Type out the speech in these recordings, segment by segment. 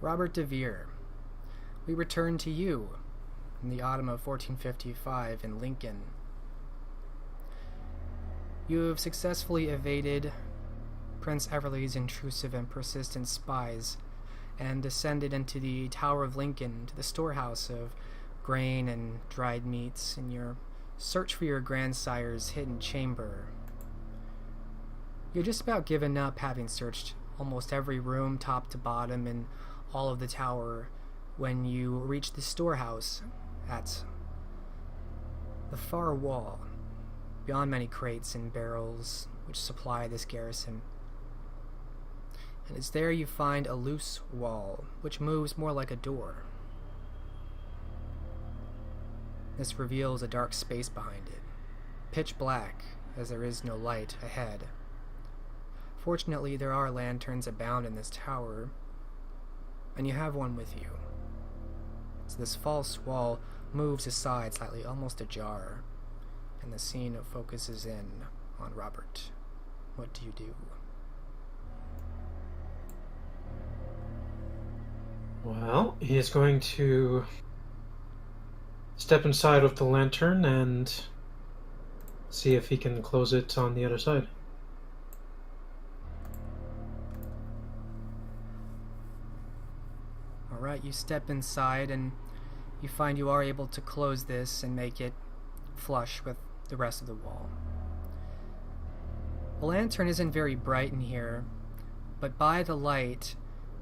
Robert de Vere, we return to you in the autumn of 1455 in Lincoln. You have successfully evaded Prince Everly's intrusive and persistent spies and descended into the Tower of Lincoln, to the storehouse of grain and dried meats, in your search for your grandsire's hidden chamber. You're just about given up, having searched almost every room, top to bottom, in all of the tower, when you reach the storehouse at the far wall, beyond many crates and barrels which supply this garrison. And it's there you find a loose wall, which moves more like a door. This reveals a dark space behind it, pitch black, as there is no light ahead. Fortunately, there are lanterns abound in this tower, and you have one with you. So this false wall moves aside slightly, almost ajar, and the scene focuses in on Robert. What do you do? Well, he is going to step inside with the lantern and see if he can close it on the other side. Alright, you step inside and you find you are able to close this and make it flush with the rest of the wall. The lantern isn't very bright in here, but by the light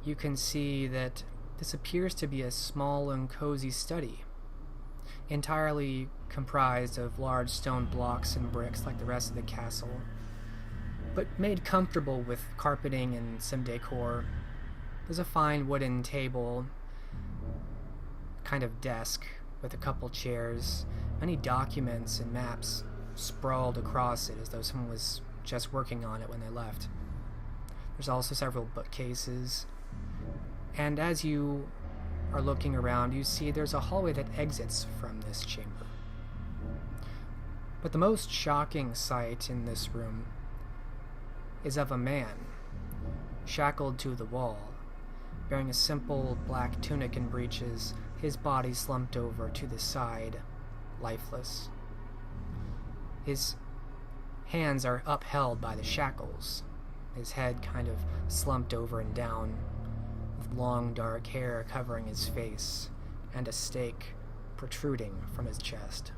you can see that this appears to be a small and cozy study, entirely comprised of large stone blocks and bricks like the rest of the castle, but made comfortable with carpeting and some decor. There's a fine wooden table, kind of desk, with a couple chairs, many documents and maps sprawled across it as though someone was just working on it when they left. There's also several bookcases, and as you are looking around, you see there's a hallway that exits from this chamber. But the most shocking sight in this room is of a man, shackled to the wall, bearing a simple black tunic and breeches, his body slumped over to the side, lifeless. His hands are upheld by the shackles, his head kind of slumped over and down, with long dark hair covering his face, and a stake protruding from his chest.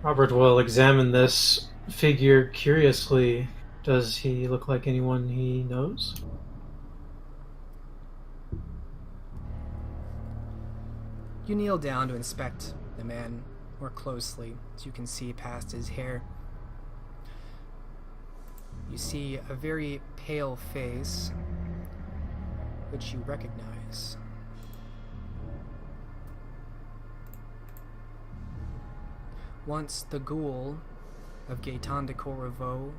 Robert will examine this figure curiously. Does he look like anyone he knows? You kneel down to inspect the man more closely, as you can see past his hair. You see a very pale face, which you recognize. Once the ghoul of Gaetan de Corriveau,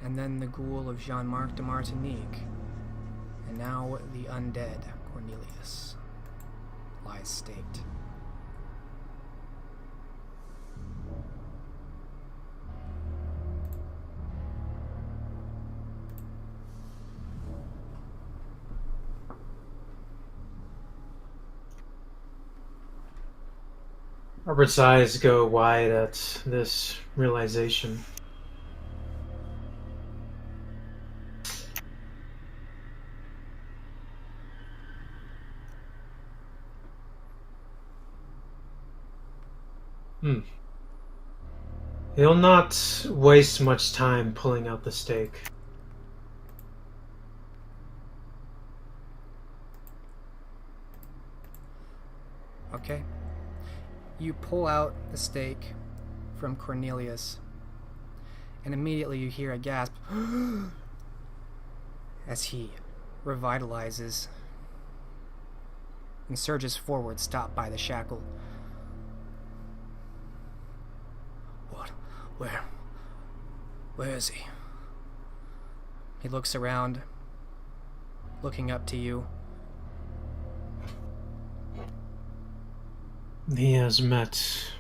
and then the ghoul of Jean-Marc de Martinique, and now the undead Cornelius, lies staked. Robert's eyes go wide at this realization. He'll not waste much time pulling out the stake. Okay. You pull out the stake from Cornelius, and immediately you hear a gasp as he revitalizes and surges forward, stopped by the shackle. What? Where is he? He looks around, looking up to you. He has met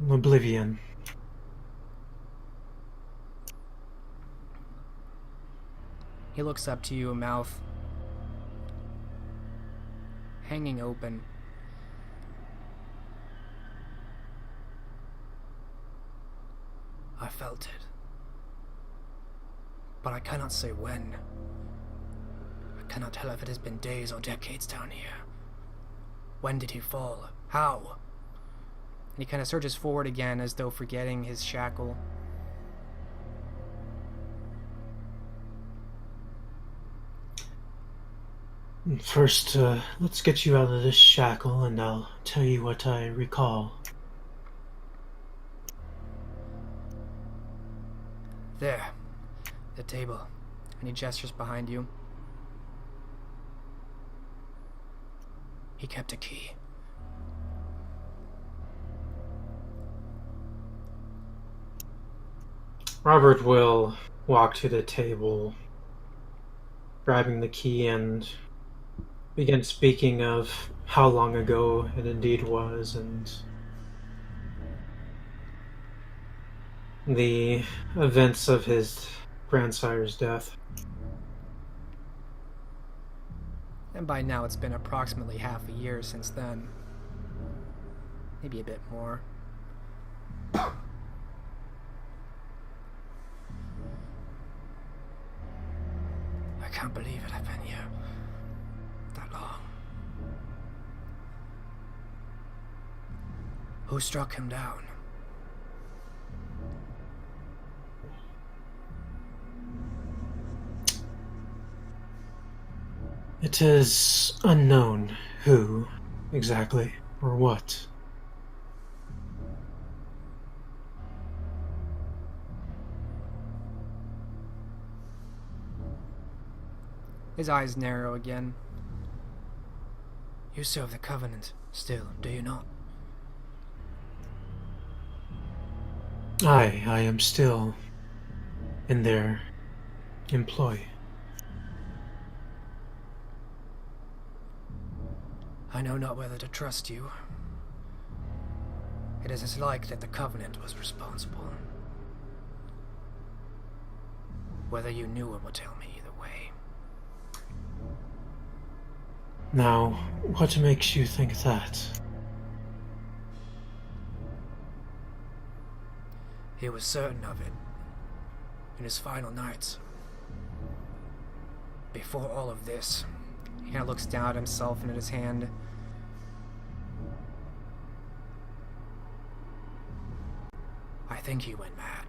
Oblivion. He looks up to you, mouth hanging open. I felt it, but I cannot say when. I cannot tell if it has been days or decades down here. When did he fall? How? And he kind of surges forward again as though forgetting his shackle. First, let's get you out of this shackle and I'll tell you what I recall. There. The table. And he gestures behind you. He kept a key. Robert will walk to the table, grabbing the key, and begin speaking of how long ago it indeed was and the events of his grandsire's death. And by now it's been approximately half a year since then. Maybe a bit more. I can't believe it, I've been here that long. Who struck him down? It is unknown who, exactly, or what. His eyes narrow again. You serve the Covenant still, do you not? I am still in their employ. I know not whether to trust you. It is as like that the Covenant was responsible. Whether you knew it would tell me either way. Now, what makes you think that? He was certain of it. In his final nights. Before all of this, he kind of looks down at himself and at his hand. I think he went mad.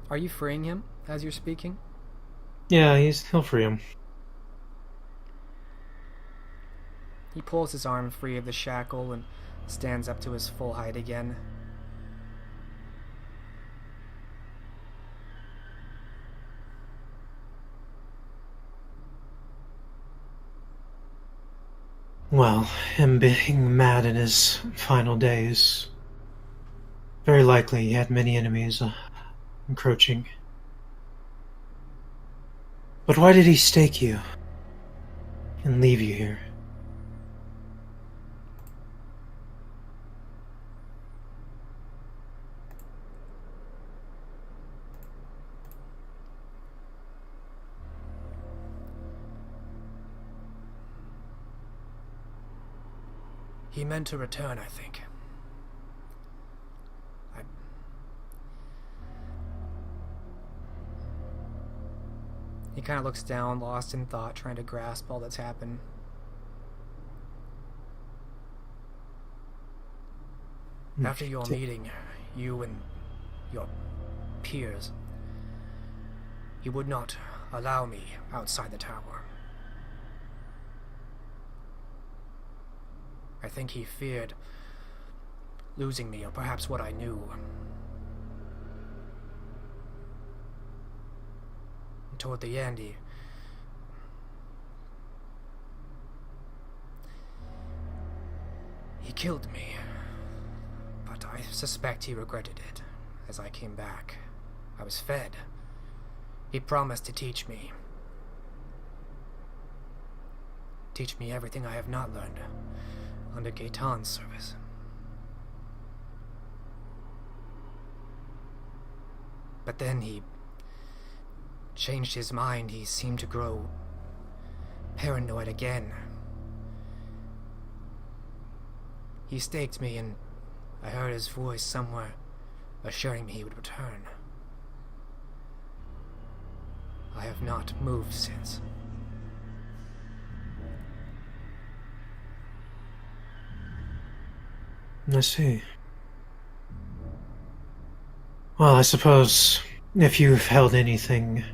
Are you freeing him as you're speaking? Yeah, he'll free him. He pulls his arm free of the shackle and stands up to his full height again. Well, him being mad in his final days, very likely he had many enemies encroaching. But why did he stake you and leave you here? He meant to return, I think. He kind of looks down, lost in thought, trying to grasp all that's happened. After your meeting, you and your peers, he would not allow me outside the tower. I think he feared losing me, or perhaps what I knew. And toward the end, he killed me. But I suspect he regretted it. As I came back, I was fed. He promised to teach me. Teach me everything I have not learned under Gaetan's service. But then he changed his mind. He seemed to grow paranoid again. He staked me, and I heard his voice somewhere assuring me he would return. I have not moved since. I see. Well, I suppose if you've held anything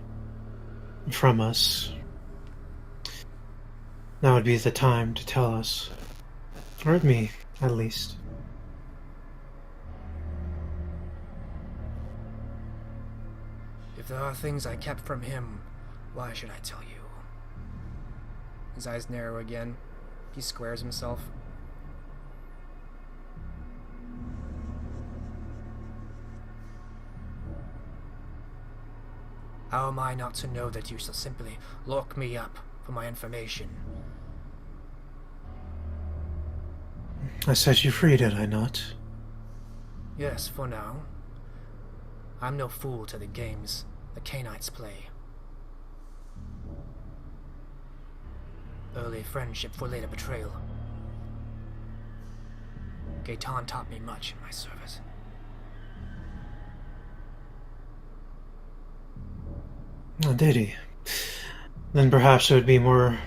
from us, now would be the time to tell us. Or me, at least. If there are things I kept from him, why should I tell you? His eyes narrow again. He squares himself. How am I not to know that you shall simply lock me up for my information? I set you free, did I not? Yes, for now. I'm no fool to the games the Canaanites play. Early friendship for later betrayal. Gaetan taught me much in my service. Oh, did he? Then perhaps it would be more...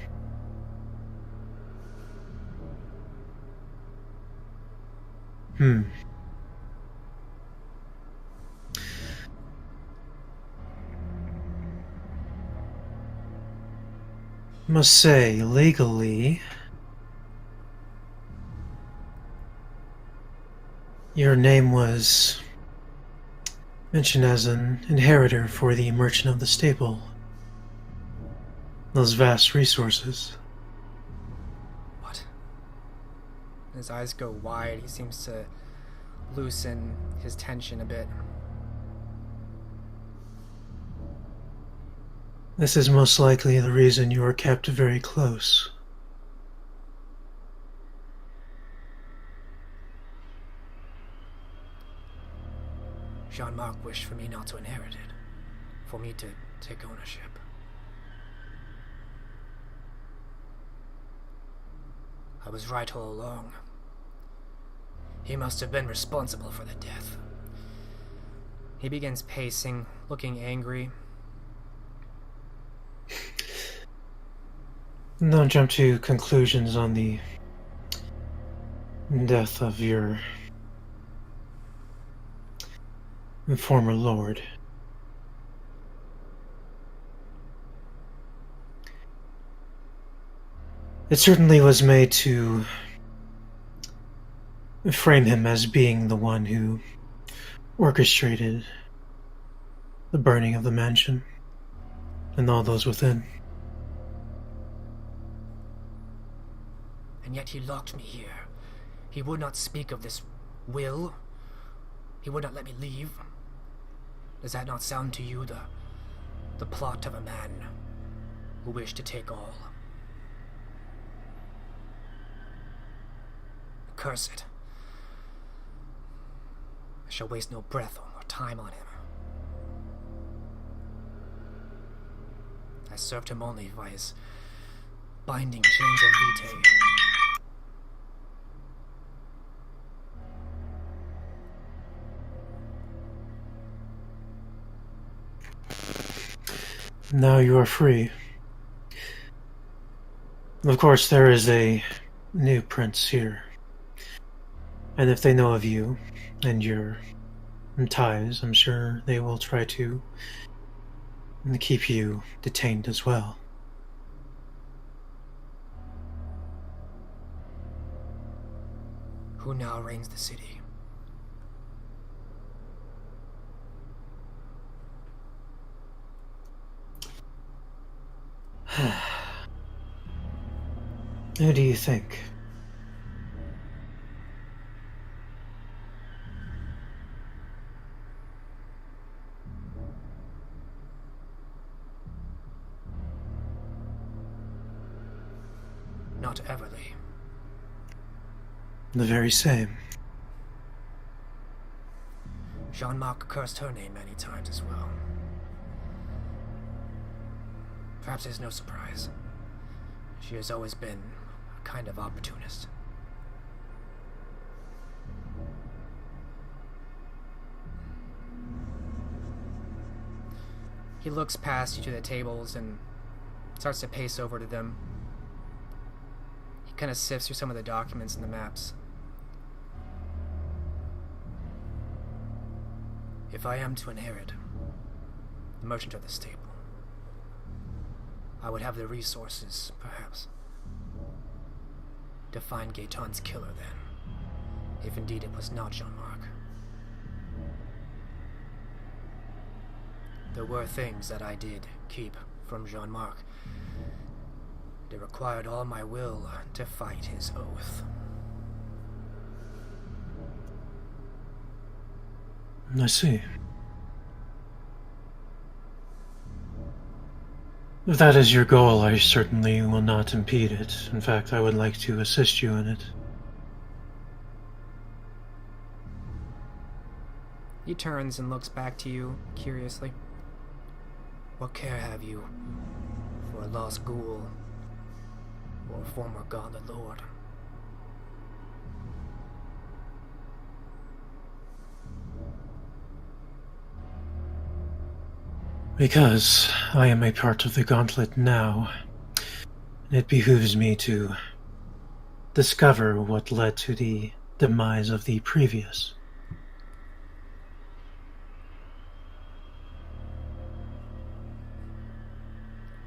Must say, legally, your name was mentioned as an inheritor for the merchant of the staple. Those vast resources. What? His eyes go wide. He seems to loosen his tension a bit. This is most likely the reason you are kept very close. Jean-Marc wished for me not to inherit it, for me to take ownership. I was right all along. He must have been responsible for the death. He begins pacing, looking angry. Don't jump to conclusions on the death of your former lord. It certainly was made to frame him as being the one who orchestrated the burning of the mansion and all those within. And yet he locked me here. He would not speak of this will. He would not let me leave. Does that not sound to you the plot of a man who wished to take all? Curse it. I shall waste no breath or more time on him. I served him only by his binding chains of vitae. Now you are free. Of course, there is a new prince here. And if they know of you and your ties, I'm sure they will try to keep you detained as well. Who now reigns the city? Who do you think? Not Everly. The very same. Jean-Marc cursed her name many times as well. Perhaps it's no surprise. She has always been a kind of opportunist. He looks past you to the tables and starts to pace over to them. He kind of sifts through some of the documents and the maps. If I am to inherit the merchant of the stable, I would have the resources, perhaps, to find Gaetan's killer then, if indeed it was not Jean-Marc. There were things that I did keep from Jean-Marc. It required all my will to fight his oath. I see. If that is your goal, I certainly will not impede it. In fact, I would like to assist you in it. He turns and looks back to you, curiously. What care have you for a lost ghoul or a former gauntlet lord? Because I am a part of the gauntlet now, it behooves me to discover what led to the demise of the previous.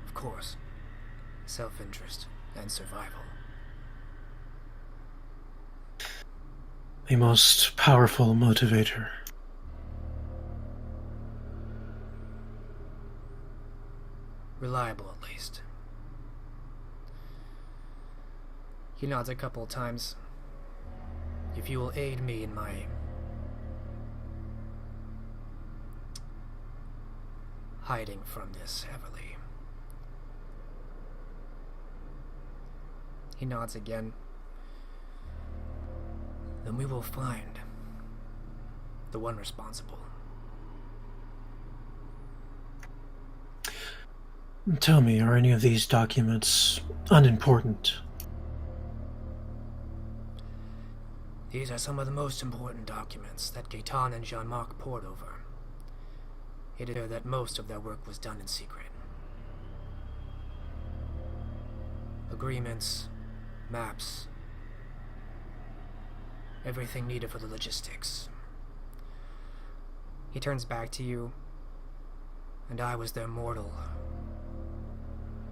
Of course, self-interest and survival. A most powerful motivator. Reliable, at least. He nods a couple of times. If you will aid me in my hiding from this heavily. He nods again. Then we will find the one responsible. Tell me, are any of these documents unimportant? These are some of the most important documents that Gaetan and Jean-Marc pored over. It is that most of their work was done in secret. Agreements, maps, everything needed for the logistics. He turns back to you, and I was their mortal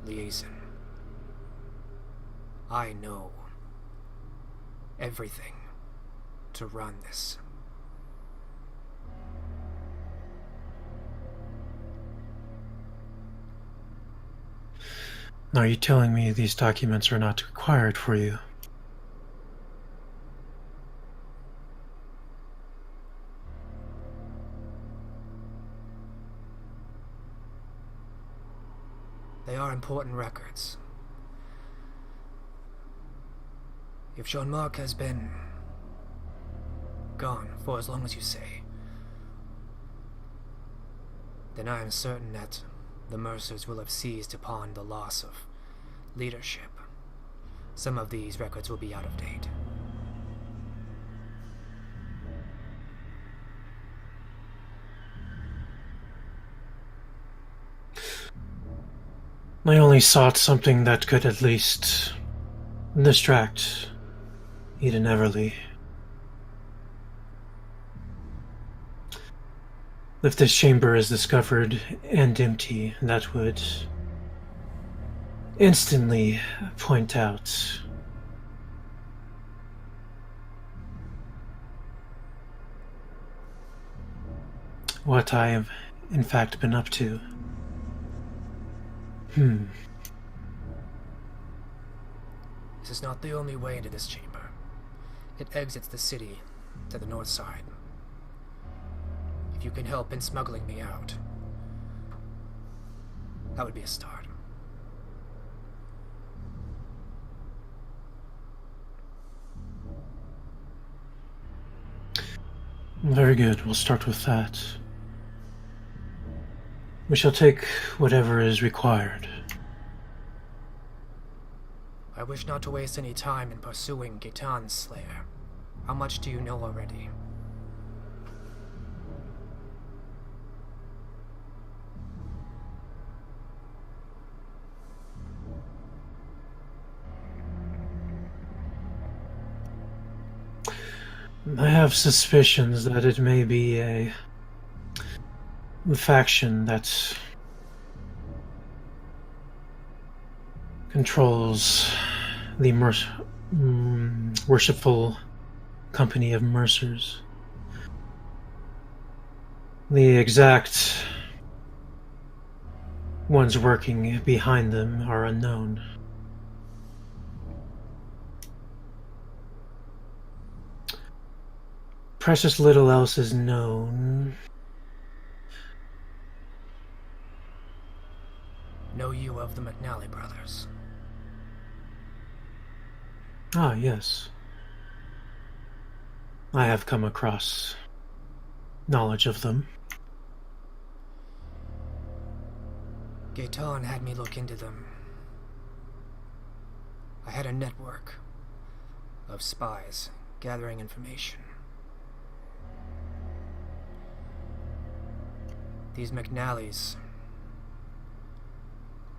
liaison. I know everything to run this. Are you telling me these documents are not required for you? They are important records. If Jean-Marc has been gone for as long as you say, then I am certain that the Mercers will have seized upon the loss of leadership. Some of these records will be out of date. I only sought something that could at least distract Eden Everly. If this chamber is discovered and empty, that would instantly point out what I have in fact been up to. This is not the only way into this chamber. It exits the city to the north side. If you can help in smuggling me out, that would be a start. Very good. We'll start with that. We shall take whatever is required. I wish not to waste any time in pursuing Gitan's slayer. How much do you know already? I have suspicions that it may be a faction that controls the worshipful company of mercers. The exact ones working behind them are unknown. Precious little else is known. Know you of the McNally brothers? Ah, yes. I have come across knowledge of them. Gitan had me look into them. I had a network of spies gathering information. These McNallys,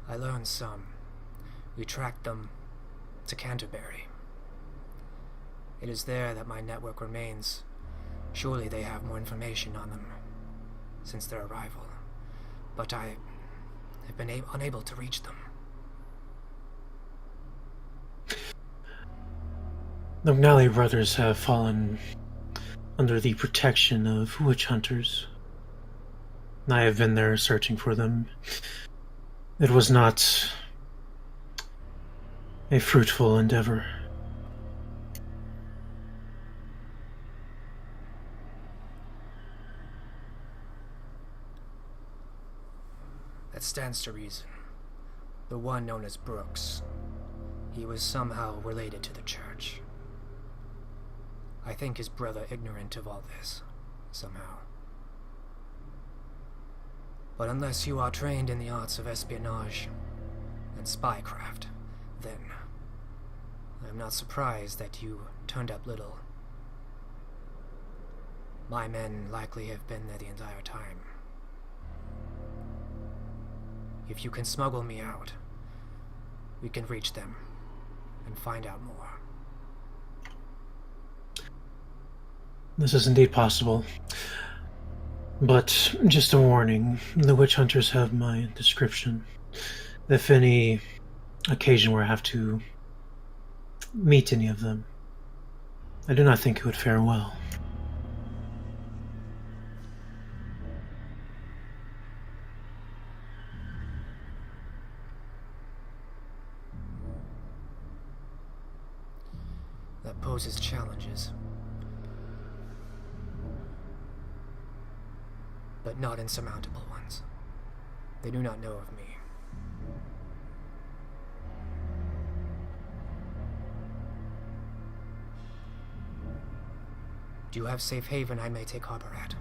I learned some. We tracked them to Canterbury. It is there that my network remains. Surely they have more information on them since their arrival, but I have been unable to reach them. The McNally brothers have fallen under the protection of witch hunters. I have been there searching for them. It was not a fruitful endeavor. That stands to reason. The one known as Brooks. He was somehow related to the church. I think his brother ignorant of all this, somehow. But unless you are trained in the arts of espionage and spycraft, then I am not surprised that you turned up little. My men likely have been there the entire time. If you can smuggle me out, we can reach them and find out more. This is indeed possible. But just a warning, the witch hunters have my description. If any occasion where I have to meet any of them, I do not think it would fare well. That poses challenges. But not insurmountable ones. They do not know of me. Do you have safe haven I may take harbor at?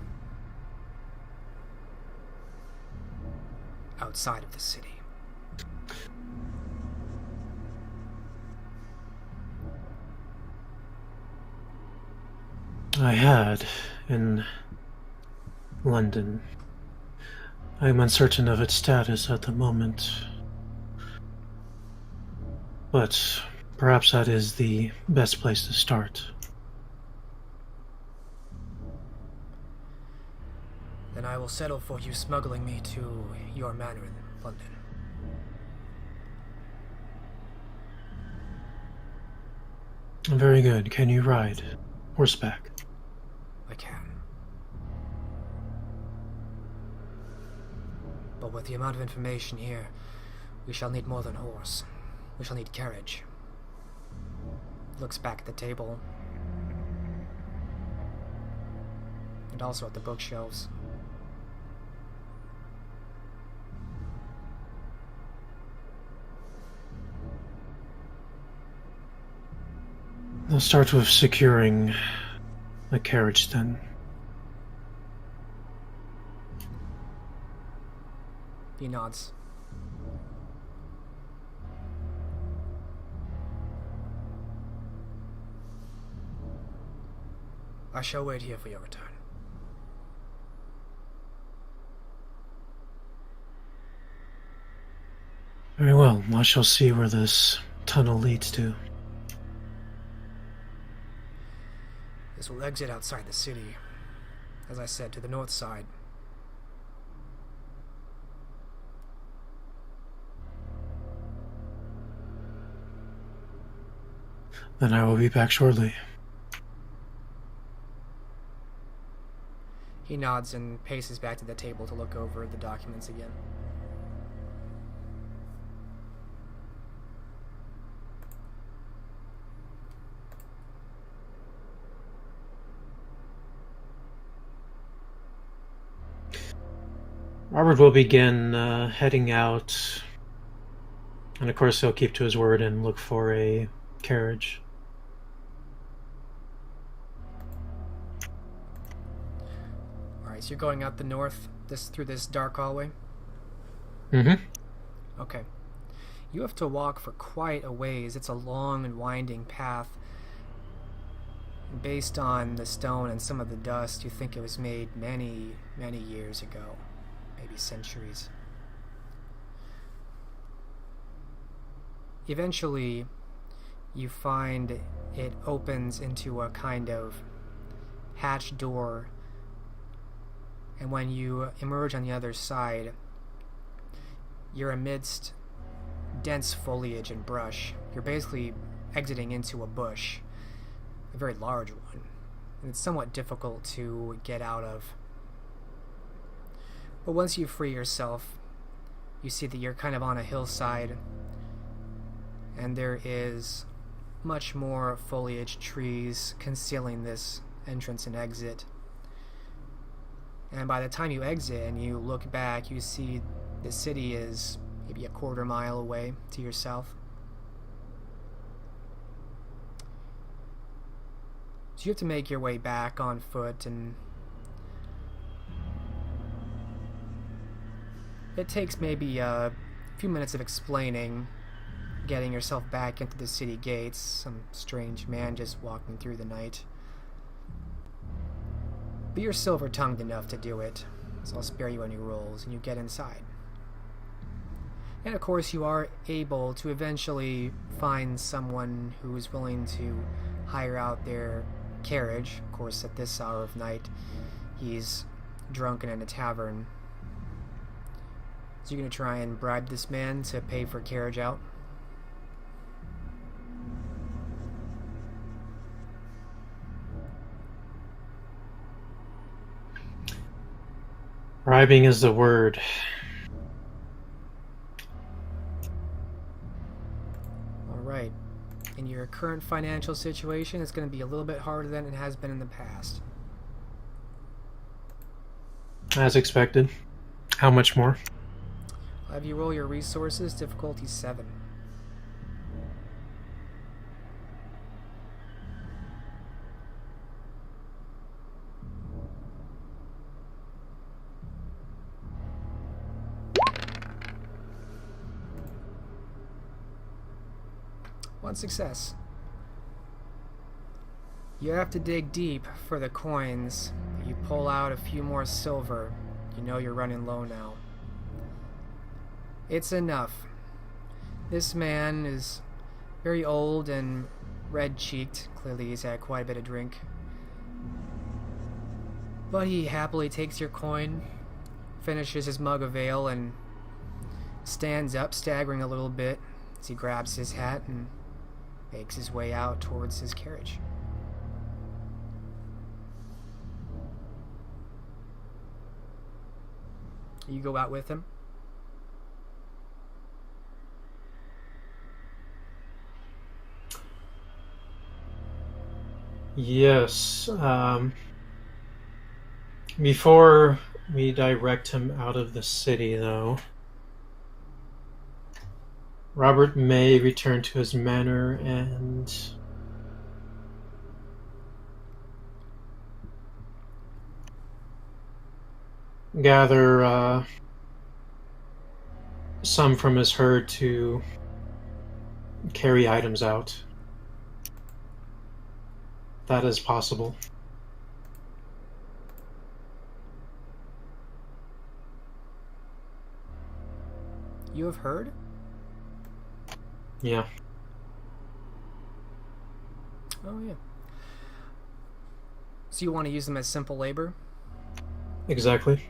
Outside of the city. I had in London. I am uncertain of its status at the moment. But perhaps that is the best place to start. Then I will settle for you smuggling me to your manor in London. Very good. Can you ride horseback? I can. But with the amount of information here, we shall need more than horse. We shall need carriage. Looks back at the table. And also at the bookshelves. I'll start with securing a carriage then. He nods. I shall wait here for your return. Very well. I shall see where this tunnel leads to. This will exit outside the city. As I said, to the north side. Then I will be back shortly. He nods and paces back to the table to look over the documents again. Robert will begin heading out, and of course he'll keep to his word and look for a carriage. Alright, so you're going out the north, through this dark hallway? Mm-hmm. Okay. You have to walk for quite a ways. It's a long and winding path. Based on the stone and some of the dust, you think it was made many, many years ago. Maybe centuries. Eventually, you find it opens into a kind of hatch door, and when you emerge on the other side, you're amidst dense foliage and brush. You're basically exiting into a bush, a very large one, and it's somewhat difficult to get out of. But once you free yourself, you see that you're kind of on a hillside, and there is much more foliage, trees concealing this entrance and exit. And by the time you exit and you look back, you see the city is maybe a quarter mile away to your south. So you have to make your way back on foot, and it takes maybe a few minutes of explaining, getting yourself back into the city gates, some strange man just walking through the night. But you're silver-tongued enough to do it, so I'll spare you any rolls, and you get inside. And of course you are able to eventually find someone who is willing to hire out their carriage. Of course, at this hour of night, he's drunken in a tavern. So you're going to try and bribe this man to pay for carriage out? Bribing is the word. Alright. In your current financial situation, it's going to be a little bit harder than it has been in the past. As expected. How much more? I'll have you roll your resources, difficulty 7. One success. You have to dig deep for the coins. You pull out a few more silver. You know you're running low now. It's enough. This man is very old and red-cheeked. Clearly he's had quite a bit of drink. But he happily takes your coin, finishes his mug of ale, and stands up, staggering a little bit as he grabs his hat and makes his way out towards his carriage. You go out with him? Yes. Before we direct him out of the city, though, Robert may return to his manor and gather some from his herd to carry items out. That is possible. You have heard? Yeah. Oh, yeah. So you want to use them as simple labor? Exactly.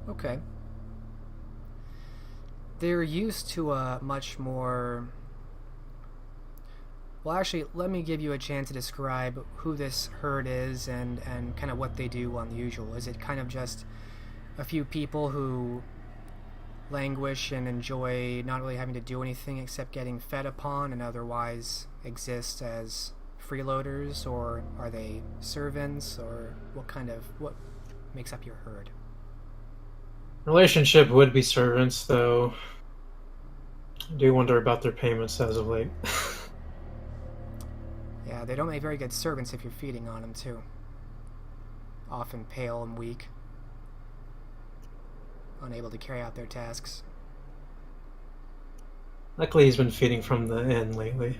Okay. They're used to a much more... Well, actually, let me give you a chance to describe who this herd is and kind of what they do unusual. Is it kind of just a few people who languish and enjoy not really having to do anything except getting fed upon and otherwise exist as freeloaders, or are they servants, or what makes up your herd? Relationship would be servants, though I do wonder about their payments as of late. Yeah, they don't make very good servants if you're feeding on them, too. Often pale and weak, unable to carry out their tasks. Luckily, he's been feeding from the inn lately.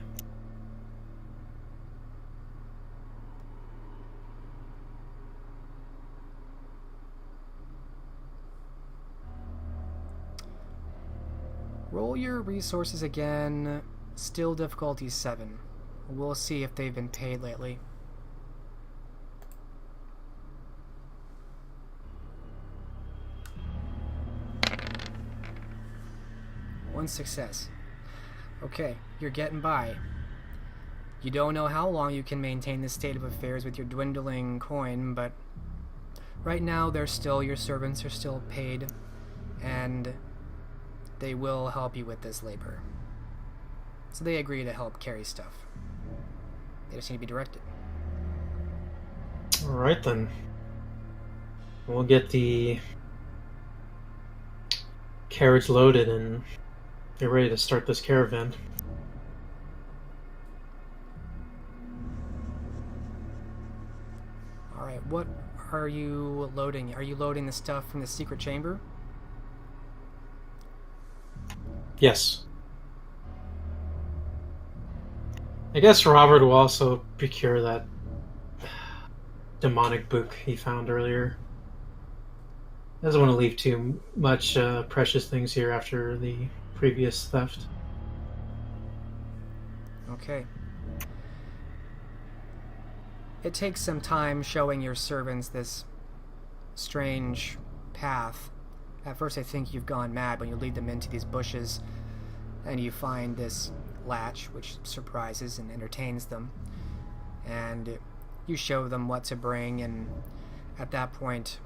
Roll your resources again. Still difficulty 7. We'll see if they've been paid lately. One success. Okay, you're getting by. You don't know how long you can maintain this state of affairs with your dwindling coin, but right now your servants are still paid, and they will help you with this labor. So they agree to help carry stuff. They just need to be directed. Alright then. We'll get the carriage loaded and get ready to start this caravan. Alright, what are you loading? Are you loading the stuff from the secret chamber? Yes. I guess Robert will also procure that demonic book he found earlier. Doesn't want to leave too much precious things here after the previous theft. Okay. It takes some time showing your servants this strange path. At first I think you've gone mad when you lead them into these bushes and you find this latch, which surprises and entertains them. And you show them what to bring, and at that point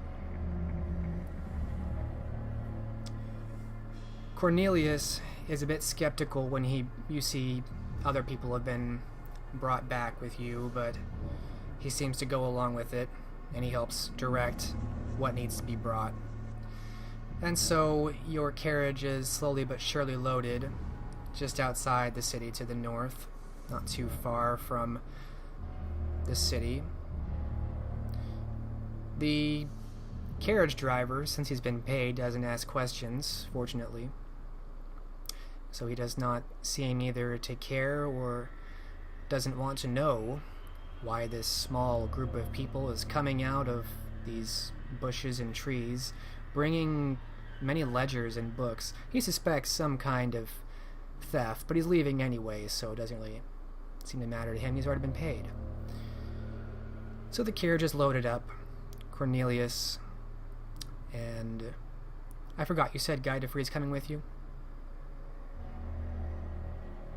Cornelius is a bit skeptical when you see other people have been brought back with you, but he seems to go along with it, and he helps direct what needs to be brought. And so your carriage is slowly but surely loaded just outside the city to the north, not too far from the city. The carriage driver, since he's been paid, doesn't ask questions, fortunately. So he does not seem either to care or doesn't want to know why this small group of people is coming out of these bushes and trees, bringing many ledgers and books. He suspects some kind of theft, but he's leaving anyway, so it doesn't really seem to matter to him. He's already been paid. So the carriage is loaded up. Cornelius and... I forgot, you said Guy DeFree's coming with you?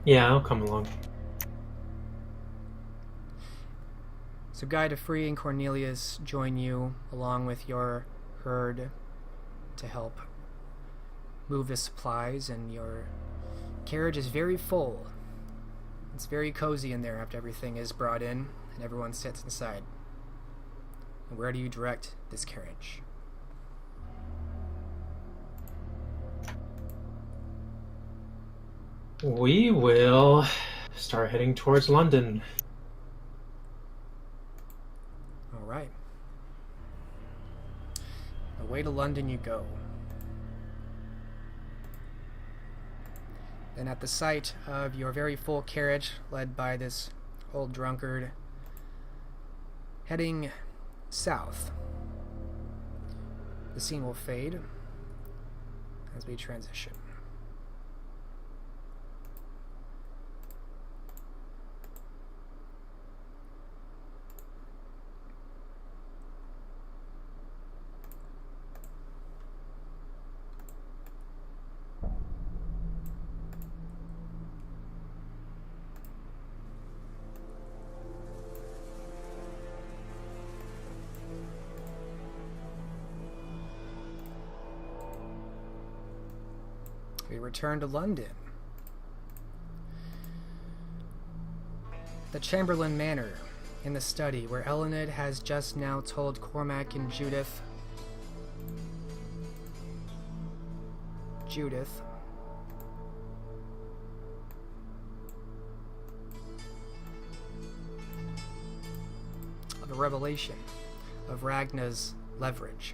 Yeah, I'll come along. So Guy DeFree and Cornelius join you along with your herd to help move the supplies, and your carriage is very full. It's very cozy in there after everything is brought in and everyone sits inside. And where do you direct this carriage? We will start heading towards London. All right. Away to London you go. And at the sight of your very full carriage, led by this old drunkard, heading south, the scene will fade as we transition. We return to London. The Chamberlain Manor in the study where Elined has just now told Cormac and Judith of a revelation of Ragna's leverage,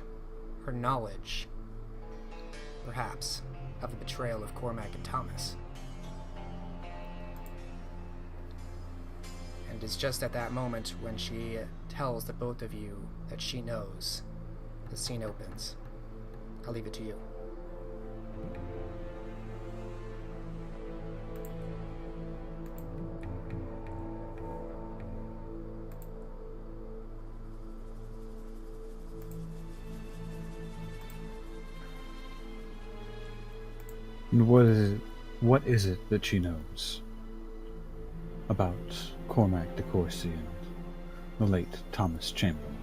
her knowledge, perhaps, of the betrayal of Cormac and Thomas. And it's just at that moment when she tells the both of you that she knows, the scene opens. I'll leave it to you. What is it that she knows about Cormac de Courcy and the late Thomas Chamberlain?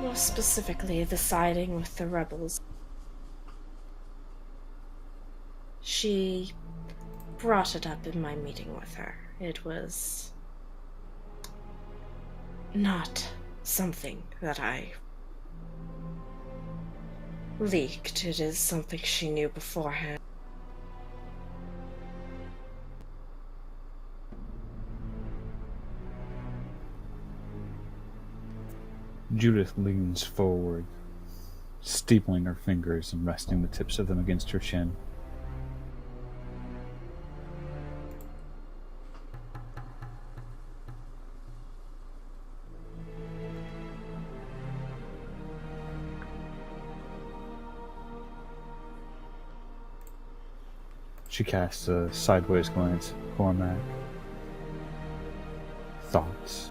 More specifically, the siding with the rebels. She brought it up in my meeting with her. It was not something that I leaked. It is something she knew beforehand. Judith leans forward, steepling her fingers and resting the tips of them against her chin. She casts a sideways glance at Cormac. Thoughts?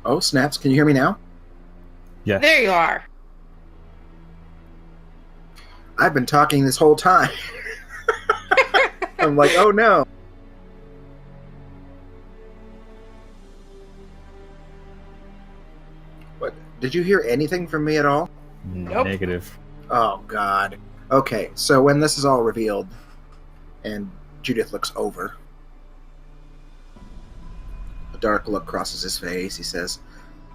Oh, snaps. Can you hear me now? Yes. There you are! I've been talking this whole time. I'm like, oh no. What? Did you hear anything from me at all? Nope. Negative. Oh, God. Okay, so when this is all revealed, and Judith looks over, a dark look crosses his face. He says,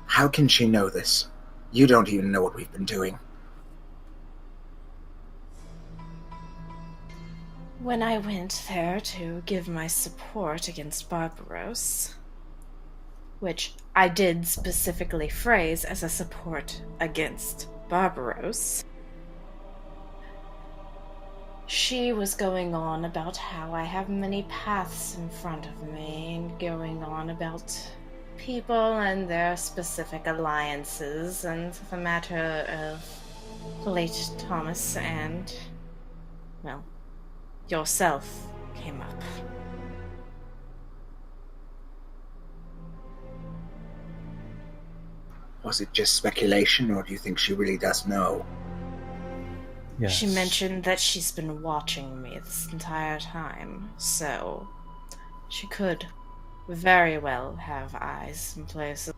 "How can she know this? You don't even know what we've been doing." When I went there to give my support against Barbaros, which I did specifically phrase as a support against Barbaros, she was going on about how I have many paths in front of me, and going on about people and their specific alliances, and the matter of late Thomas and, well, yourself came up. Was it just speculation, or do you think she really does know? Yes. She mentioned that she's been watching me this entire time, so she could very well have eyes in places.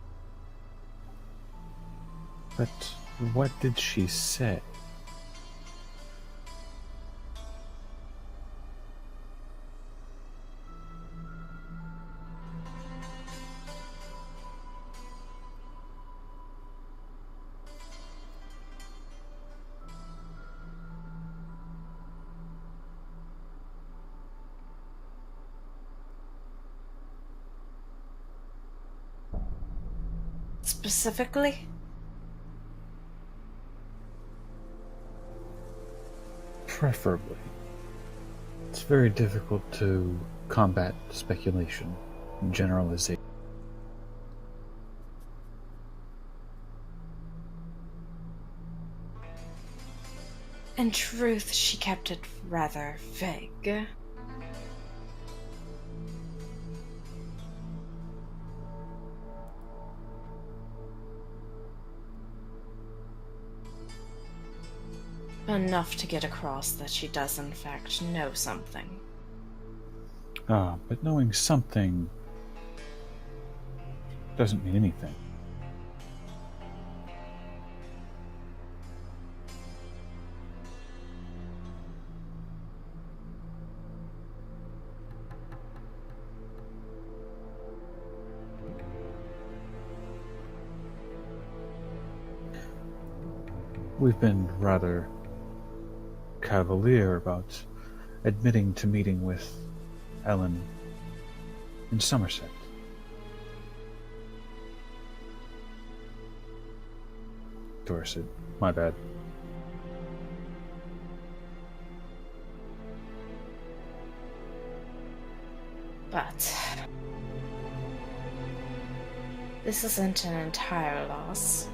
But what did she say? Specifically? Preferably. It's very difficult to combat speculation and generalization. In truth, she kept it rather vague. Enough to get across that she does in fact know something. But knowing something doesn't mean anything. We've been rather cavalier about admitting to meeting with Ellen in Somerset. Dorset, my bad. But this isn't an entire loss.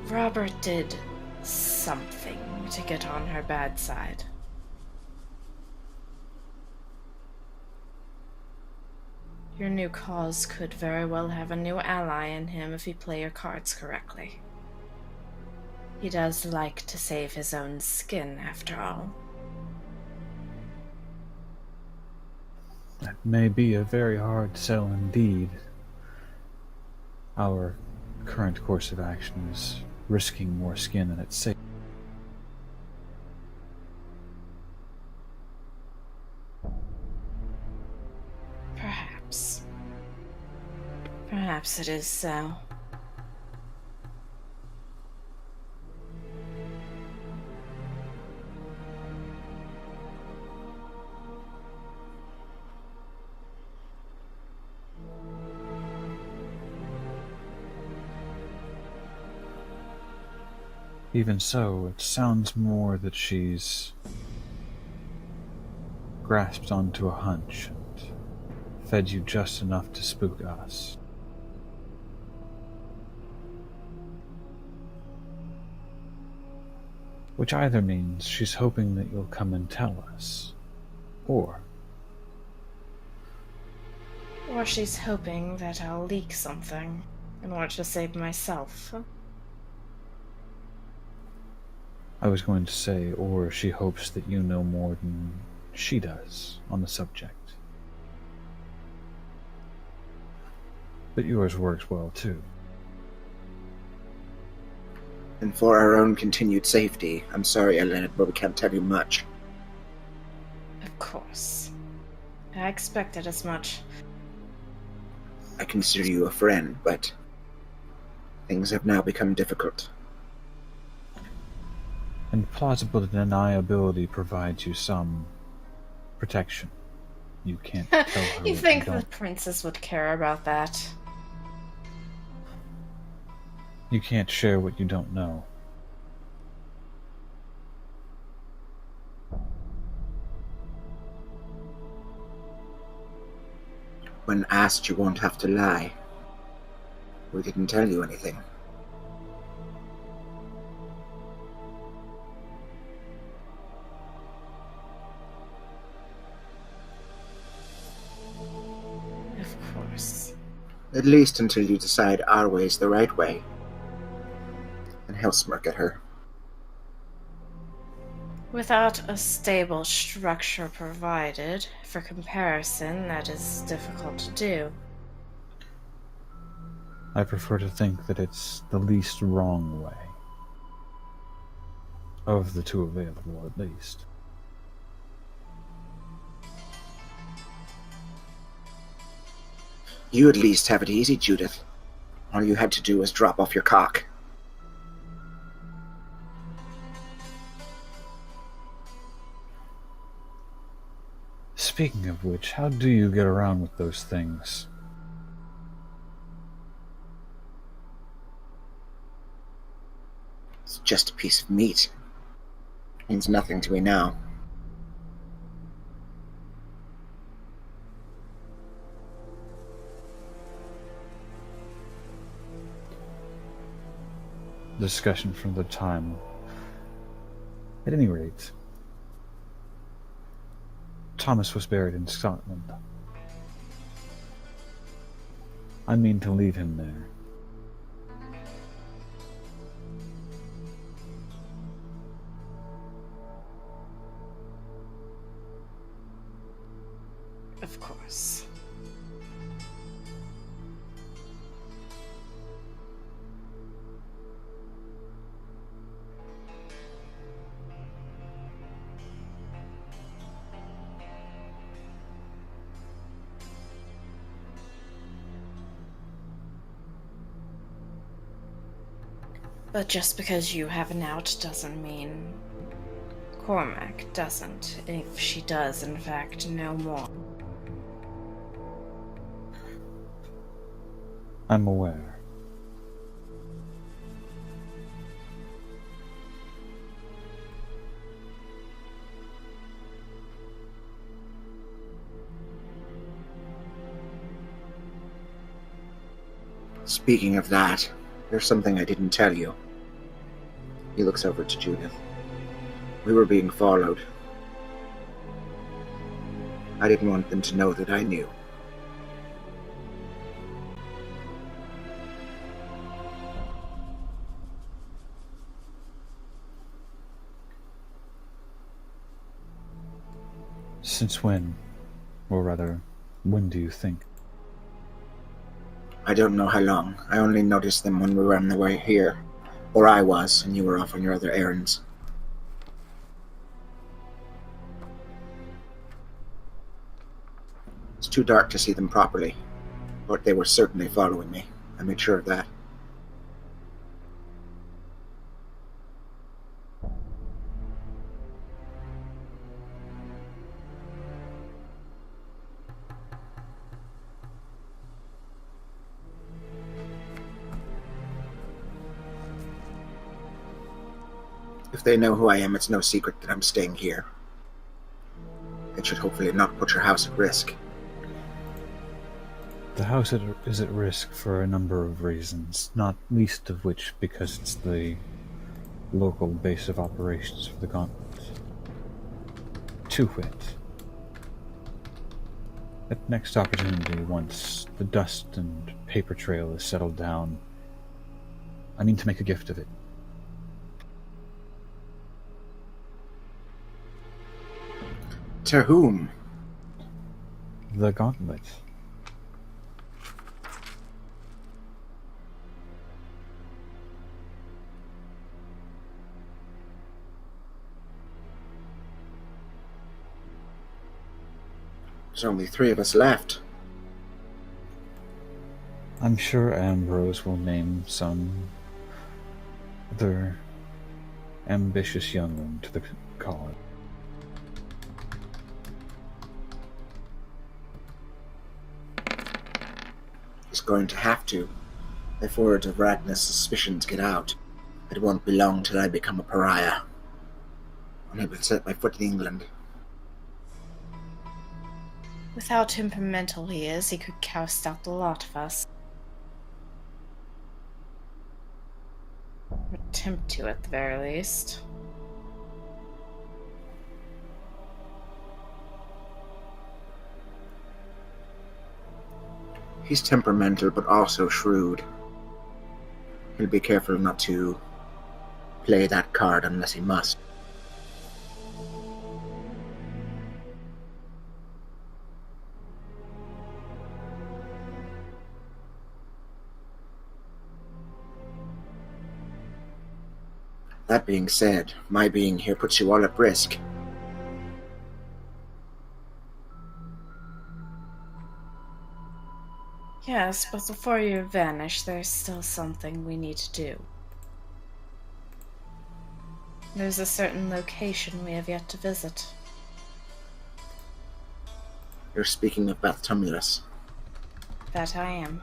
Robert did something to get on her bad side. Your new cause could very well have a new ally in him if you play your cards correctly. He does like to save his own skin, after all. That may be a very hard sell indeed. Our current course of action is risking more skin than it's safe. Perhaps. Perhaps it is so. Even so, it sounds more that she's grasped onto a hunch and fed you just enough to spook us. Which either means she's hoping that you'll come and tell us, or she's hoping that I'll leak something in order to save myself. I was going to say, or she hopes that you know more than she does on the subject. But yours works well, too. And for our own continued safety, I'm sorry, Elined, but we can't tell you much. Of course. I expected as much. I consider you a friend, but things have now become difficult. And plausible deniability provides you some protection. You can't tell her You what think you the don't. princess would care about that? You can't share what you don't know. When asked, you won't have to lie. We didn't tell you anything. Of course. At least until you decide our way's the right way. He'll smirk at her. Without a stable structure provided for comparison, that is difficult to do. I prefer to think that it's the least wrong way. Of the two available, at least. You at least have it easy, Judith. All you had to do was drop off your cock. Speaking of which, how do you get around with those things? It's just a piece of meat. Means nothing to me now. Discussion from the time. At any rate, Thomas was buried in Scotland. I mean to leave him there. Of course. But just because you have an out doesn't mean Cormac doesn't, if she does in fact know more. I'm aware. Speaking of that, there's something I didn't tell you. He looks over to Judith. We were being followed. I didn't want them to know that I knew. Since when? Or rather, when do you think? I don't know how long. I only noticed them when we were on the way here. Or I was, and you were off on your other errands. It's too dark to see them properly, but they were certainly following me. I made sure of that. If they know who I am, it's no secret that I'm staying here. It should hopefully not put your house at risk. The house is at risk for a number of reasons, not least of which because it's the local base of operations for the Gauntlet. To wit, at next opportunity, once the dust and paper trail is settled down, I mean to make a gift of it. To whom? The Gauntlet. There's only 3 of us left. I'm sure Ambrose will name some other ambitious youngling to the cause. He's going to have to. If word of Ragnar's suspicions get out, it won't be long till I become a pariah. Unable to set my foot in England. With how temperamental he is, he could cast out the lot of us. Attempt to, at the very least. He's temperamental, but also shrewd. He'll be careful not to play that card unless he must. That being said, my being here puts you all at risk. Yes, but before you vanish, there's still something we need to do. There's a certain location we have yet to visit. You're speaking of Bath Tumulus. That I am.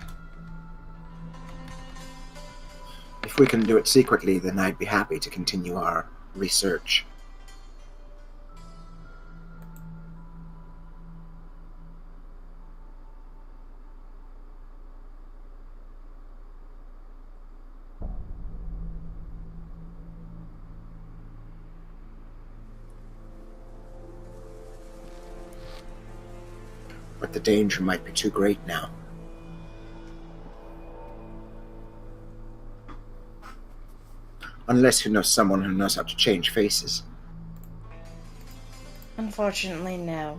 If we can do it secretly, then I'd be happy to continue our research. But the danger might be too great now. Unless you know someone who knows how to change faces. Unfortunately, no.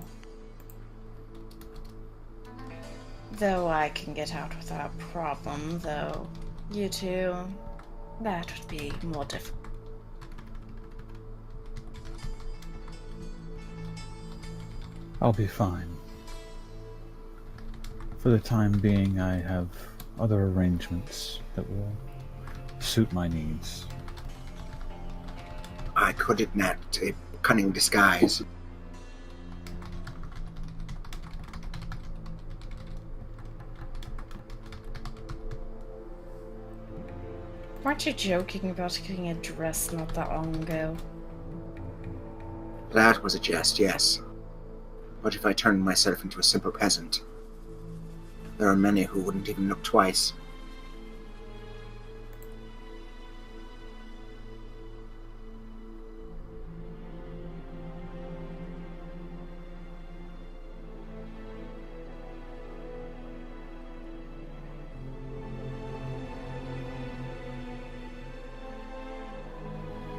Though I can get out without problem, though you two, that would be more difficult. I'll be fine. For the time being, I have other arrangements that will suit my needs. I could enact a cunning disguise. Weren't you joking about getting a dress not that long ago? That was a jest, yes. But if I turned myself into a simple peasant, there are many who wouldn't even look twice.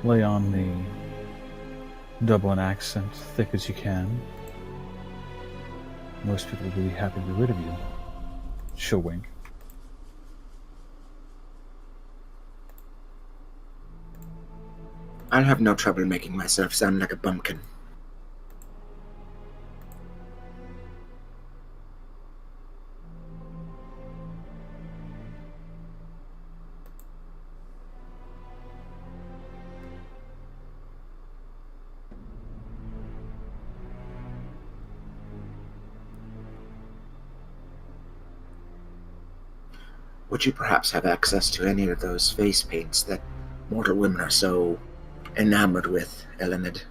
Lay on the Dublin accent thick as you can. Most people will be happy to be rid of you. She'll wink. I'll have no trouble making myself sound like a bumpkin. Would you perhaps have access to any of those face paints that mortal women are so enamored with, Elined?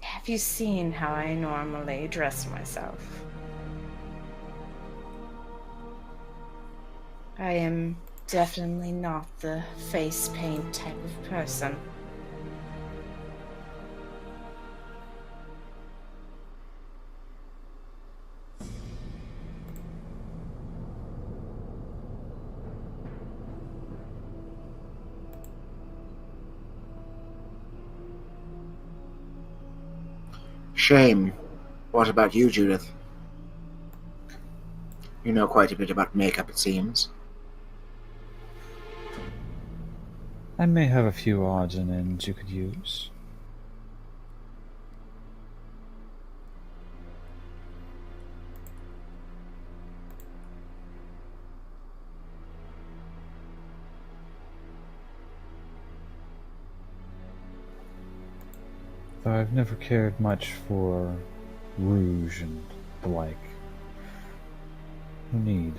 Have you seen how I normally dress myself? I am definitely not the face paint type of person. Shame. What about you, Judith? You know quite a bit about makeup, it seems. I may have a few odds and ends you could use. Though I've never cared much for rouge and the like. No need.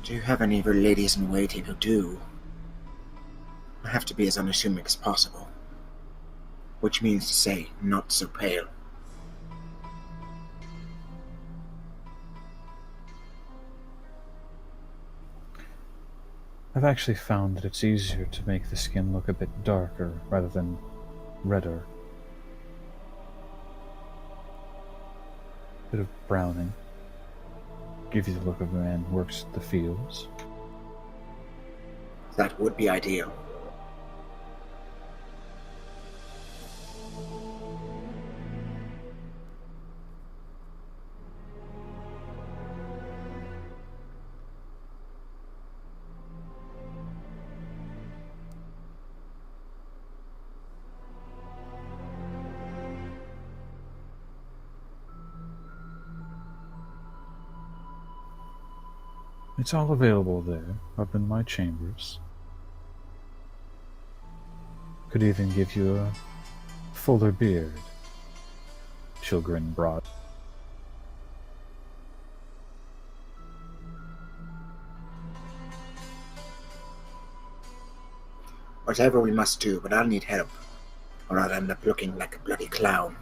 Do you have any of your ladies in waiting who do? I have to be as unassuming as possible. Which means to say, not so pale. I've actually found that it's easier to make the skin look a bit darker rather than redder. bit of browning. Give you the look of a man who works the fields. That would be ideal. It's all available there, up in my chambers. Could even give you a fuller beard. She'll grin broad. Whatever we must do, but I'll need help, or I'll end up looking like a bloody clown.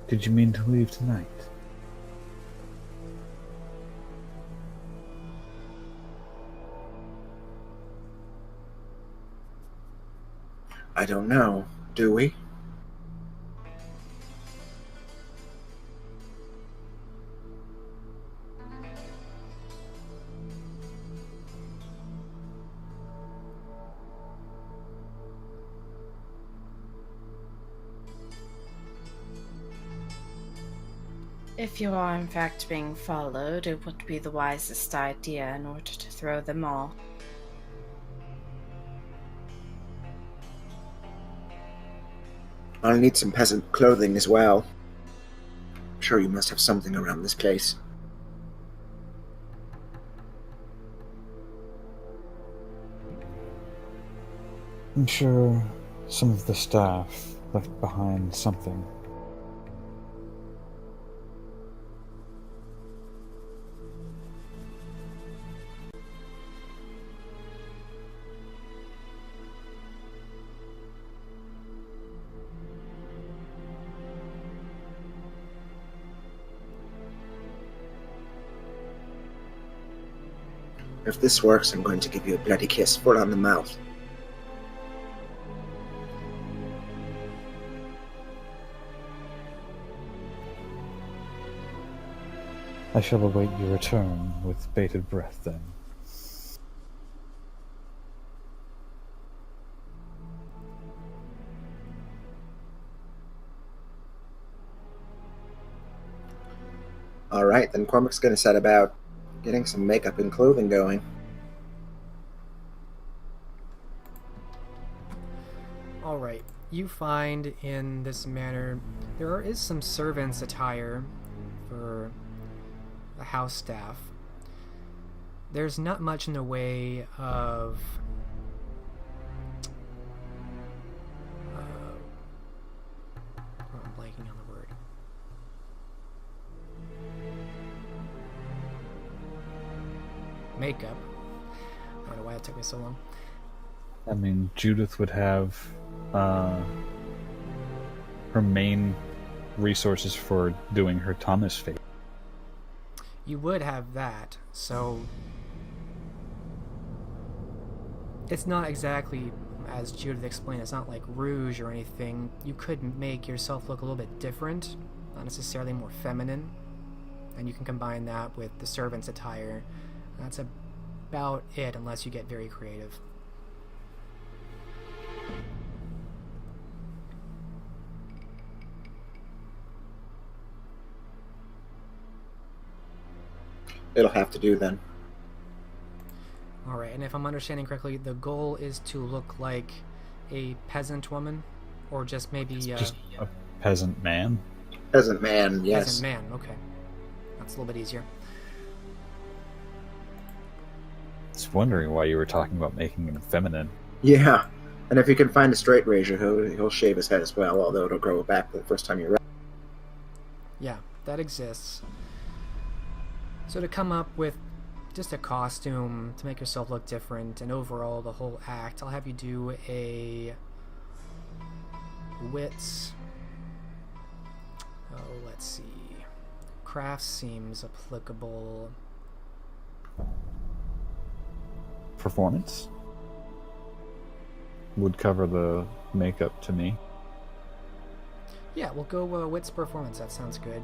Did you mean to leave tonight? I don't know. Do we? If you are in fact being followed, it would be the wisest idea in order to throw them off. I'll need some peasant clothing as well. I'm sure you must have something around this place. I'm sure some of the staff left behind something. If this works, I'm going to give you a bloody kiss full on the mouth. I shall await your return with bated breath then. Alright, then Cormac's going to set about getting some makeup and clothing going. Alright, you find in this manner there is some servant's attire for the house staff. There's not much in the way of I'm blanking on the word. Makeup. I don't know why it took me so long. I mean, Judith would have her main resources for doing her Thomas fate. You would have that, so it's not exactly, as Judith explained, it's not like rouge or anything. You could make yourself look a little bit different, not necessarily more feminine, and you can combine that with the servant's attire. That's about it, unless you get very creative. It'll have to do then. Alright, and if I'm understanding correctly, the goal is to look like a peasant woman? Or just maybe Just a peasant man? Peasant man, yes. peasant man, okay. That's a little bit easier. I was wondering why you were talking about making him feminine. Yeah, and if you can find a straight razor, he'll shave his head as well, although it'll grow back the first time you're Yeah, that exists. So to come up with just a costume to make yourself look different, and overall the whole act, I'll have you do a wits. Oh, let's see. crafts seems applicable? Performance would cover the makeup to me. Yeah, we'll go wits performance. That sounds good.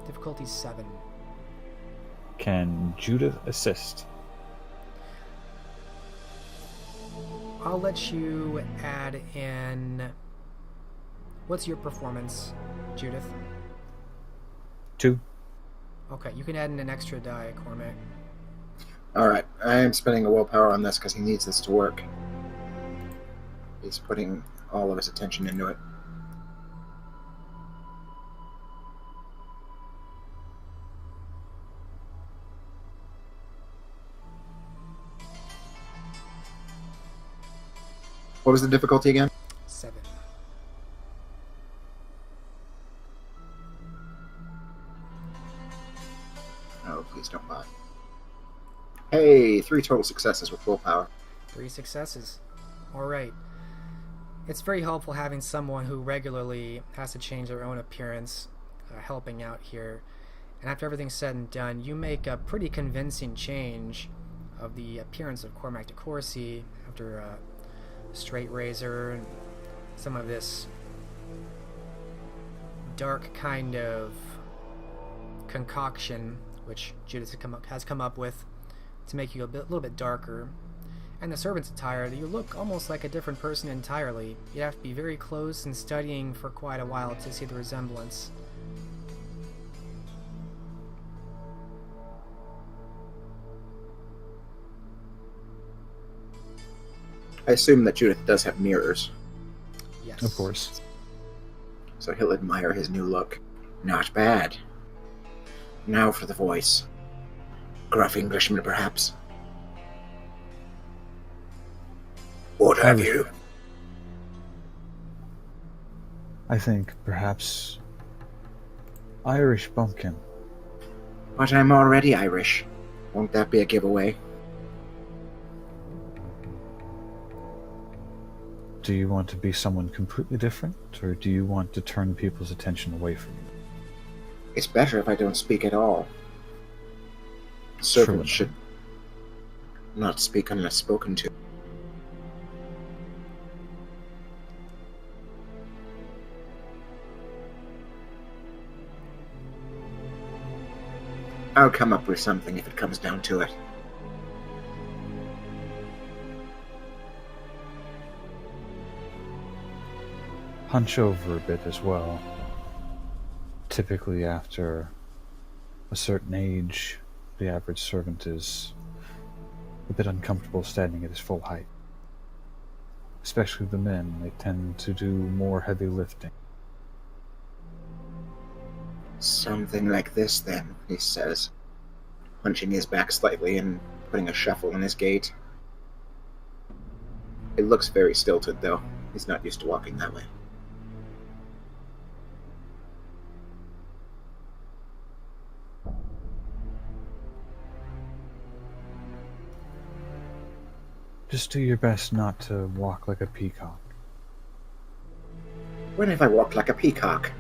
Difficulty 7. Can Judith assist? I'll let you add in... What's your performance, Judith? 2. Okay, you can add in an extra die, Cormac. Alright, I am spending a willpower on this because he needs this to work. He's putting all of his attention into it. What was the difficulty again? 7. Oh, please don't buy. Hey, 3 total successes with willpower. 3 successes. Alright. It's very helpful having someone who regularly has to change their own appearance helping out here. And after everything's said and done, you make a pretty convincing change of the appearance of Cormac de Courcy after a straight razor and some of this dark kind of concoction which Judith has come up with to make you a little bit darker. And the servant's attire, you look almost like a different person entirely. You'd have to be very close and studying for quite a while to see the resemblance. I assume that Judith does have mirrors, Yes. Of course. so he'll admire his new look. Not bad. Now for the voice. Gruff Englishman, perhaps? What have you? I think perhaps Irish bumpkin. But I'm already Irish. Won't that be a giveaway? Do you want to be someone completely different, or do you want to turn people's attention away from you? It's better if I don't speak at all. Servants should not speak unless spoken to. I'll come up with something if it comes down to it. Hunch over a bit as well. Typically after a certain age, the average servant is a bit uncomfortable standing at his full height. Especially the men, they tend to do more heavy lifting. Something like this, then, he says, hunching his back slightly and putting a shuffle in his gait. It looks very stilted, though. He's not used to walking that way. Just do your best not to walk like a peacock. When have I walked like a peacock?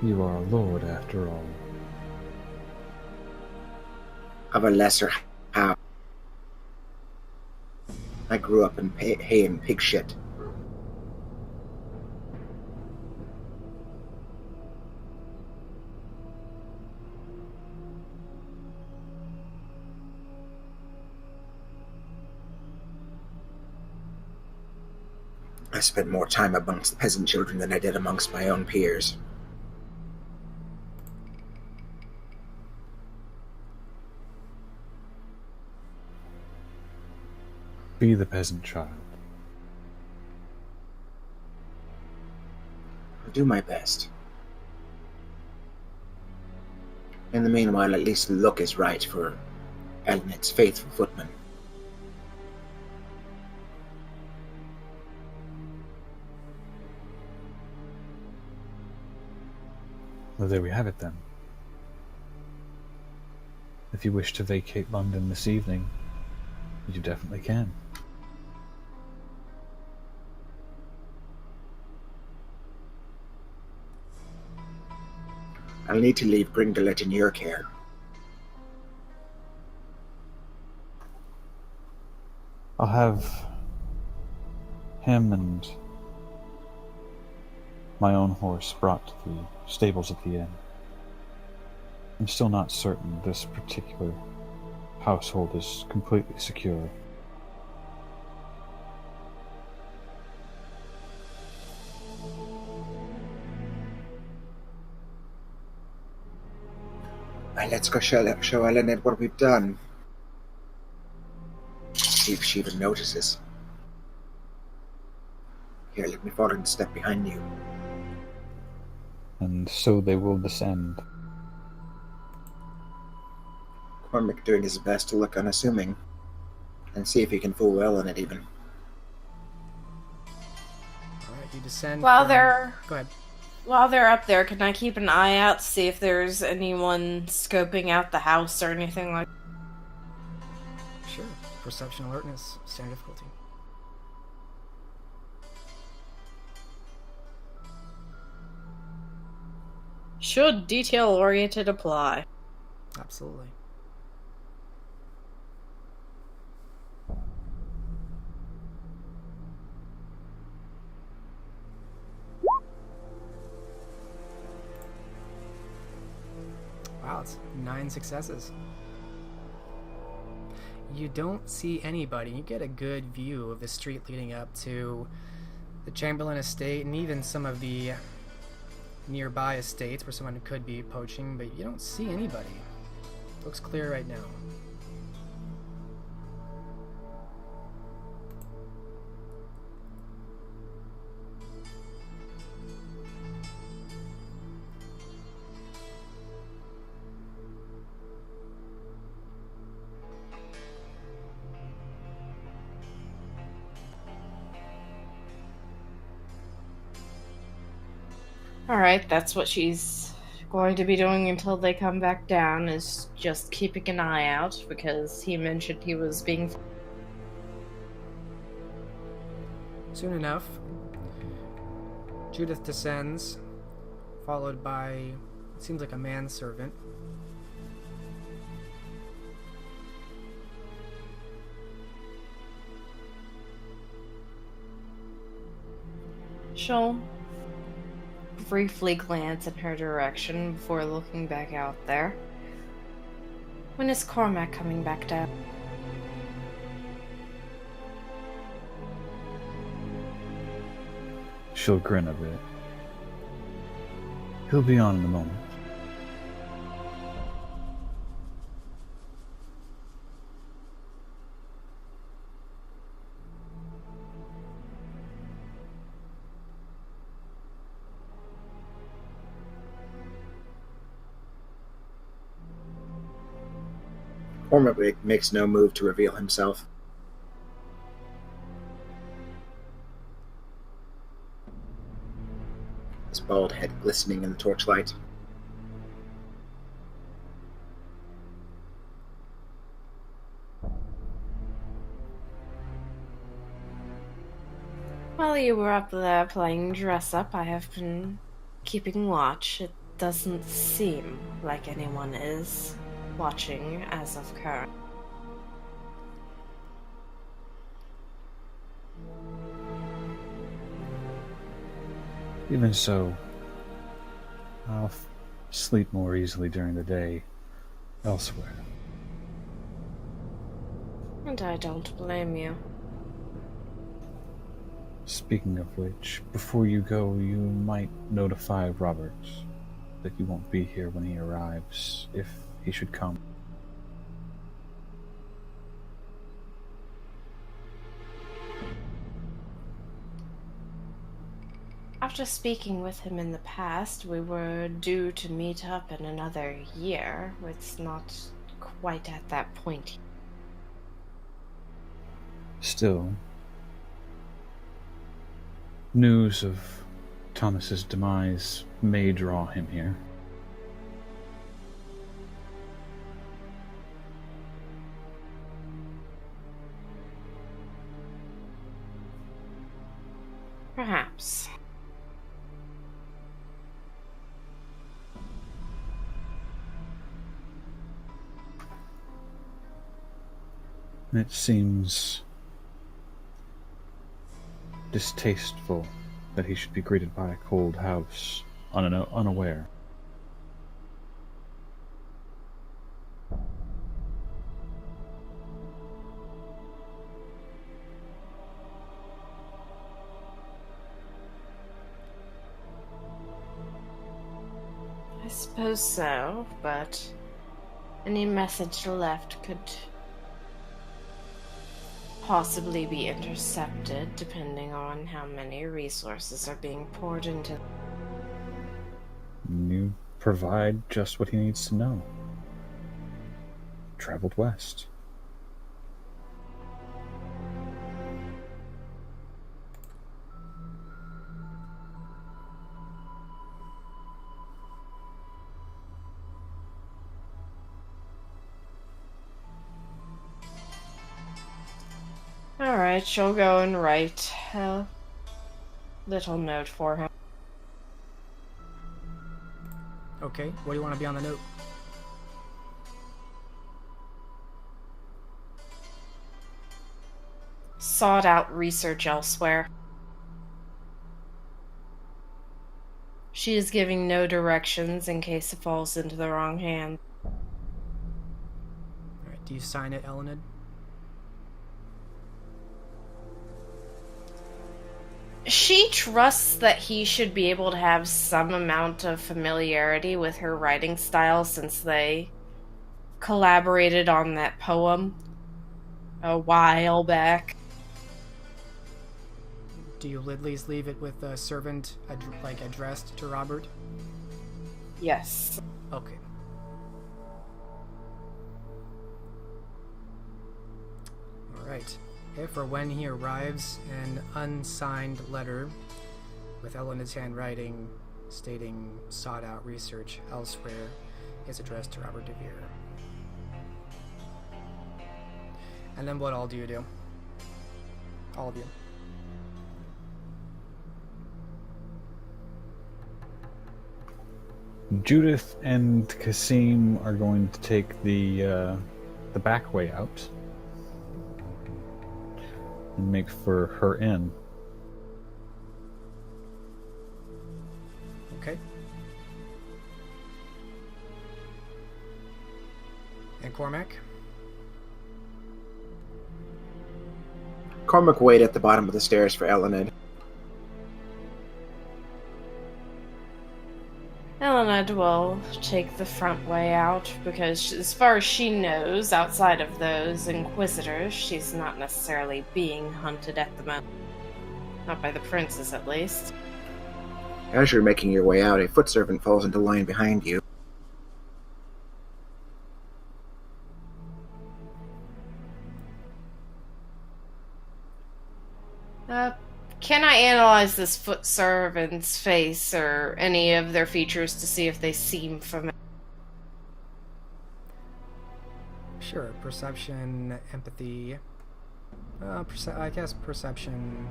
You are a lord, after all. Of a lesser how. I grew up in hay and pig shit. I spent more time amongst the peasant children than I did amongst my own peers. Be the peasant child. I'll do my best. In the meanwhile, at least the look is right for Elined's faithful footman. Well, there we have it then. If you wish to vacate London this evening, you definitely can. I'll need to leave Gringolet in your care. I'll have him and my own horse brought to the stables at the inn. I'm still not certain this particular household is completely secure. Well, let's go show Elined what we've done. See if she even notices. Here, let me follow and step behind you. And so they will descend. Cormac doing his best to look unassuming, and see if he can fool Elined even. Alright, you descend. While from- they're Go ahead. while they're up there, can I keep an eye out, see if there's anyone scoping out the house or anything like? Sure. Perception alertness, standard difficulty. Should detail-oriented apply? Absolutely. Wow, it's 9 successes. You don't see anybody. You get a good view of the street leading up to the Chamberlain estate and even some of the nearby estates where someone could be poaching, but you don't see anybody. Looks clear right now. Alright, that's what she's going to be doing until they come back down, is just keeping an eye out, because he mentioned he was being... Soon enough, Judith descends, followed by, it seems like a manservant. She'll briefly glance in her direction before looking back out there. When is Cormac coming back down? She'll grin a bit. He'll be on in a moment. Cormac makes no move to reveal himself. His bald head glistening in the torchlight. While you were up there playing dress up, I have been keeping watch. It doesn't seem like anyone is watching as of current. Even so, I'll sleep more easily during the day elsewhere. And I don't blame you. Speaking of which, before you go, you might notify Robert that you won't be here when he arrives, if he should come. After speaking with him in the past, we were due to meet up in another year. It's not quite at that point. Still, news of Thomas's demise may draw him here. Perhaps. It seems distasteful that he should be greeted by a cold house, unaware. I suppose so, but any message left could possibly be intercepted depending on how many resources are being poured into. You provide just what he needs to know. Traveled west. Alright, she'll go and write a little note for him. Okay, what do you want to be on the note? Sought out research elsewhere. She is giving no directions in case it falls into the wrong hand. Alright, do you sign it, Elined? She trusts that he should be able to have some amount of familiarity with her writing style since they collaborated on that poem a while back. Do you at least leave it with a servant, addressed to Robert? Yes. Okay. Alright. If or when he arrives, an unsigned letter with Elined's handwriting stating sought out research elsewhere is addressed to Robert DeVere. And then what all do you do? All of you. Judith and Kasim are going to take the back way out and make for her inn. Okay. And Cormac? Cormac waited at the bottom of the stairs for Elined. Elined will take the front way out because, as far as she knows, outside of those inquisitors, she's not necessarily being hunted at the moment. Not by the princes, at least. As you're making your way out, a foot servant falls into line behind you. Can I analyze this foot servant's face or any of their features to see if they seem familiar? Sure. Perception, empathy. I guess perception.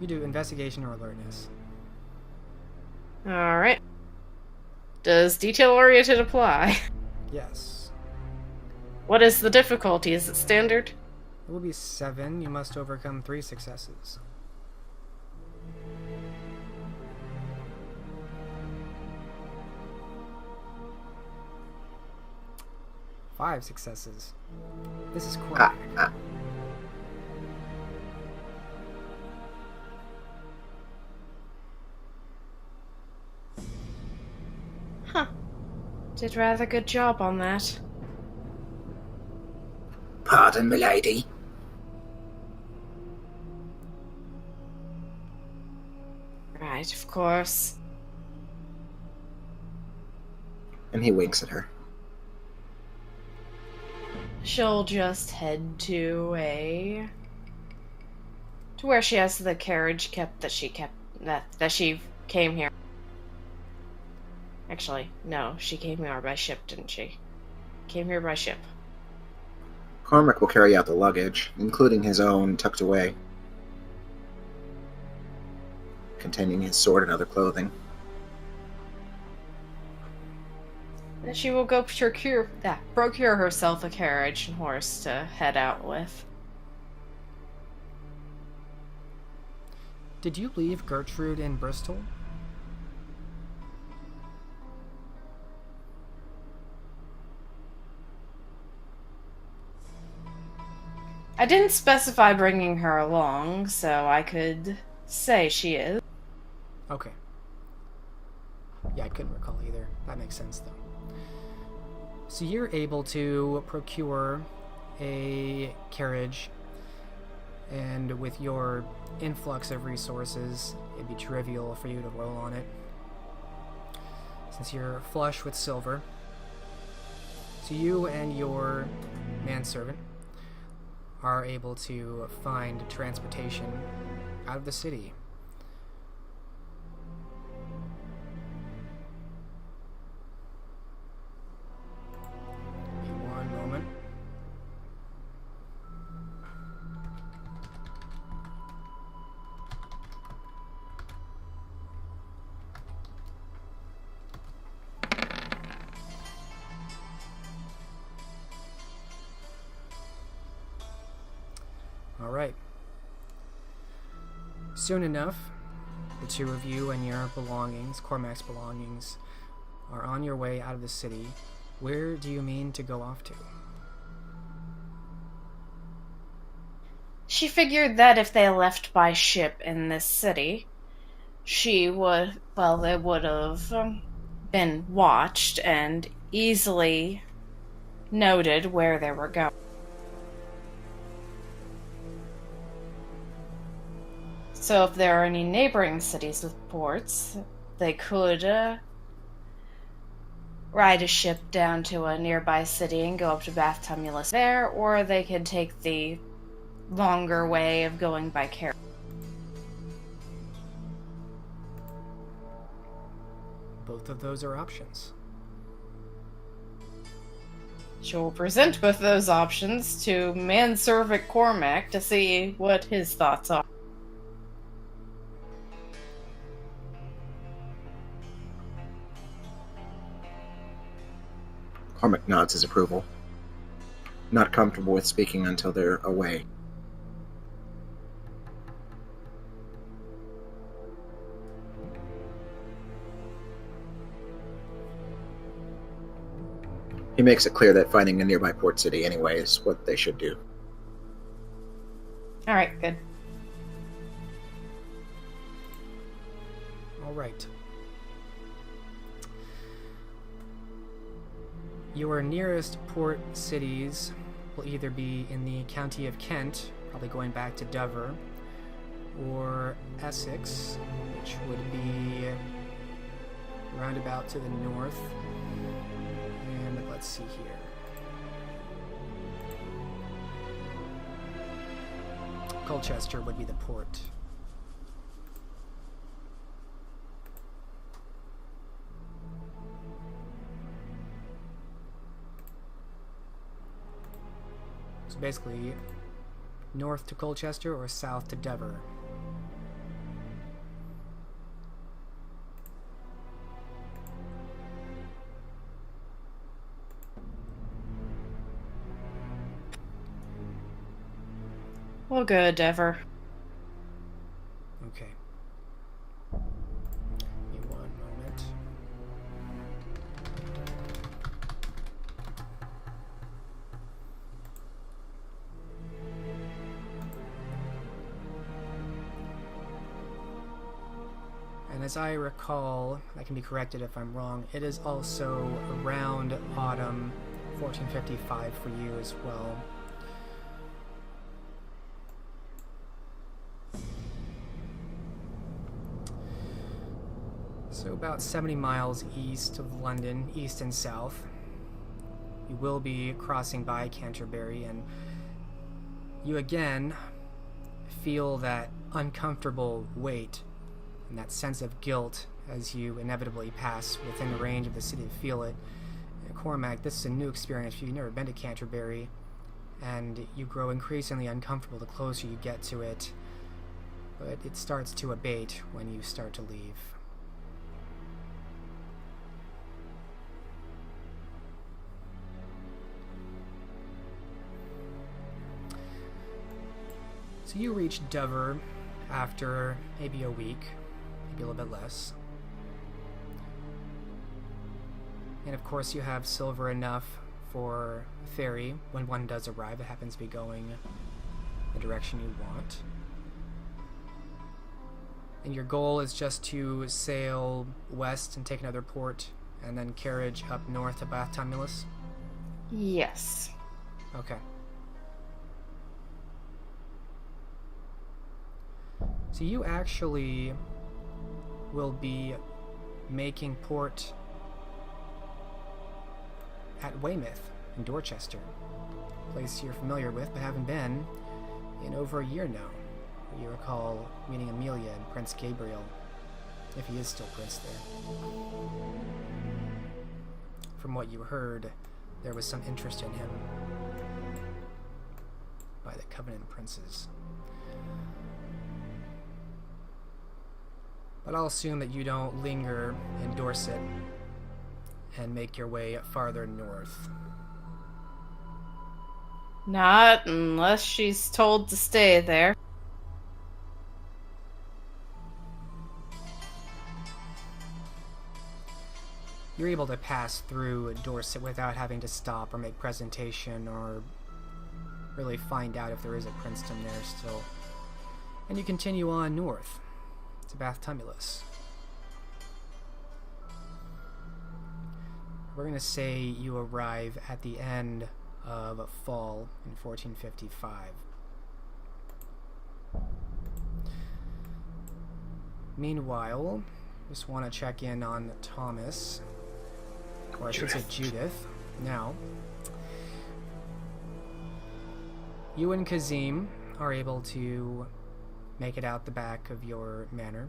You do investigation or alertness. Alright. Does detail-oriented apply? Yes. What is the difficulty? Is it standard? It will be 7. You must overcome 3 successes. Five successes. This is Cormac. Huh. Did rather good job on that. Pardon, milady. Right, of course. And he winks at her. She'll just head to where she has the carriage that she came here. Actually, no, she came here by ship, didn't she? Came here by ship. Cormac will carry out the luggage, including his own tucked away, containing his sword and other clothing. She will go procure herself a carriage and horse to head out with. Did you leave Gertrude in Bristol? I didn't specify bringing her along, so I could say she is. Okay. Yeah, I couldn't recall either. That makes sense, though. So you're able to procure a carriage, and with your influx of resources, it'd be trivial for you to roll on it, since you're flush with silver. So you and your manservant are able to find transportation out of the city. Give me one moment. All right. Soon enough, the two of you and your belongings, Cormac's belongings, are on your way out of the city. Where do you mean to go off to? She figured that if they left by ship in this city, they would have been watched and easily noted where they were going. So if there are any neighboring cities with ports, they could ride a ship down to a nearby city and go up to Bath Tumulus there, or they could take the longer way of going by carriage. Both of those are options. She will present both of those options to manservant Cormac to see what his thoughts are. Cormac nods his approval. Not comfortable with speaking until they're away. He makes it clear that finding a nearby port city anyway is what they should do. Alright, good. All right. Your nearest port cities will either be in the county of Kent, probably going back to Dover, or Essex, which would be roundabout to the north. And let's see here. Colchester would be the port. So basically, north to Colchester or south to Dover. We'll go Dover. Okay. Give me one moment. And as I recall, I can be corrected if I'm wrong, it is also around autumn 1455 for you as well. So about 70 miles east of London, east and south. You will be crossing by Canterbury, and you again feel that uncomfortable weight and that sense of guilt as you inevitably pass within the range of the city to feel it. Cormac, this is a new experience for you. You've never been to Canterbury, and you grow increasingly uncomfortable the closer you get to it, but it starts to abate when you start to leave. So you reach Dover after maybe a week, maybe a little bit less. And of course you have silver enough for a ferry when one does arrive. It happens to be going the direction you want. And your goal is just to sail west and take another port, and then carriage up north to Bath Tumulus? Yes. Okay. So you actually will be making port at Weymouth in Dorchester, a place you're familiar with but haven't been in over a year now. You recall meeting Amelia and Prince Gabriel, if he is still prince there. From what you heard, there was some interest in him by the Covenant princes. But I'll assume that you don't linger in Dorset and make your way farther north. Not unless she's told to stay there. You're able to pass through Dorset without having to stop or make presentation or really find out if there is a princedom there still. And you continue on north to Bath Tumulus. We're going to say you arrive at the end of fall in 1455. Meanwhile, just want to check in on Thomas, or I should say Judith. Now, you and Kazim are able to make it out the back of your manor,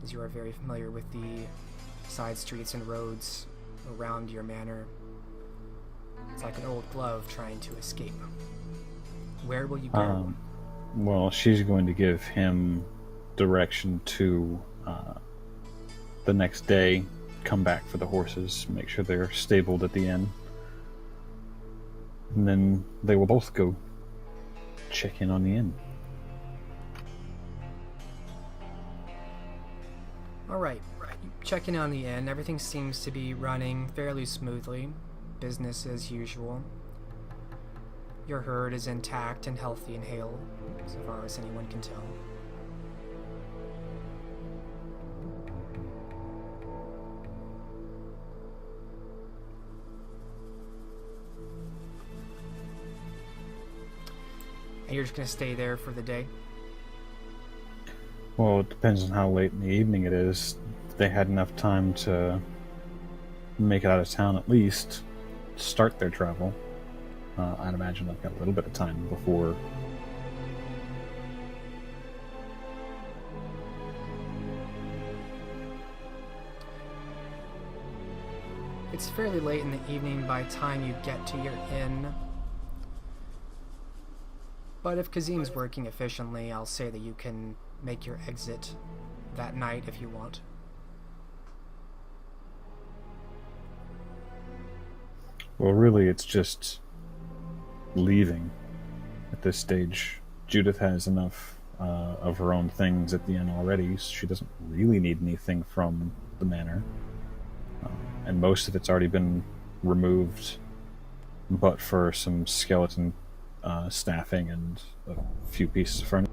as you are very familiar with the side streets and roads around your manor. It's like an old glove trying to escape. Where will you go? Well, she's going to give him direction to the next day, come back for the horses, make sure they're stabled at the inn, and then they will both go check in on the inn. Alright, checking on the inn. Everything seems to be running fairly smoothly. Business as usual. Your herd is intact and healthy and hale, so far as anyone can tell. And you're just going to stay there for the day? Well, it depends on how late in the evening it is. If they had enough time to make it out of town at least, start their travel. I'd imagine they've got a little bit of time before. It's fairly late in the evening by the time you get to your inn. But if Kazim's working efficiently, I'll say that you can make your exit that night if you want. Well, really, it's just leaving at this stage. Judith has enough of her own things at the inn already, so she doesn't really need anything from the manor. And most of it's already been removed, but for some skeleton staffing and a few pieces of furniture.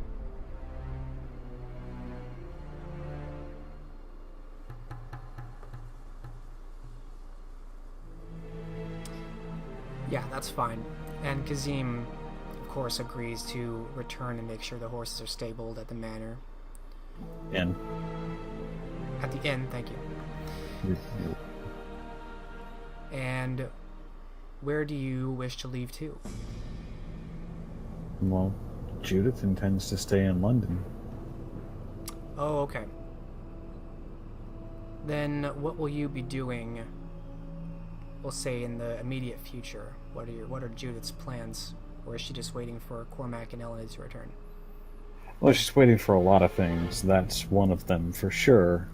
Yeah, that's fine. And Kazim, of course, agrees to return and make sure the horses are stabled at the manor. Inn. At the inn, thank you. And where do you wish to leave to? Well, Judith intends to stay in London. Oh, okay. Then what will you be doing, we'll say, in the immediate future? What are Judith's plans? Or is she just waiting for Cormac and Elined to return? Well, she's waiting for a lot of things. That's one of them for sure.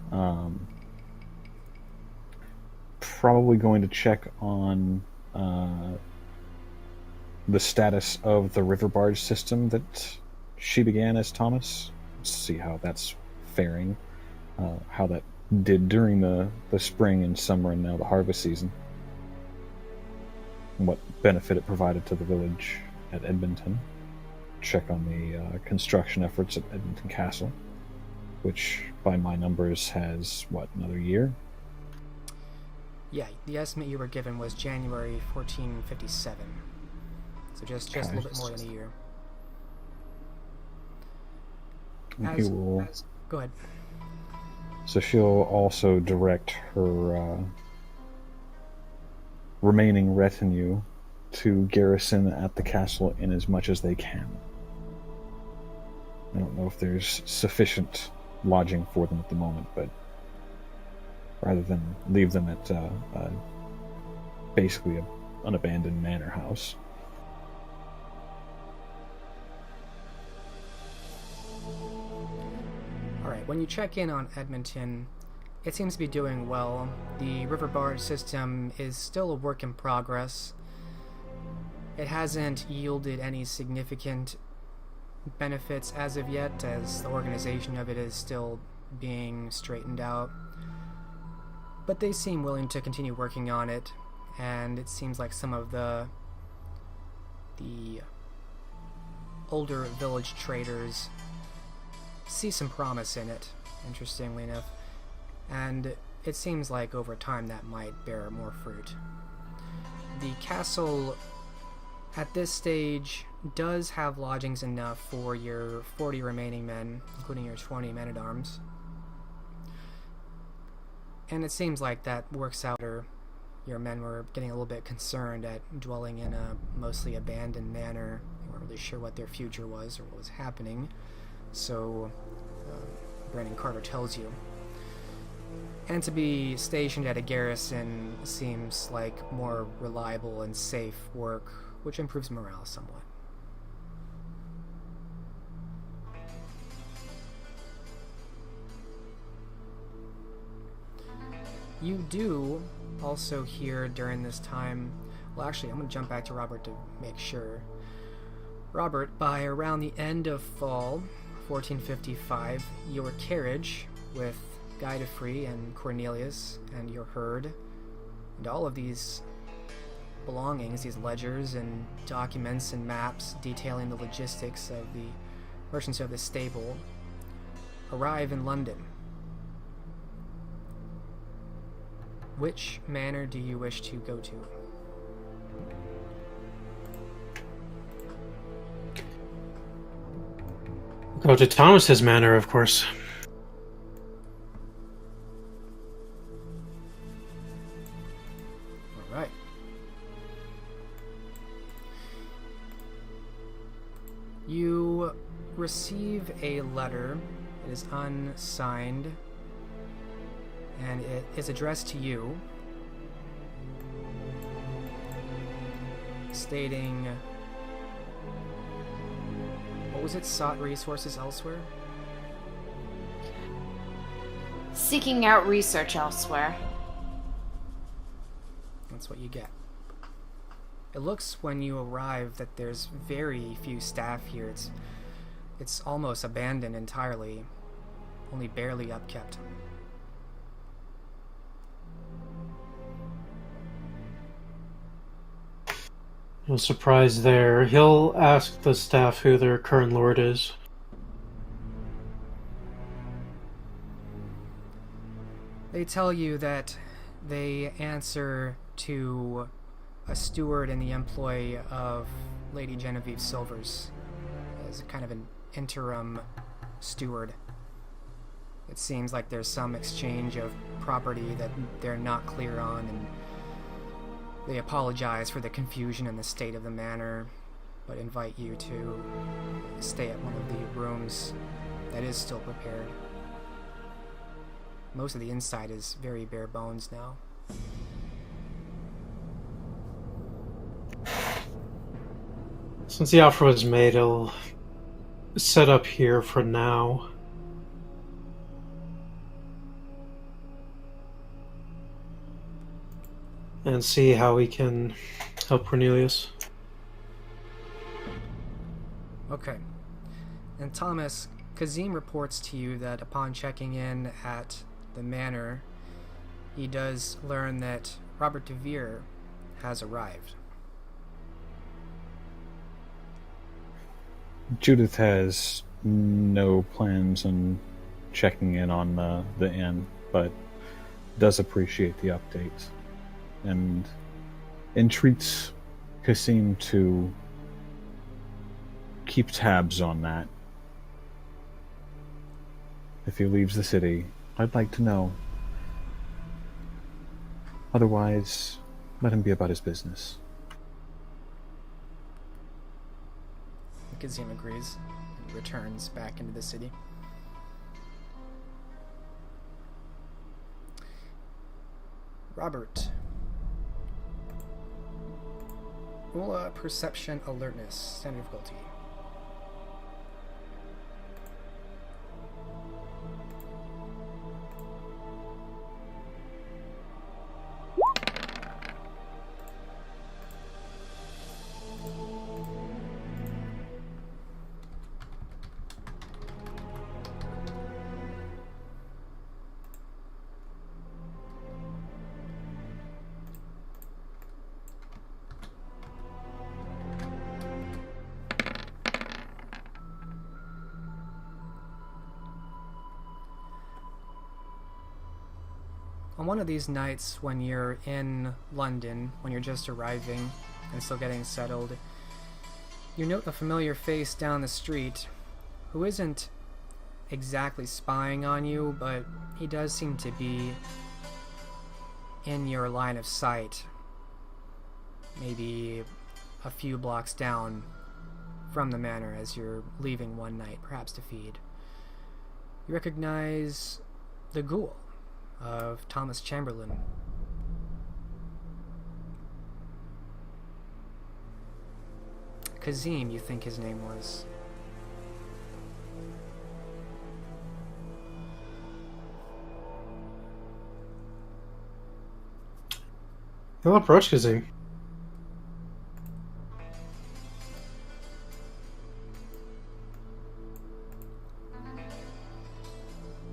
Probably going to check on the status of the river barge system that she began as Thomas. Let's see how that's faring. How that did during the spring and summer and now the harvest season. And what benefit it provided to the village at Edmonton. Check on the construction efforts at Edmonton Castle, which by my numbers has, another year? Yeah, the estimate you were given was January 1457. So just a little bit more than a year. Go ahead. So she'll also direct her remaining retinue to garrison at the castle in as much as they can. I don't know if there's sufficient lodging for them at the moment, but rather than leave them at basically an abandoned manor house. Alright, when you check in on Edmonton, it seems to be doing well. The river barge system is still a work in progress. It hasn't yielded any significant benefits as of yet, as the organization of it is still being straightened out. But they seem willing to continue working on it, and it seems like some of the older village traders see some promise in it, interestingly enough, and it seems like over time that might bear more fruit. The castle at this stage does have lodgings enough for your 40 remaining men, including your 20 men-at-arms. And it seems like that works out. Your men were getting a little bit concerned at dwelling in a mostly abandoned manor. They weren't really sure what their future was or what was happening. So, Brandon Carter tells you. And to be stationed at a garrison seems like more reliable and safe work, which improves morale somewhat. You do also hear during this time, well actually I'm going to jump back to Robert to make sure. Robert, by around the end of fall, 1455, your carriage with Guidefree and Cornelius and your herd, and all of these belongings, these ledgers and documents and maps detailing the logistics of the merchants of the stable, arrive in London. Which manor do you wish to go to? Go to Thomas's manor, of course. All right. You receive a letter. It is unsigned, and it is addressed to you, stating, what was it, sought resources elsewhere? Seeking out research elsewhere. That's what you get. It looks when you arrive that there's very few staff here. It's almost abandoned entirely, only barely upkept. No surprise there. He'll ask the staff who their current lord is. They tell you that they answer to a steward in the employ of Lady Genevieve Silvers as kind of an interim steward. It seems like there's some exchange of property that they're not clear on, and they apologize for the confusion and the state of the manor, but invite you to stay at one of the rooms that is still prepared. Most of the inside is very bare bones now. Since the offer was made, I'll set up here for now. And see how we can help Cornelius. Okay. And Thomas, Kazim reports to you that upon checking in at the manor, he does learn that Robert DeVere has arrived. Judith has no plans on checking in on the inn, but does appreciate the update and entreats Kasim to keep tabs on that. If he leaves the city, I'd like to know. Otherwise, let him be about his business. Kazim agrees and returns back into the city. Robert. Roll a perception alertness, standard difficulty. On one of these nights when you're in London, when you're just arriving and still getting settled, you note a familiar face down the street who isn't exactly spying on you, but he does seem to be in your line of sight, maybe a few blocks down from the manor as you're leaving one night, perhaps to feed. You recognize the ghoul of Thomas Chamberlain. Kazim, you think his name was. He'll approach Kazim.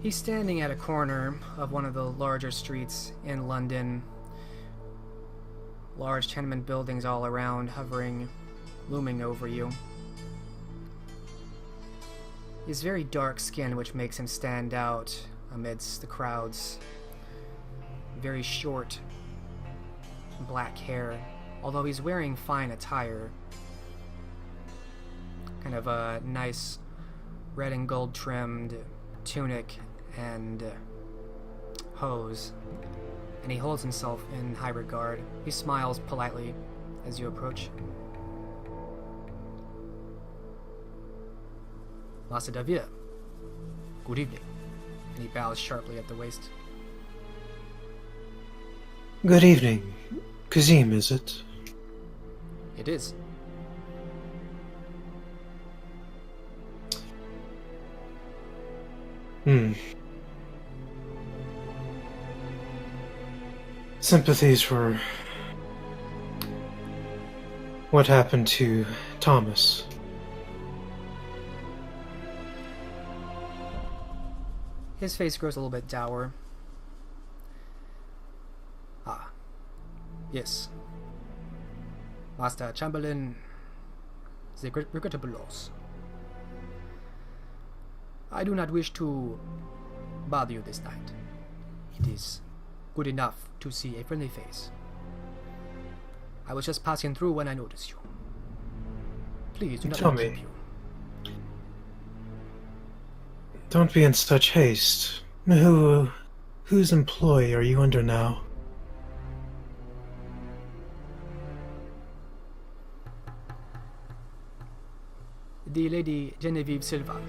He's standing at a corner of one of the larger streets in London. Large tenement buildings all around, hovering, looming over you. He's very dark skinned, which makes him stand out amidst the crowds. Very short, black hair, although he's wearing fine attire. Kind of a nice red and gold trimmed tunic and hose, and he holds himself in high regard. He smiles politely as you approach. Master Davia, good evening. And he bows sharply at the waist. Good evening. Kazim, is it? It is. Sympathies for what happened to Thomas. His face grows a little bit dour. Ah, yes. Master Chamberlain, the regrettable loss. I do not wish to bother you this night. It is good enough to see a friendly face. I was just passing through when I noticed you. Please do not Tell let me me. keep you. Don't be in such haste. Whose employ are you under now? The Lady Genevieve Silva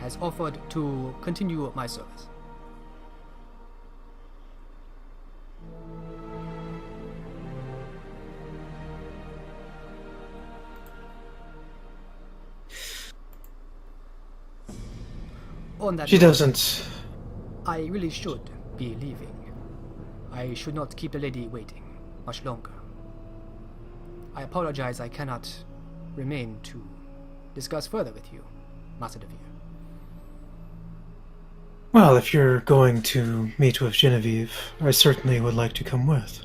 has offered to continue my service. On that She note, doesn't. I really should be leaving. I should not keep the lady waiting much longer. I apologize, I cannot remain to discuss further with you, Master Devere. Well, if you're going to meet with Genevieve, I certainly would like to come with.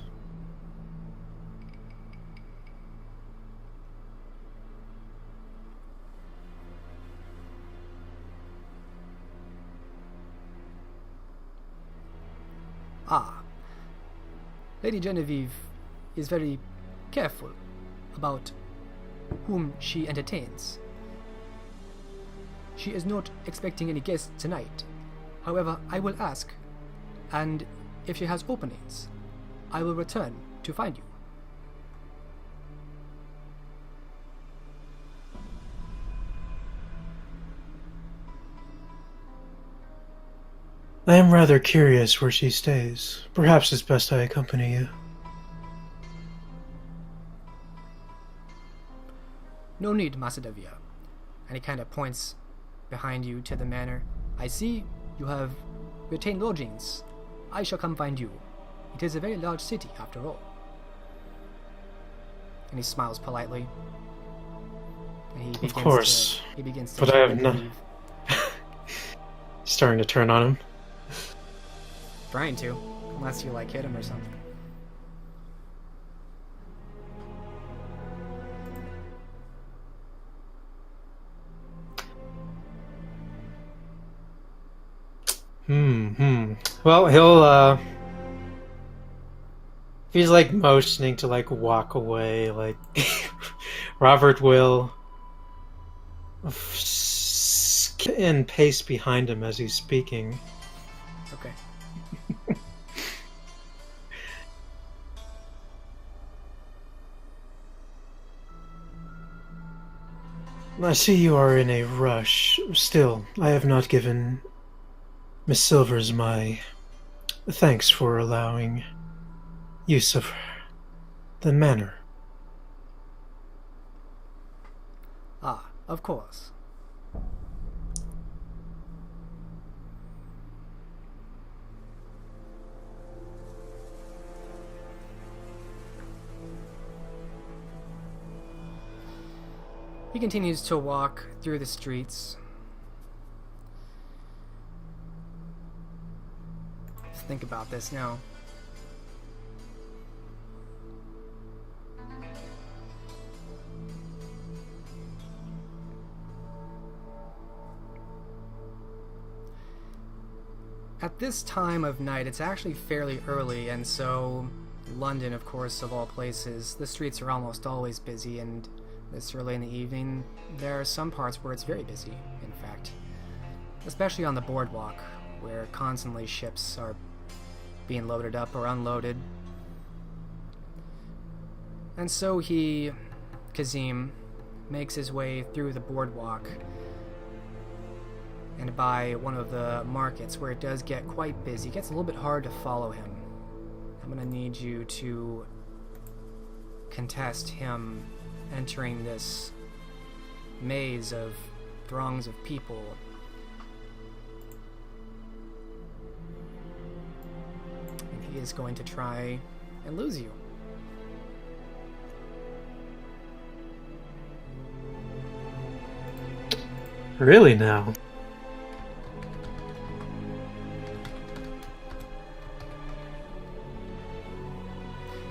Ah. Lady Genevieve is very careful about whom she entertains. She is not expecting any guests tonight. However, I will ask, and if she has openings, I will return to find you. I am rather curious where she stays. Perhaps it's best I accompany you. No need, Master Devere. And he kind of points behind you to the manor. I see you have retained lodgings. I shall come find you. It is a very large city, after all. And he smiles politely. And he begins Of course. He begins to But I have not. leave. Starting to turn on him. Trying to, unless you like hit him or something. Well, he'll, he's like motioning to like walk away, like Robert will skip and pace behind him as he's speaking. Okay. I see you are in a rush. Still, I have not given Miss Silvers my thanks for allowing use of the manor. Ah, of course. He continues to walk through the streets. Let's think about this now. At this time of night, it's actually fairly early, and so London, of course, of all places, the streets are almost always busy, and this early in the evening, there are some parts where it's very busy, in fact. Especially on the boardwalk, where constantly ships are being loaded up or unloaded. And so Kazim, makes his way through the boardwalk and by one of the markets where it does get quite busy. It gets a little bit hard to follow him. I'm going to need you to contest him entering this maze of throngs of people. And he is going to try and lose you. Really now?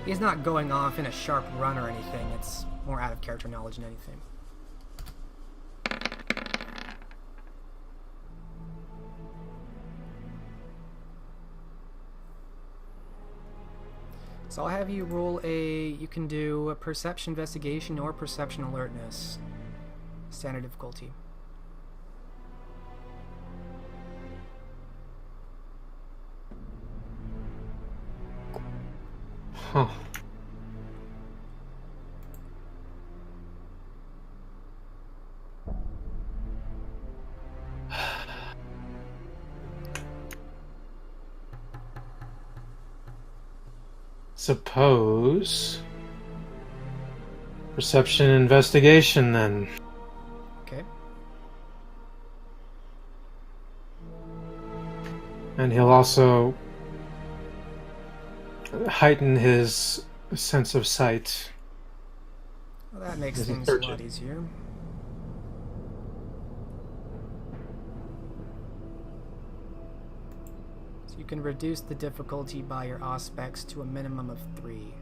He's not going off in a sharp run or anything. It's more out of character knowledge than anything. So I'll have you roll you can do a perception investigation or perception alertness. Standard difficulty. Huh. Suppose perception investigation then. Okay. And he'll also heighten his sense of sight. Well, that makes Is it things a lot urgent? easier. You can reduce the difficulty by your aspects to a minimum of 3.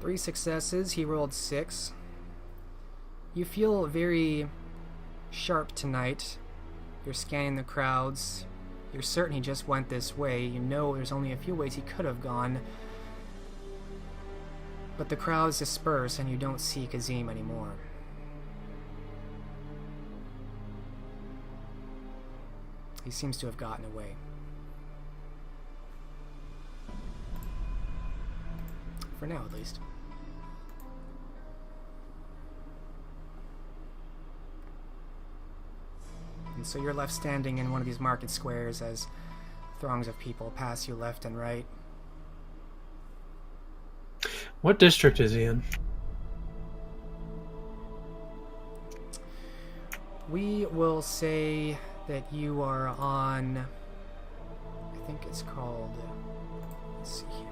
Three successes. He rolled 6. You feel very sharp tonight. You're scanning the crowds. You're certain he just went this way. You know there's only a few ways he could have gone. But the crowds disperse and you don't see Kazim anymore. He seems to have gotten away. For now, at least. And so you're left standing in one of these market squares as throngs of people pass you left and right. What district is he in? We will say that you are on... I think it's called... Let's see here.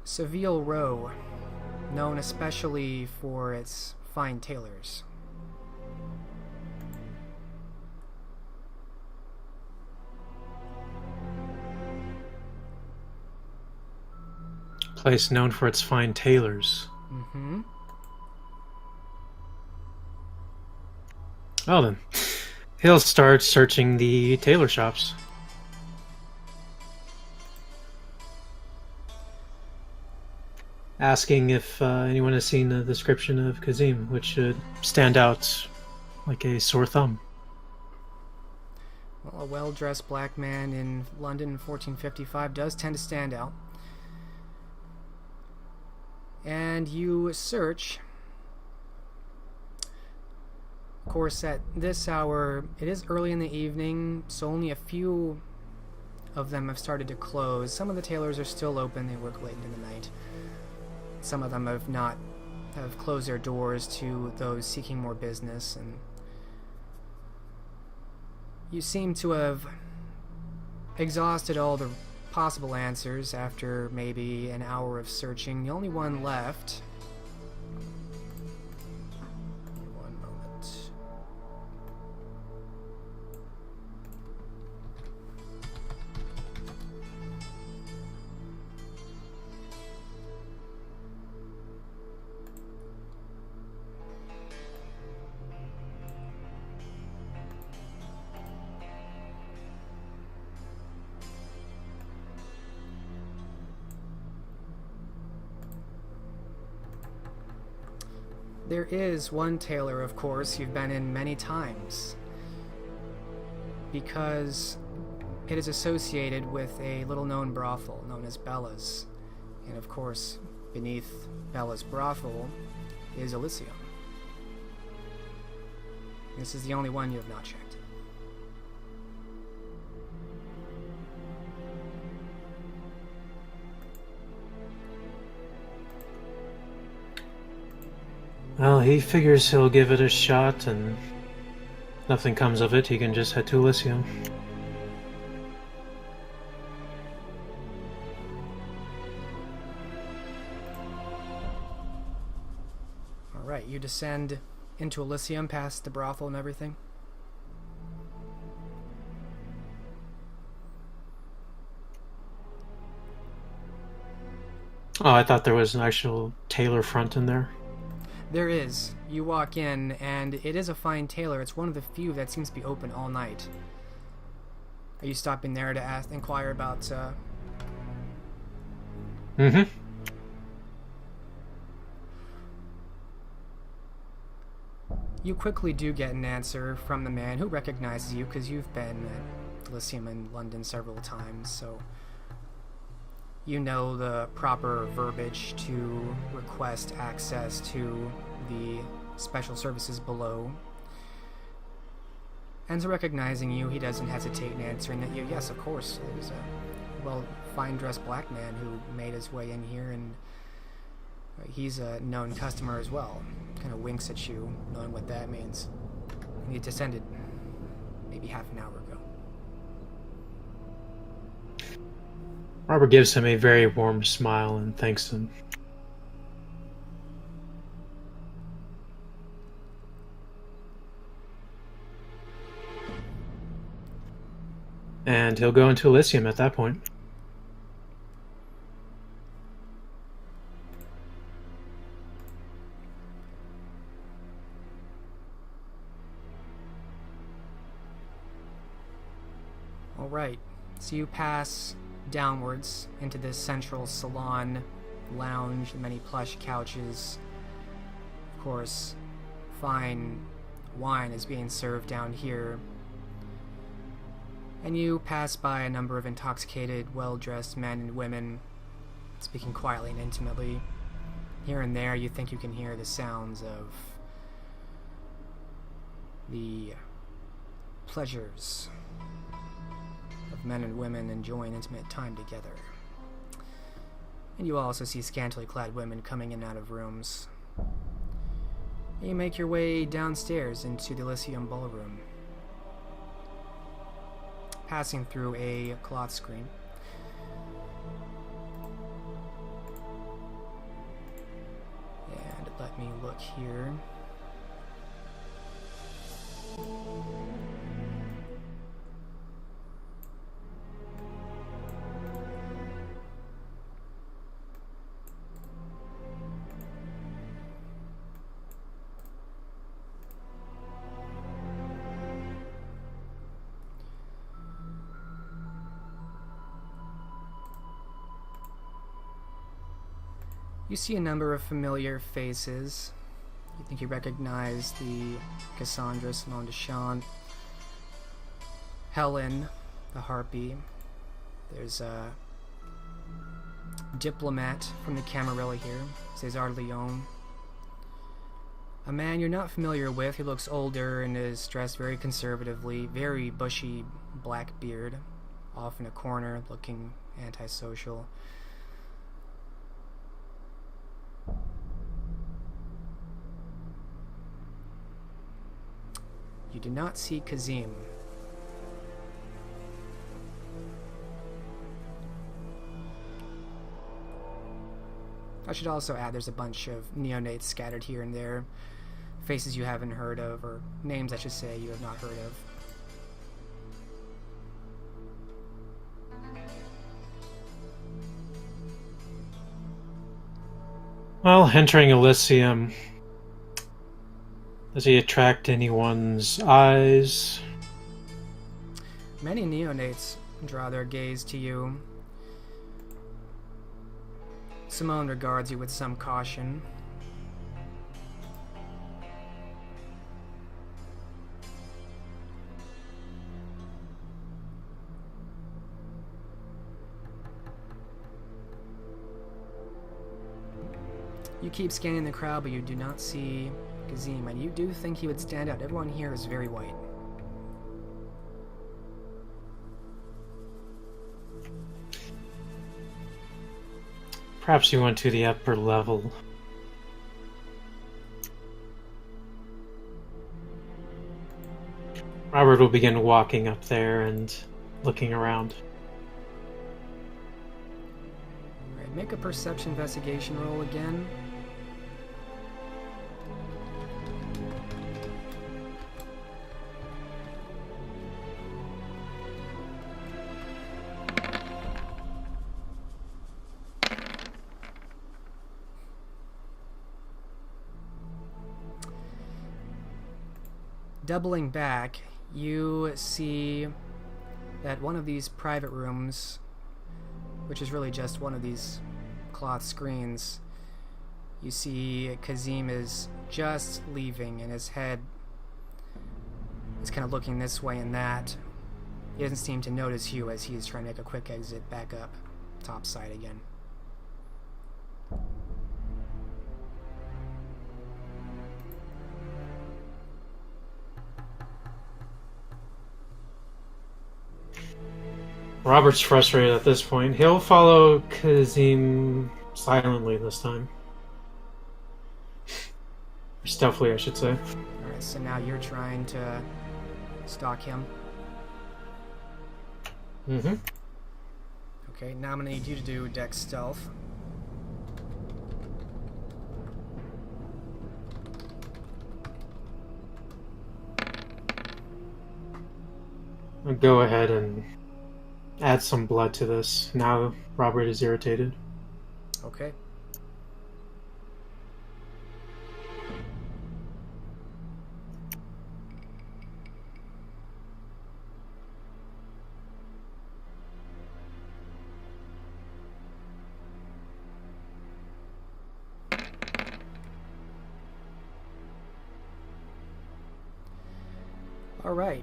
Seville Row, known especially for its fine tailors. Place known for its fine tailors. Mm-hmm. Oh, then. He'll start searching the tailor shops. Asking if anyone has seen a description of Kazim, which should stand out like a sore thumb. Well, a well-dressed black man in London in 1455 does tend to stand out. And you search. Of course, at this hour, it is early in the evening, so only a few of them have started to close. Some of the tailors are still open, they work late into the night. Some of them have closed their doors to those seeking more business, and you seem to have exhausted all the possible answers after maybe an hour of searching. The only one left... One moment. There is one tailor, of course, you've been in many times, because it is associated with a little-known brothel known as Bella's. And of course, beneath Bella's brothel is Elysium. This is the only one you have not checked. Well, he figures he'll give it a shot, and nothing comes of it. He can just head to Elysium. Alright, you descend into Elysium past the brothel and everything? Oh, I thought there was an actual tailor front in there. There is. You walk in, and it is a fine tailor. It's one of the few that seems to be open all night. Are you stopping there to inquire about, Mm-hmm. You quickly do get an answer from the man who recognizes you, because you've been at Elysium in London several times, so you know the proper verbiage to request access to the special services below. And so recognizing you, he doesn't hesitate in answering that yes, of course, there's well, fine-dressed black man who made his way in here, and he's a known customer as well. Kind of winks at you, knowing what that means. And he descended maybe half an hour ago. Robert gives him a very warm smile and thanks him. And he'll go into Elysium at that point. Alright, so you pass downwards into this central salon, lounge, many plush couches. Of course, fine wine is being served down here. And you pass by a number of intoxicated, well-dressed men and women, speaking quietly and intimately. Here and there, you think you can hear the sounds of the pleasures of men and women enjoying intimate time together. And you also see scantily clad women coming in and out of rooms. And you make your way downstairs into the Elysium Ballroom, passing through a cloth screen. And let me look here. You see a number of familiar faces. You think you recognize the Cassandra Simone de Champ, Helen, the Harpy. There's a diplomat from the Camarilla here, Cesar Leone. A man you're not familiar with. He looks older and is dressed very conservatively, very bushy black beard, off in a corner, looking antisocial. You do not see Kazim. I should also add there's a bunch of neonates scattered here and there. Faces you haven't heard of, or names I should say you have not heard of. Well, entering Elysium, does he attract anyone's eyes? Many neonates draw their gaze to you. Simone regards you with some caution. You keep scanning the crowd, but you do not see Kazim, and you do think he would stand out. Everyone here is very white. Perhaps you went to the upper level. Robert will begin walking up there and looking around. Alright, make a perception investigation roll again. Doubling back, you see that one of these private rooms, which is really just one of these cloth screens, you see Kazim is just leaving, and his head is kind of looking this way and that. He doesn't seem to notice you as he's trying to make a quick exit back up topside again. Robert's frustrated at this point. He'll follow Kazim silently this time. Or stealthily, I should say. Alright, so now you're trying to stalk him. Mm-hmm. Okay, now I'm gonna need you to do Dex Stealth. I'll go ahead and add some blood to this. Now Robert is irritated. Okay. All right.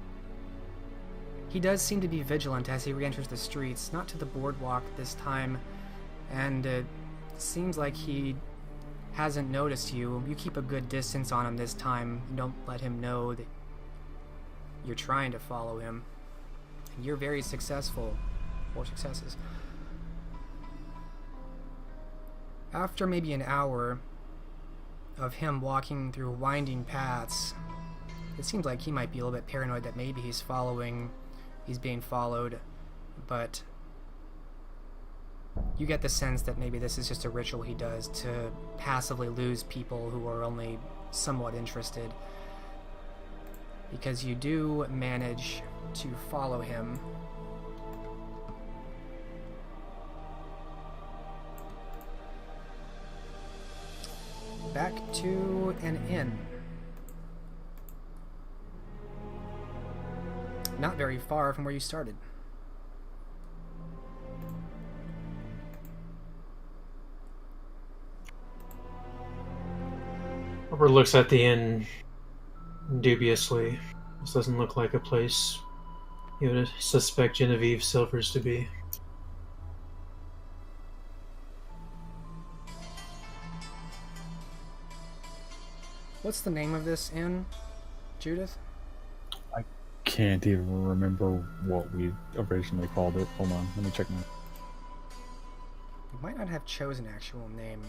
He does seem to be vigilant as he re-enters the streets, not to the boardwalk this time, and it seems like he hasn't noticed you. You keep a good distance on him this time. You don't let him know that you're trying to follow him. And you're very successful. 4 successes. After maybe an hour of him walking through winding paths, it seems like he might be a little bit paranoid that maybe he's being followed, but you get the sense that maybe this is just a ritual he does to passively lose people who are only somewhat interested, because you do manage to follow him. Back to an inn. Not very far from where you started. Robert looks at the inn dubiously. This doesn't look like a place he would suspect Genevieve Silvers to be. What's the name of this inn, Judith? Can't even remember what we originally called it. Hold on, let me check my... You might not have chosen an actual name.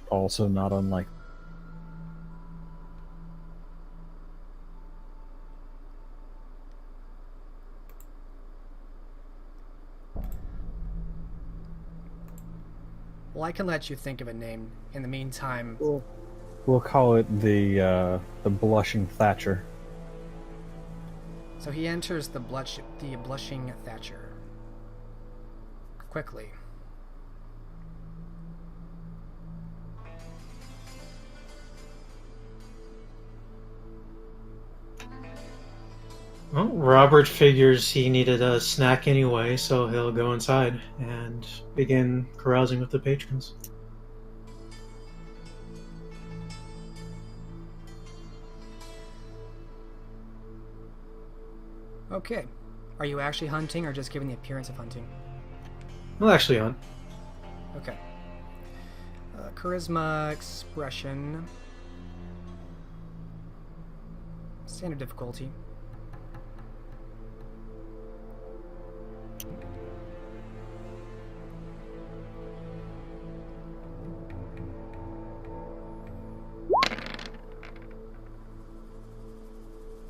Also not unlike... Well, I can let you think of a name. In the meantime... We'll call it the Blushing Thatcher. So he enters the Blushing Thatcher. Quickly. Well, Robert figures he needed a snack anyway, so he'll go inside and begin carousing with the patrons. Okay. Are you actually hunting or just giving the appearance of hunting? Well, actually on. Okay. Charisma, expression. Standard difficulty.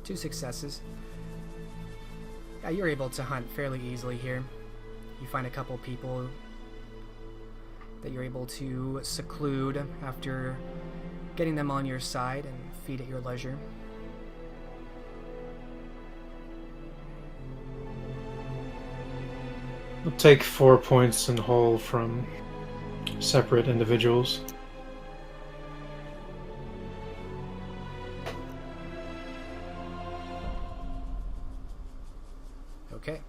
Two successes. Yeah, you're able to hunt fairly easily here. You find a couple people that you're able to seclude after getting them on your side and feed at your leisure. We'll take 4 points in whole from separate individuals. Okay.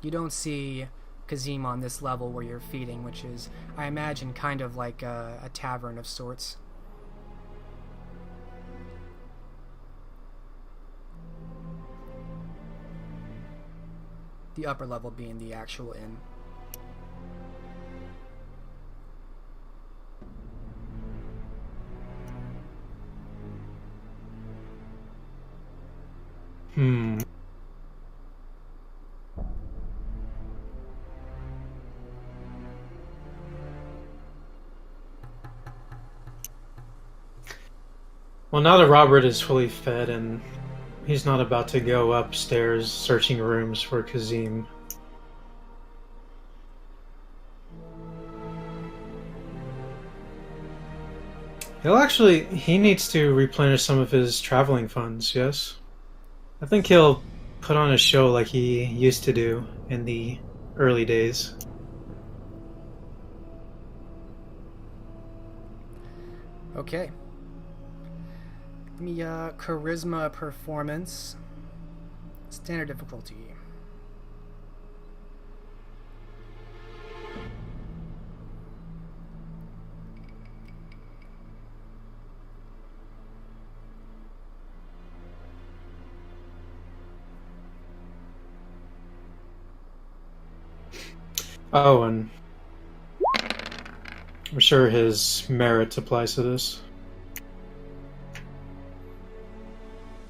You don't see Kazim on this level where you're feeding, which is, I imagine, kind of like a tavern of sorts. The upper level being the actual inn. Well, now that Robert is fully fed and he's not about to go upstairs searching rooms for Kazim. He needs to replenish some of his traveling funds, yes? I think he'll put on a show like he used to do in the early days. Okay. Give me charisma performance. Standard difficulty. Oh, and I'm sure his merit applies to this.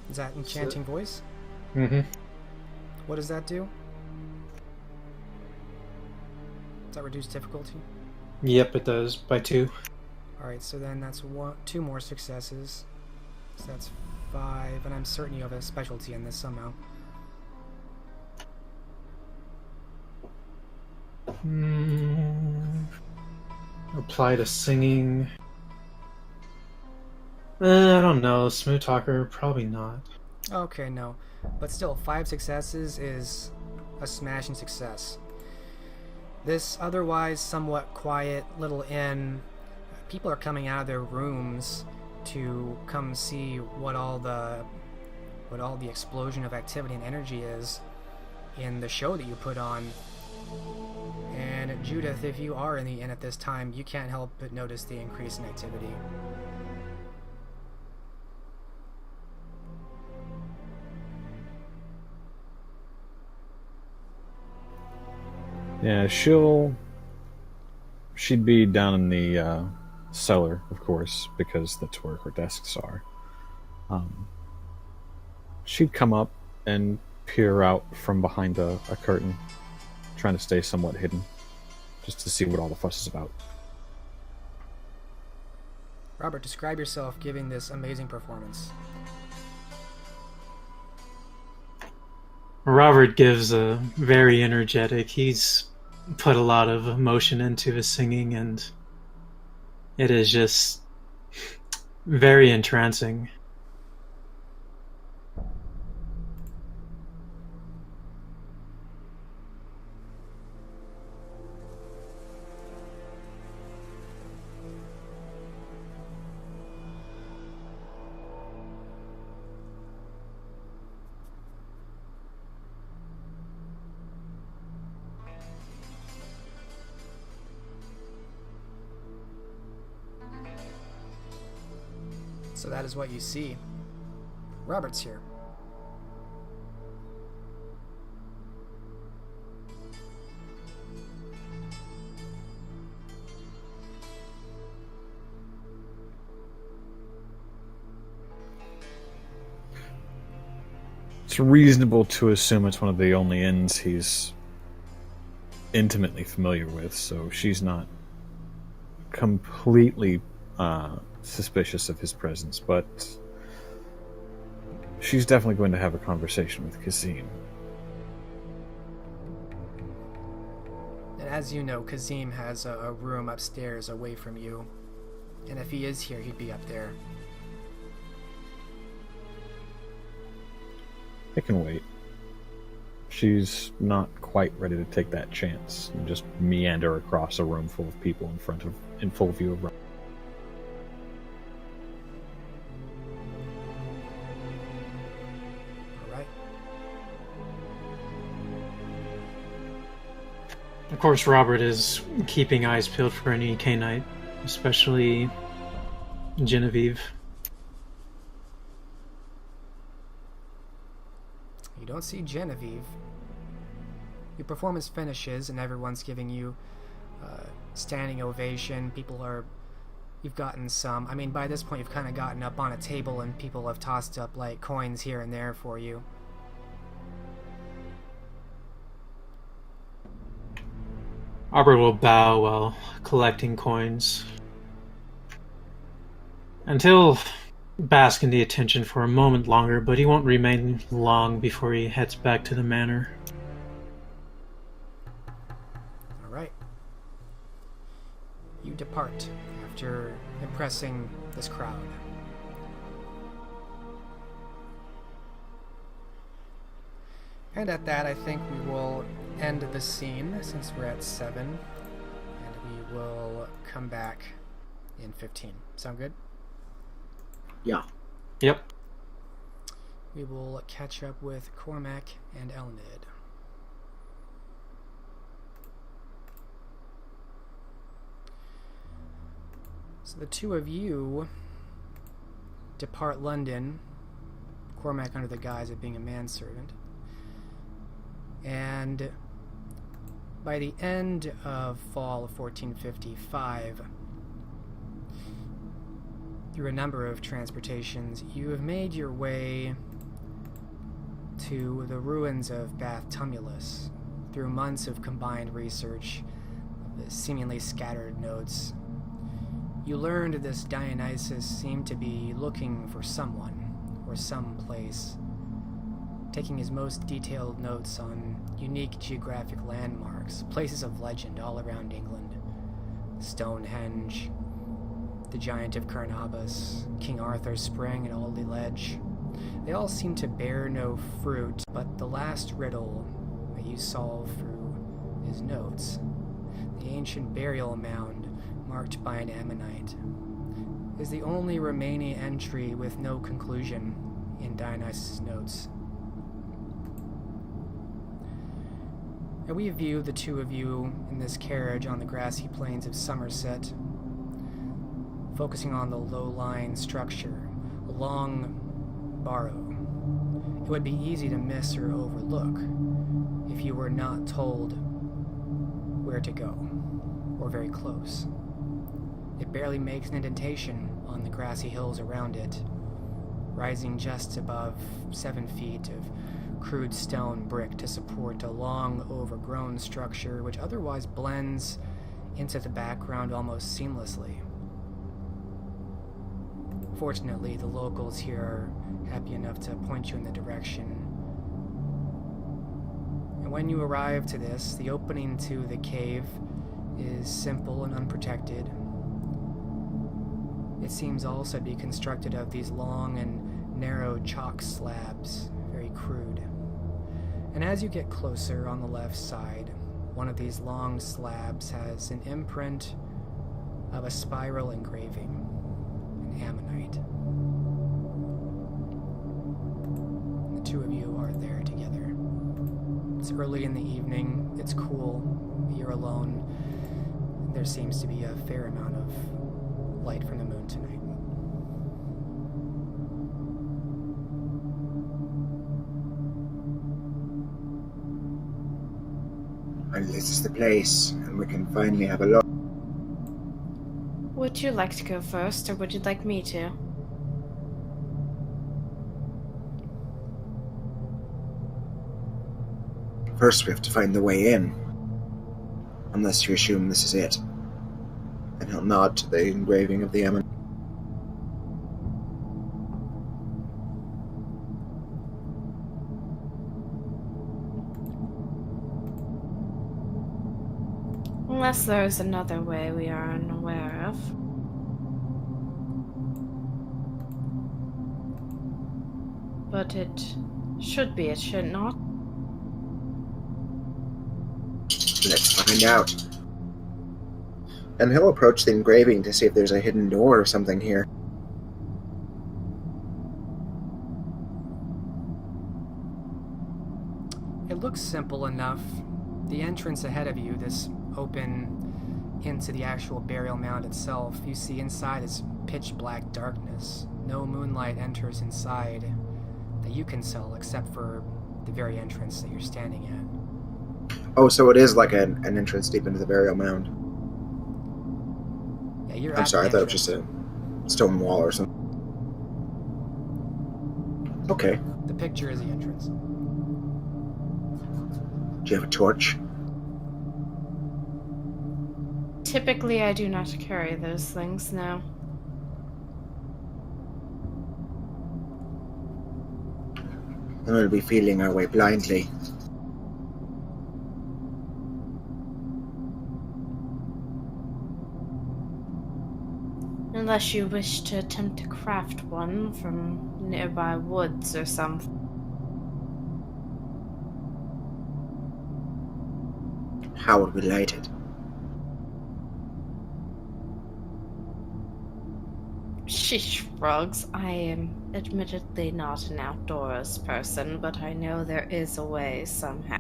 Is that enchanting voice? Mm-hmm. What does that do? Does that reduce difficulty? Yep, it does, by 2. Alright, so then that's 2 more successes. So that's 5, and I'm certain you have a specialty in this somehow. Apply to singing. I don't know. Smooth talker, probably not. Okay, no. But still, 5 successes is a smashing success. This otherwise somewhat quiet little inn, people are coming out of their rooms to come see what all the explosion of activity and energy is in the show that you put on. And Judith, if you are in the inn at this time, you can't help but notice the increase in activity. Yeah, she'd be down in the cellar, of course, because that's where her desks are. She'd come up and peer out from behind a curtain, trying to stay somewhat hidden, just to see what all the fuss is about. Robert, describe yourself giving this amazing performance. Robert gives a very energetic. He's put a lot of emotion into his singing, and it is just very entrancing. So that is what you see. Robert's here. It's reasonable to assume it's one of the only inns he's intimately familiar with, so she's not completely suspicious of his presence, but she's definitely going to have a conversation with Kazim. And as you know, Kazim has a room upstairs away from you. And if he is here, he'd be up there. I can wait. She's not quite ready to take that chance and just meander across a room full of people in full view of. Of course, Robert is keeping eyes peeled for any Cainite, especially Genevieve. You don't see Genevieve. Your performance finishes and everyone's giving you standing ovation. You've gotten some. I mean, by this point you've kind of gotten up on a table and people have tossed up like coins here and there for you. Robert will bow while collecting coins. And he'll bask in the attention for a moment longer, but he won't remain long before he heads back to the manor. All right. You depart after impressing this crowd. And at that, I think we will end the scene since we're at 7. And we will come back in 15. Sound good? Yeah. Yep. We will catch up with Cormac and Elined. So the two of you depart London, Cormac under the guise of being a manservant. And by the end of fall of 1455, through a number of transportations, you have made your way to the ruins of Bath Tumulus through months of combined research of the seemingly scattered notes. You learned this Dionysus seemed to be looking for someone or some place, taking his most detailed notes on unique geographic landmarks, places of legend all around England. Stonehenge, the Giant of Carnabas, King Arthur's Spring, and Aldy Ledge. They all seem to bear no fruit, but the last riddle that you solve through his notes, the ancient burial mound marked by an ammonite, is the only remaining entry with no conclusion in Dionysus' notes. And we view the two of you in this carriage on the grassy plains of Somerset, focusing on the low-lying structure, a long barrow. It would be easy to miss or overlook if you were not told where to go, or very close. It barely makes an indentation on the grassy hills around it, rising just above 7 feet of crude stone brick to support a long, overgrown structure which otherwise blends into the background almost seamlessly. Fortunately, the locals here are happy enough to point you in the direction. And when you arrive to this, the opening to the cave is simple and unprotected. It seems also to be constructed of these long and narrow chalk slabs, very crude. And as you get closer on the left side, one of these long slabs has an imprint of a spiral engraving, an ammonite. The two of you are there together. It's early in the evening, it's cool, you're alone. There seems to be a fair amount of light from the moon tonight. And this is the place, and we can finally have a look. Would you like to go first, or would you like me to? First, we have to find the way in. Unless you assume this is it. And he'll nod to the engraving of the ammonite. Unless there's another way we are unaware of. But it should be, it should not. Let's find out. And he'll approach the engraving to see if there's a hidden door or something here. It looks simple enough. The entrance ahead of you, this open into the actual burial mound itself, you see inside is pitch black darkness. No moonlight enters inside that you can tell except for the very entrance that you're standing at. Oh, so it is like an entrance deep into the burial mound. Yeah, you're I'm at sorry, I the thought it was just a stone wall or something. Okay. The picture is the entrance. Do you have a torch? Typically, I do not carry those things now. then we'll be feeling our way blindly. Unless you wish to attempt to craft one from nearby woods or something. How would we light it? She shrugs. I am admittedly not an outdoors person, but I know there is a way somehow.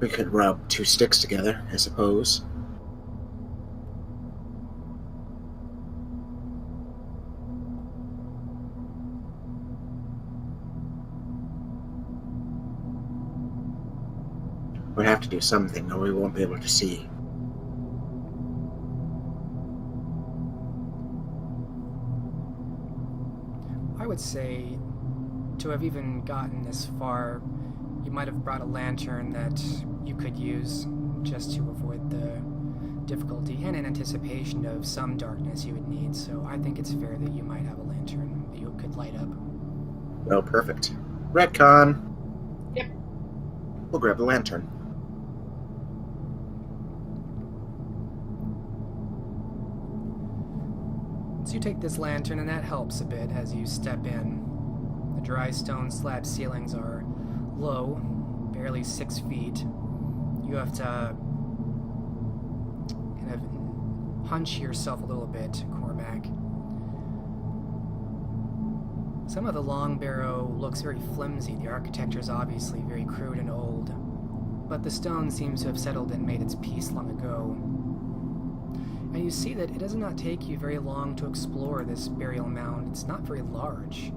We could rub 2 sticks together, I suppose. We'll have to do something, or we won't be able to see. I would say, to have even gotten this far, you might have brought a lantern that you could use just to avoid the difficulty and in anticipation of some darkness you would need, so I think it's fair that you might have a lantern that you could light up. Well, perfect. Retcon! Yep. We'll grab the lantern. So you take this lantern, and that helps a bit as you step in. The dry stone slab ceilings are low, barely 6 feet. You have to kind of hunch yourself a little bit, Cormac. Some of the long barrow looks very flimsy. The architecture is obviously very crude and old, but the stone seems to have settled and made its peace long ago. And you see that it does not take you very long to explore this burial mound. It's not very large.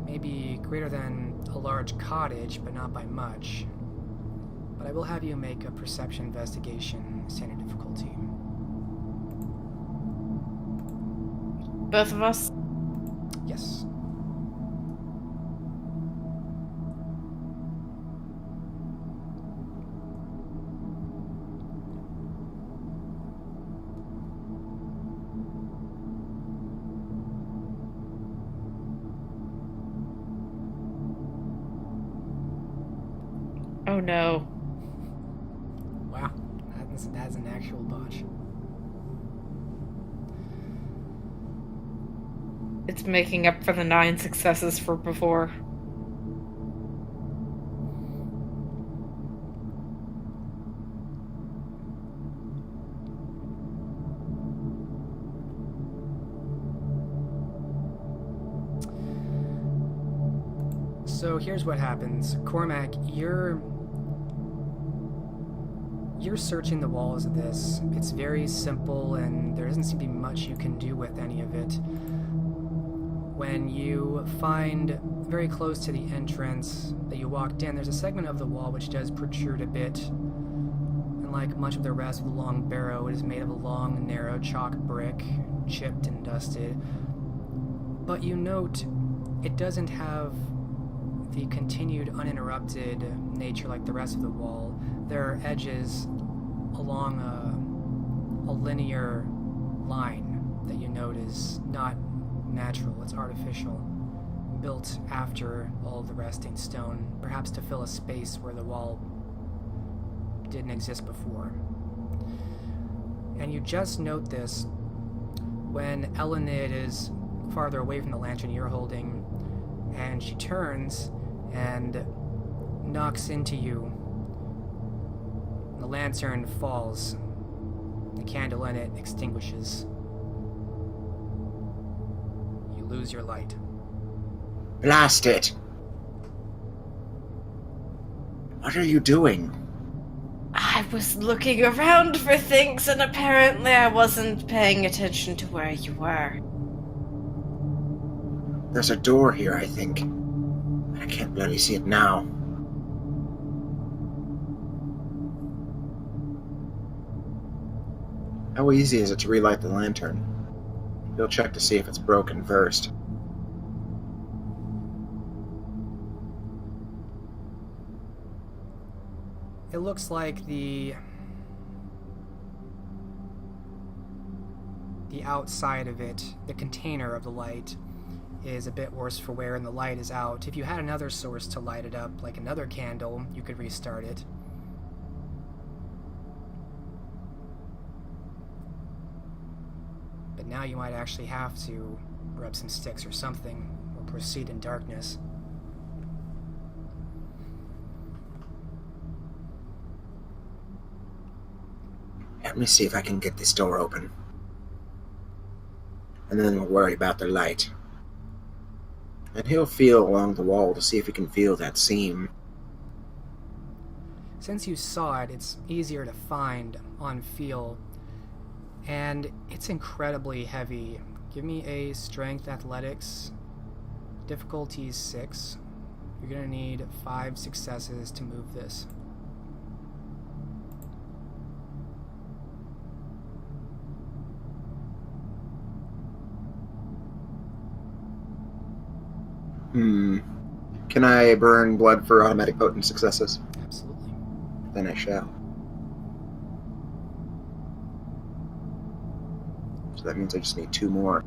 Maybe greater than a large cottage, but not by much. But I will have you make a perception investigation, standard difficulty. Both of us? Yes. Oh no. Wow, that's an actual botch. It's making up for the 9 successes for before. So here's what happens. Cormac, you're searching the walls of this. It's very simple, and there doesn't seem to be much you can do with any of it. When you find very close to the entrance that you walked in, there's a segment of the wall which does protrude a bit. And like much of the rest of the long barrow, it is made of a long, narrow chalk brick, chipped and dusted. But you note it doesn't have the continued uninterrupted nature like the rest of the wall. There are edges along a linear line that you note is not natural, it's artificial, built after all of the resting stone, perhaps to fill a space where the wall didn't exist before. And you just note this when Elined is farther away from the lantern you're holding, and she turns and knocks into you. The lantern falls. The candle in it extinguishes. You lose your light. Blast it! What are you doing? I was looking around for things, and apparently I wasn't paying attention to where you were. There's a door here, I think. I can't bloody see it now. How easy is it to relight the lantern? We'll check to see if it's broken first. It looks like the the outside of it, the container of the light, is a bit worse for wear and the light is out. If you had another source to light it up, like another candle, you could restart it. But now you might actually have to rub some sticks or something, or proceed in darkness. Let me see if I can get this door open. And then we'll worry about the light. And he'll feel along the wall to see if he can feel that seam. Since you saw it, it's easier to find on feel. And it's incredibly heavy. Give me a strength athletics. Difficulty 6. You're gonna need 5 successes to move this. Can I burn blood for automatic potent successes? Absolutely. Then I shall. So that means I just need 2 more.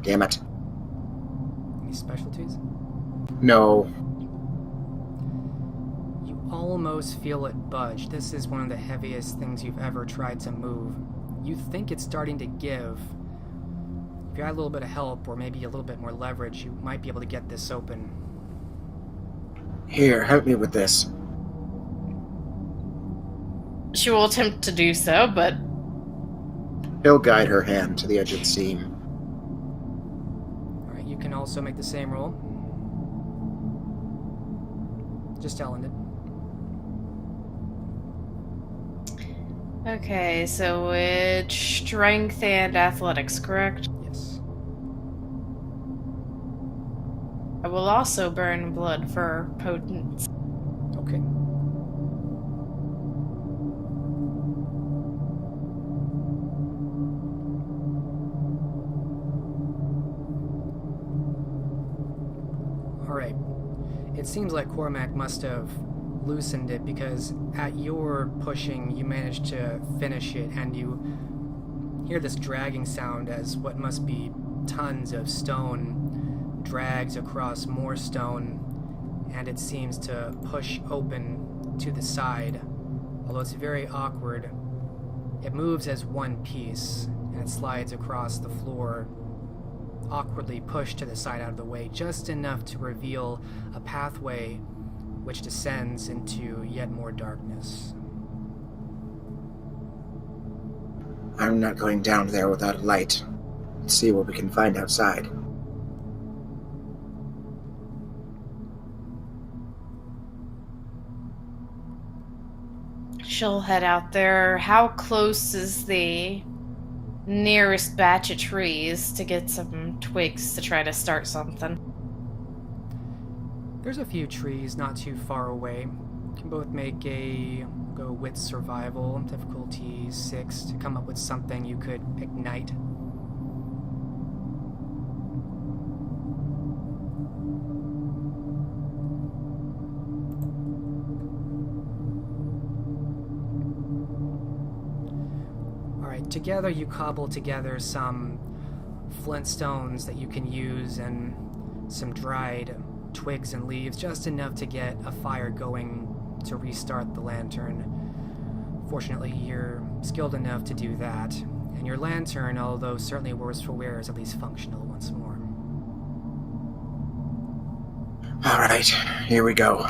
Damn it. Any specialties? No. You almost feel it budge. This is one of the heaviest things you've ever tried to move. You think it's starting to give. If you had a little bit of help, or maybe a little bit more leverage, you might be able to get this open. Here, help me with this. She will attempt to do so, but He'll guide her hand to the edge of the seam. Alright, you can also make the same roll. Just Elined it. okay, so it's strength and athletics, correct? Yes. I will also burn blood for potence. Okay. Alright. It seems like Cormac must have loosened it because at your pushing you managed to finish it and you hear this dragging sound as what must be tons of stone drags across more stone, and it seems to push open to the side. Although it's very awkward, it moves as one piece and it slides across the floor, awkwardly pushed to the side out of the way, just enough to reveal a pathway which descends into yet more darkness. I'm not going down there without a light. Let's see what we can find outside. She'll head out there. How close is the nearest batch of trees to get some twigs to try to start something? There's a few trees not too far away. You can both make go with survival, difficulty 6, to come up with something you could ignite. Alright, together you cobble together some flint stones that you can use and some dried twigs and leaves, just enough to get a fire going to restart the lantern. Fortunately, you're skilled enough to do that, and your lantern, although certainly worse for wear, is at least functional once more. Alright, here we go.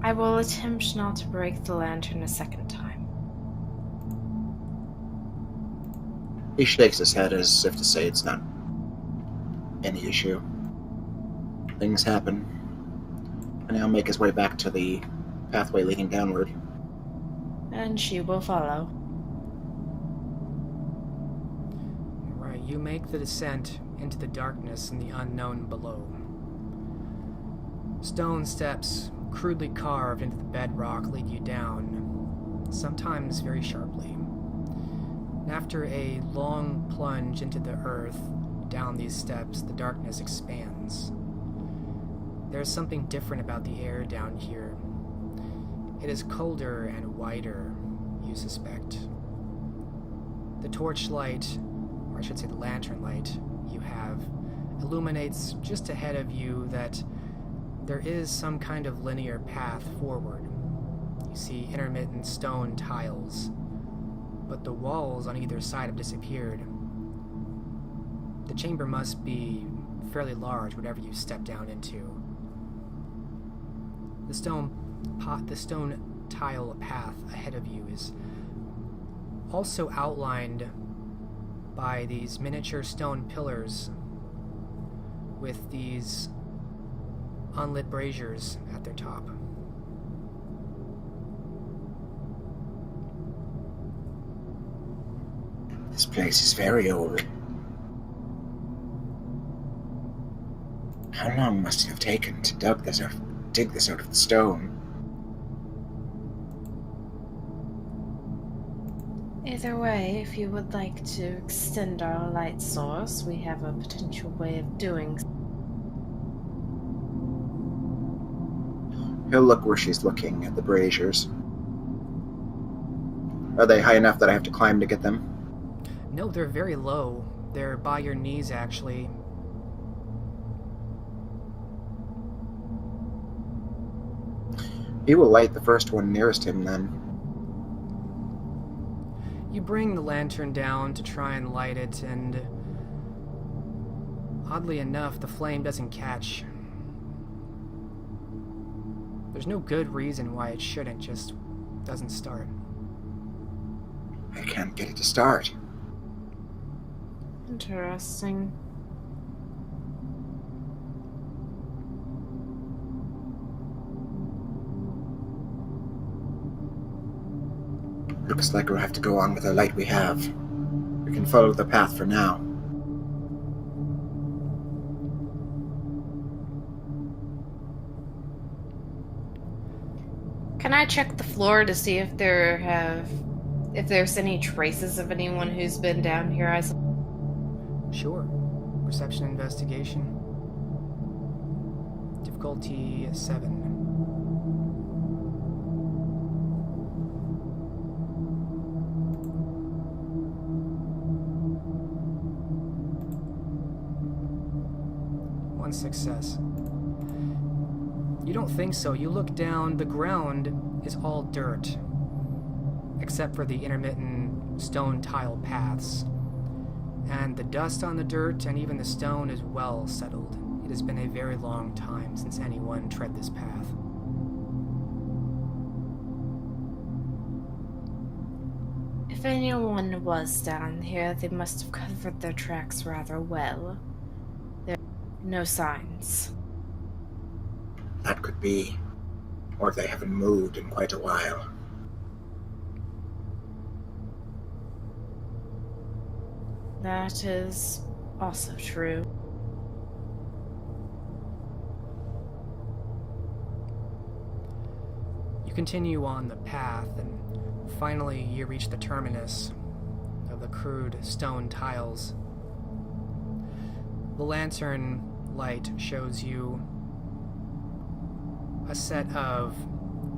I will attempt not to break the lantern a second time. He shakes his head as if to say it's not any issue. Things happen, and he'll make his way back to the pathway leading downward. And she will follow. Right, you make the descent into the darkness and the unknown below. Stone steps, crudely carved into the bedrock, lead you down, sometimes very sharply. After a long plunge into the earth, down these steps, the darkness expands. There's something different about the air down here. It is colder and wider, you suspect. The torchlight, or I should say the lantern light you have, illuminates just ahead of you that there is some kind of linear path forward. You see intermittent stone tiles, but the walls on either side have disappeared. The chamber must be fairly large, whatever you step down into. The stone tile path ahead of you is also outlined by these miniature stone pillars with these unlit braziers at their top. This place is very old. How long must it have taken to dig this out of the stone? Either way, if you would like to extend our light source, we have a potential way of doing so. He'll look where she's looking at the braziers. Are they high enough that I have to climb to get them? No, they're very low. They're by your knees, actually. He will light the first one nearest him, then. You bring the lantern down to try and light it, and oddly enough, the flame doesn't catch. There's no good reason why it shouldn't, just doesn't start. I can't get it to start. Interesting. Looks like we'll have to go on with the light we have. We can follow the path for now. Can I check the floor to see if there's any traces of anyone who's been down here? Sure. Perception investigation. Difficulty 7. One success. You don't think so. You look down, the ground is all dirt, except for the intermittent stone tile paths. And the dust on the dirt and even the stone is well settled. It has been a very long time since anyone tread this path. If anyone was down here, they must have covered their tracks rather well. There are no signs. That could be. Or they haven't moved in quite a while. That is also true. You continue on the path, and finally you reach the terminus of the crude stone tiles. The lantern light shows you a set of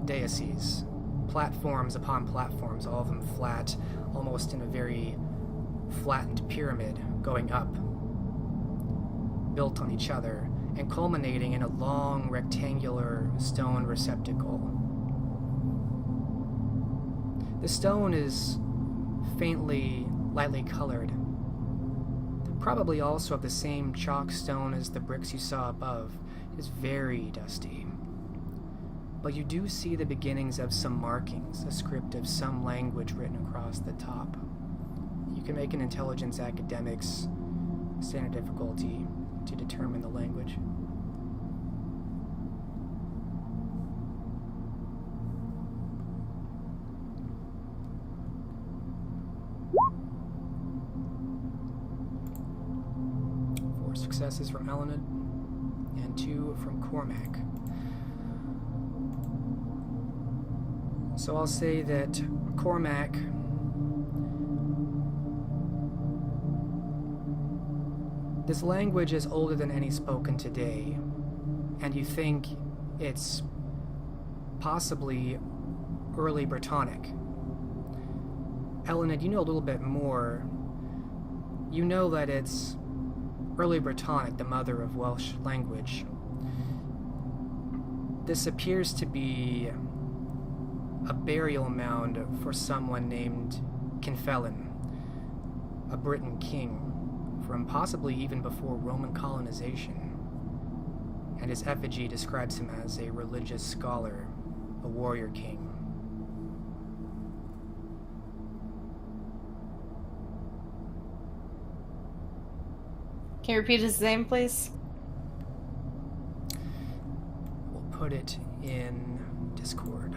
daises, platforms upon platforms, all of them flat, almost in a very flattened pyramid going up, built on each other, and culminating in a long rectangular stone receptacle. The stone is faintly, lightly colored, probably also of the same chalk stone as the bricks you saw above. It is very dusty. But you do see the beginnings of some markings, a script of some language written across the top. You can make an intelligence academics standard difficulty to determine the language. Four successes from Elined and 2 from Cormac. So I'll say that Cormac this language is older than any spoken today, and you think it's possibly early Brittonic. Elined, you know a little bit more. You know that it's early Brittonic, the mother of Welsh language. This appears to be a burial mound for someone named Cynfelyn, a Briton king from possibly even before Roman colonization, and his effigy describes him as a religious scholar, a warrior king. Can you repeat his name, please? We'll put it in Discord.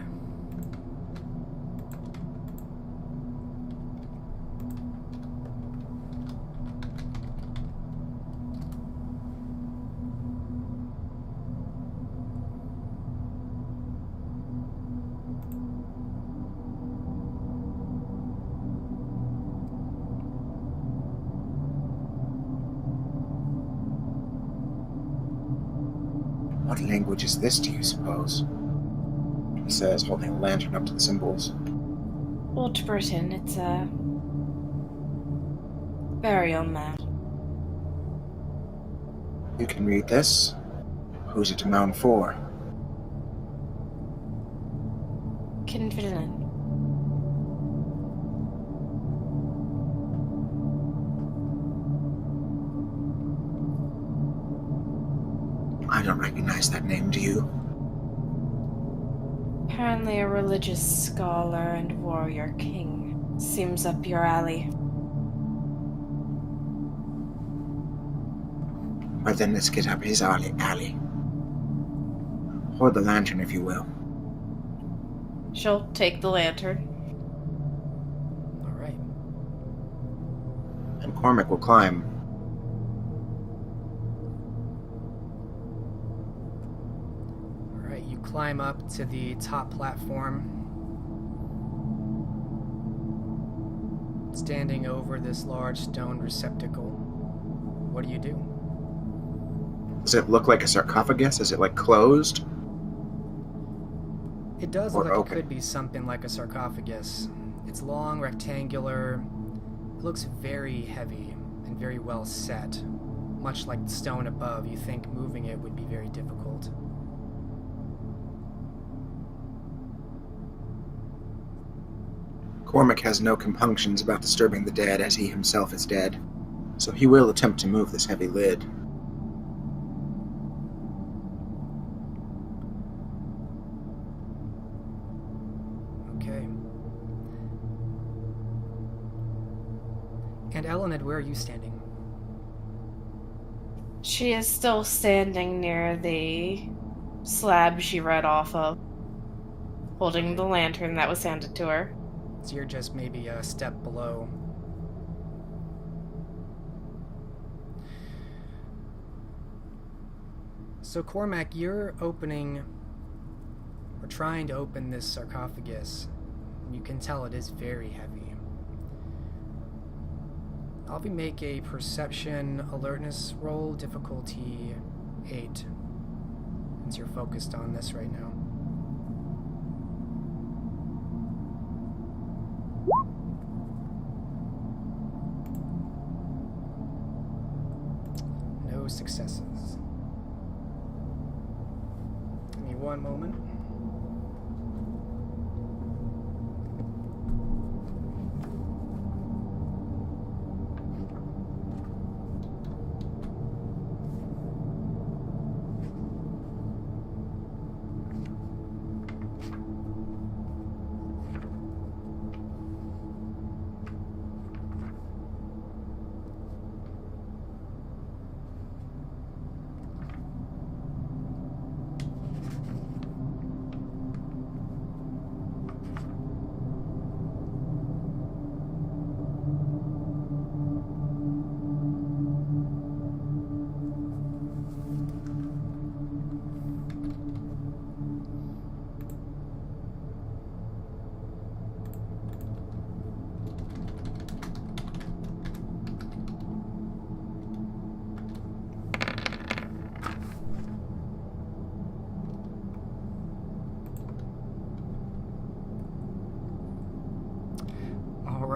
What language is this, do you suppose? He says, holding a lantern up to the symbols. Old Britain, it's a burial mound. You can read this. Who's it a mound for? Cynfelyn. I don't recognize that name, do you? Apparently a religious scholar and warrior king. Seems up your alley. Well, then let's get up his alley. Hold the lantern, if you will. She'll take the lantern. All right. And Cormac will climb. All right, you climb up to the top platform. Standing over this large stone receptacle. What do you do? Does it look like a sarcophagus? Is it, like, closed? It does Or look like open. it could be something like a sarcophagus. It's long, rectangular. It looks very heavy and very well set. Much like the stone above, you think moving it would be very difficult. Cormac has no compunctions about disturbing the dead, as he himself is dead. So he will attempt to move this heavy lid. Okay. And Elined, where are you standing? She is still standing near the slab she read off of, holding the lantern that was handed to her. So you're just maybe a step below. So Cormac, you're opening, or trying to open this sarcophagus. You can tell it is very heavy. I'll have you make a perception alertness roll, difficulty 8, since you're focused on this right now. No successes. Give me one moment.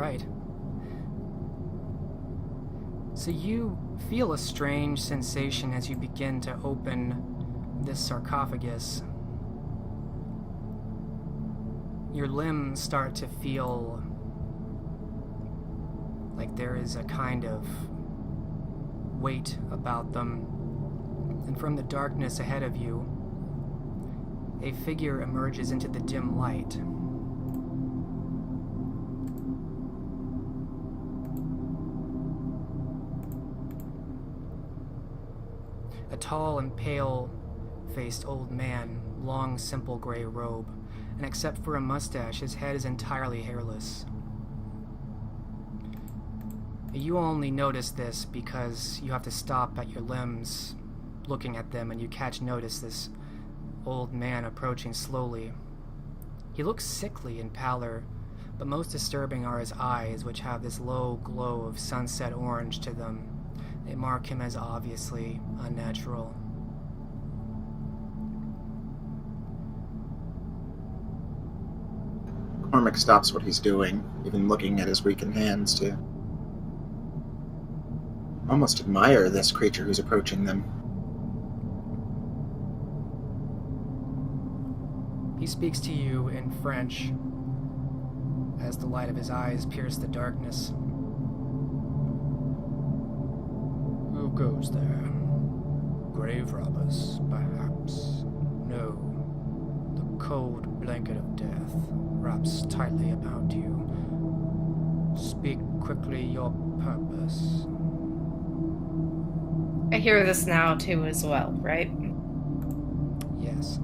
right. So you feel a strange sensation as you begin to open this sarcophagus. Your limbs start to feel like there is a kind of weight about them. And from the darkness ahead of you, a figure emerges into the dim light. A tall and pale-faced old man, long, simple gray robe, and except for a mustache, his head is entirely hairless. You only notice this because you have to stop at your limbs, looking at them, and you catch notice this old man approaching slowly. He looks sickly and pallor, but most disturbing are his eyes, which have this low glow of sunset orange to them. They mark him as obviously unnatural. Cormac stops what he's doing, even looking at his weakened hands to almost admire this creature who's approaching them. He speaks to you in French as the light of his eyes pierce the darkness. Who goes there? Grave robbers, perhaps. No. The cold blanket of death wraps tightly about you. Speak quickly your purpose. I hear this now too as well, right? Yes.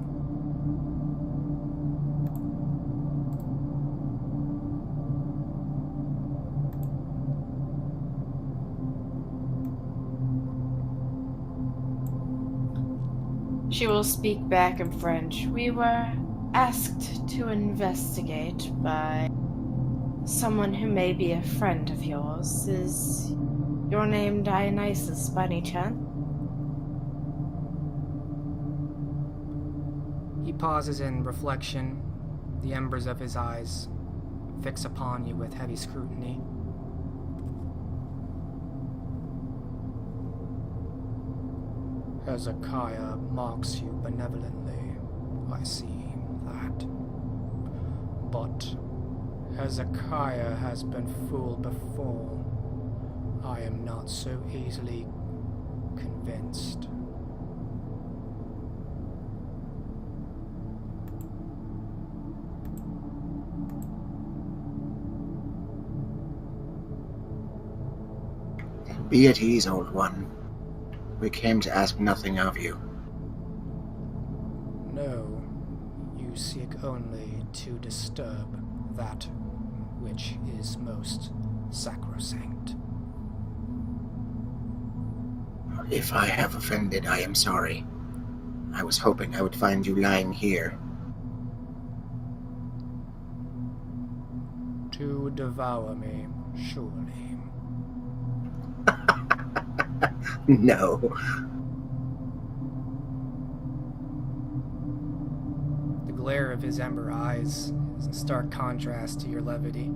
She will speak back in French. We were asked to investigate by someone who may be a friend of yours. Is your name Dionysus by any chance? He pauses in reflection. The embers of his eyes fix upon you with heavy scrutiny. Hezekiah marks you benevolently. I see that. But Hezekiah has been fooled before. I am not so easily convinced. Be at ease, old one. We came to ask nothing of you. No, you seek only to disturb that which is most sacrosanct. If I have offended, I am sorry. I was hoping I would find you lying here. To devour me, surely. No. The glare of his ember eyes is in stark contrast to your levity.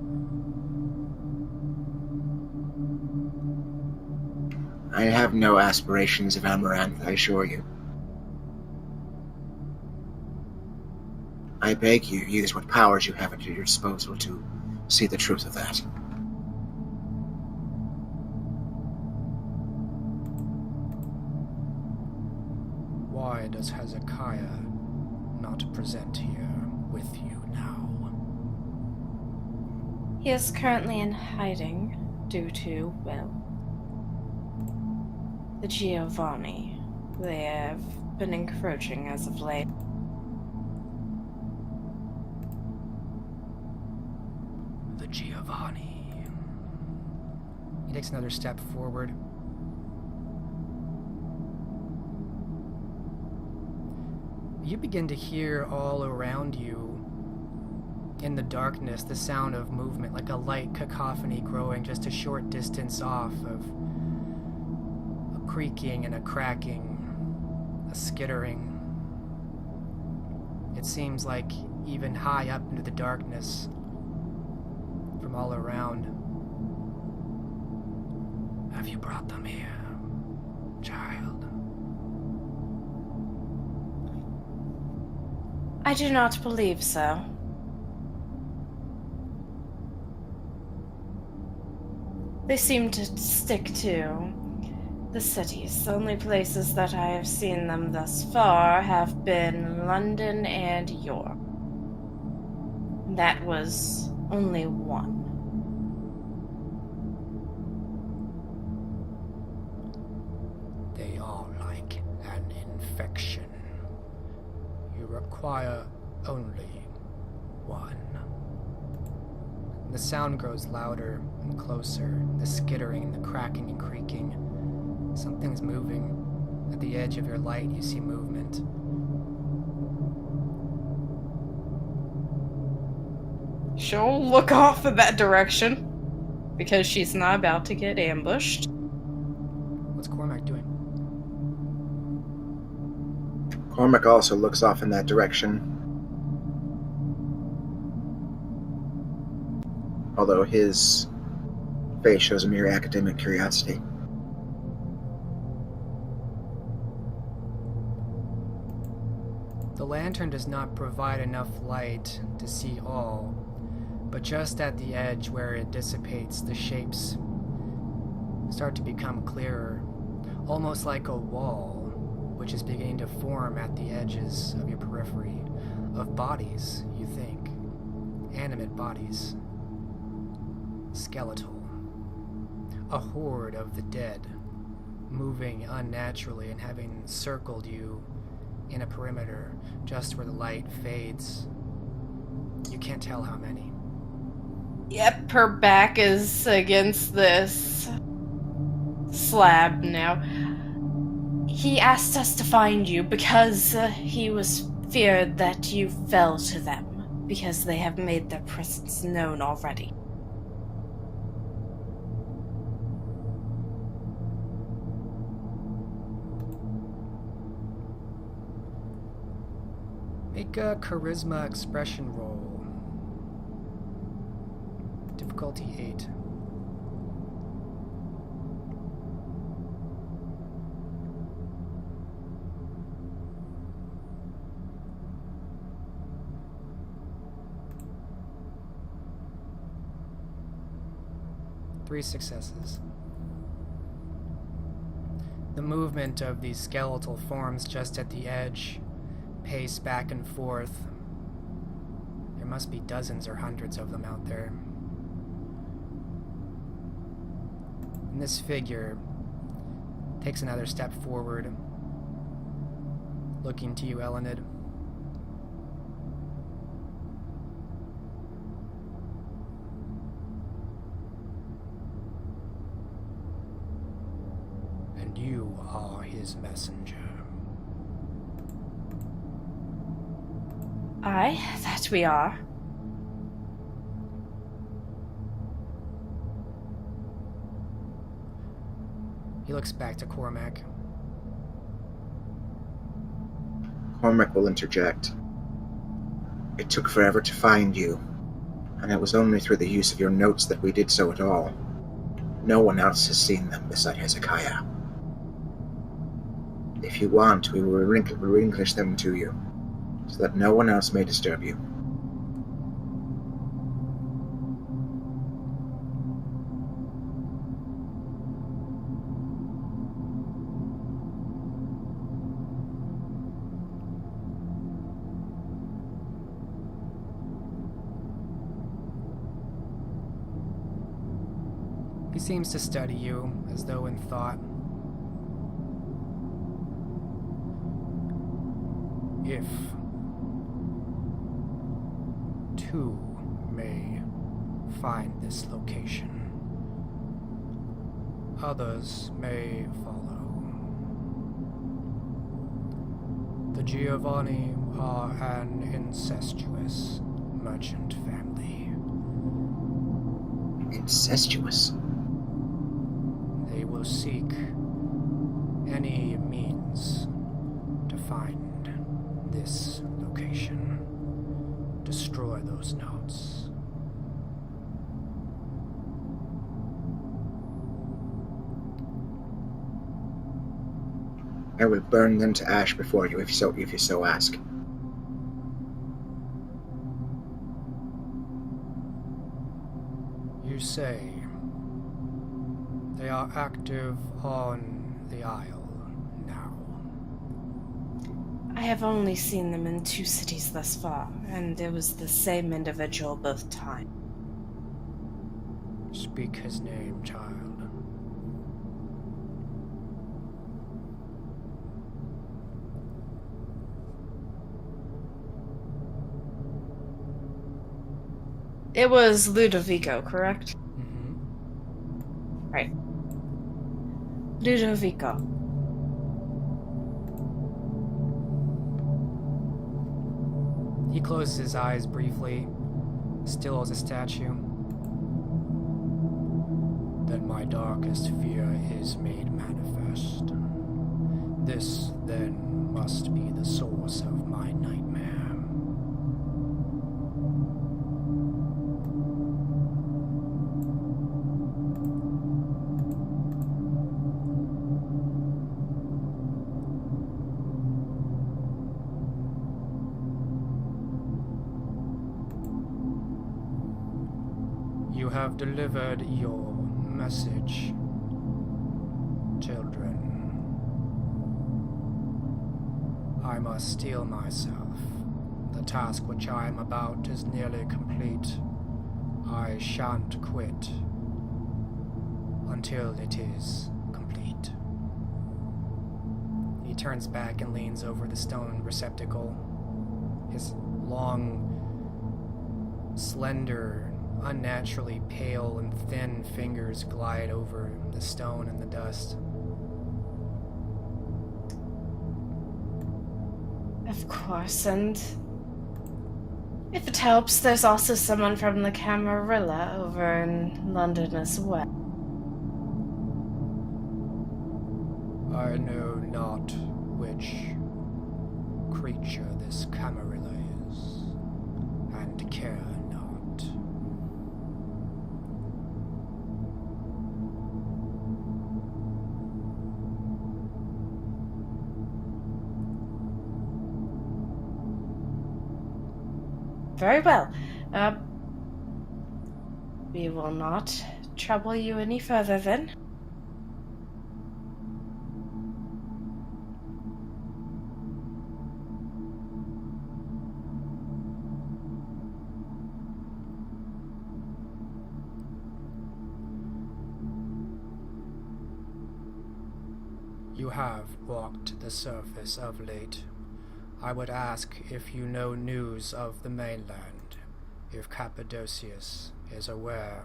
I have no aspirations of amaranth, I assure you. I beg you, use what powers you have at your disposal to see the truth of that. Why does Hezekiah not present here with you now? He is currently in hiding due to, well, the Giovanni. They have been encroaching as of late. The Giovanni. He takes another step forward. You begin to hear all around you, in the darkness, the sound of movement, like a light cacophony growing just a short distance off, of a creaking and a cracking, a skittering. It seems like even high up into the darkness, from from all around. Have you brought them here, child? I do not believe so. They seem to stick to the cities. The only places that I have seen them thus far have been London and York. That was only one. They are like an infection. You require only one. The sound grows louder and closer, the skittering and the cracking and creaking. Something's moving. At the edge of your light, you see movement. She'll look off in that direction, because she's not about to get ambushed. What's Cormac doing? Cormac also looks off in that direction. Although his face shows a mere academic curiosity. The lantern does not provide enough light to see all, but just at the edge where it dissipates, the shapes start to become clearer, almost like a wall, which is beginning to form at the edges of your periphery, of bodies, you think. Animate bodies. Skeletal. A horde of the dead, moving unnaturally and having circled you in a perimeter just where the light fades. You can't tell how many. Yep, her back is against this slab now. He asked us to find you because he was feared that you fell to them, because they have made their presence known already. Make a charisma expression roll. Difficulty 8. Three successes. The movement of these skeletal forms just at the edge pace back and forth. There must be dozens or hundreds of them out there. And this figure takes another step forward, looking to you, Elined. And you are his messenger. Aye, that we are. He looks back to Cormac. Cormac will interject. It took forever to find you, and it was only through the use of your notes that we did so at all. No one else has seen them beside Hezekiah. If you want, we will relinquish them to you, so that no one else may disturb you. He seems to study you, as though in thought. If two may find this location, others may follow. The Giovanni are an incestuous merchant family. Incestuous? They will seek any means to find this location. Destroy those notes. I will burn them to ash before you, if you so ask. You say they are active on the Isle now. I have only seen them in 2 cities thus far, and it was the same individual both times. Speak his name, child. It was Ludovico, correct? Mm-hmm. Right. Ludovico. He closes his eyes briefly, still as a statue. Then my darkest fear is made manifest. This, then, must be the source of my nightmare. You have delivered your message, children. I must steel myself. The task which I am about is nearly complete. I shan't quit until it is complete. He turns back and leans over the stone receptacle. His long, slender, unnaturally pale and thin fingers glide over the stone and the dust. Of course, and if it helps, there's also someone from the Camarilla over in London as well. I know not which creature this Camarilla is, and care not. Very well. We will not trouble you any further then. You have walked the surface of late. I would ask if you know news of the mainland, if Cappadocius is aware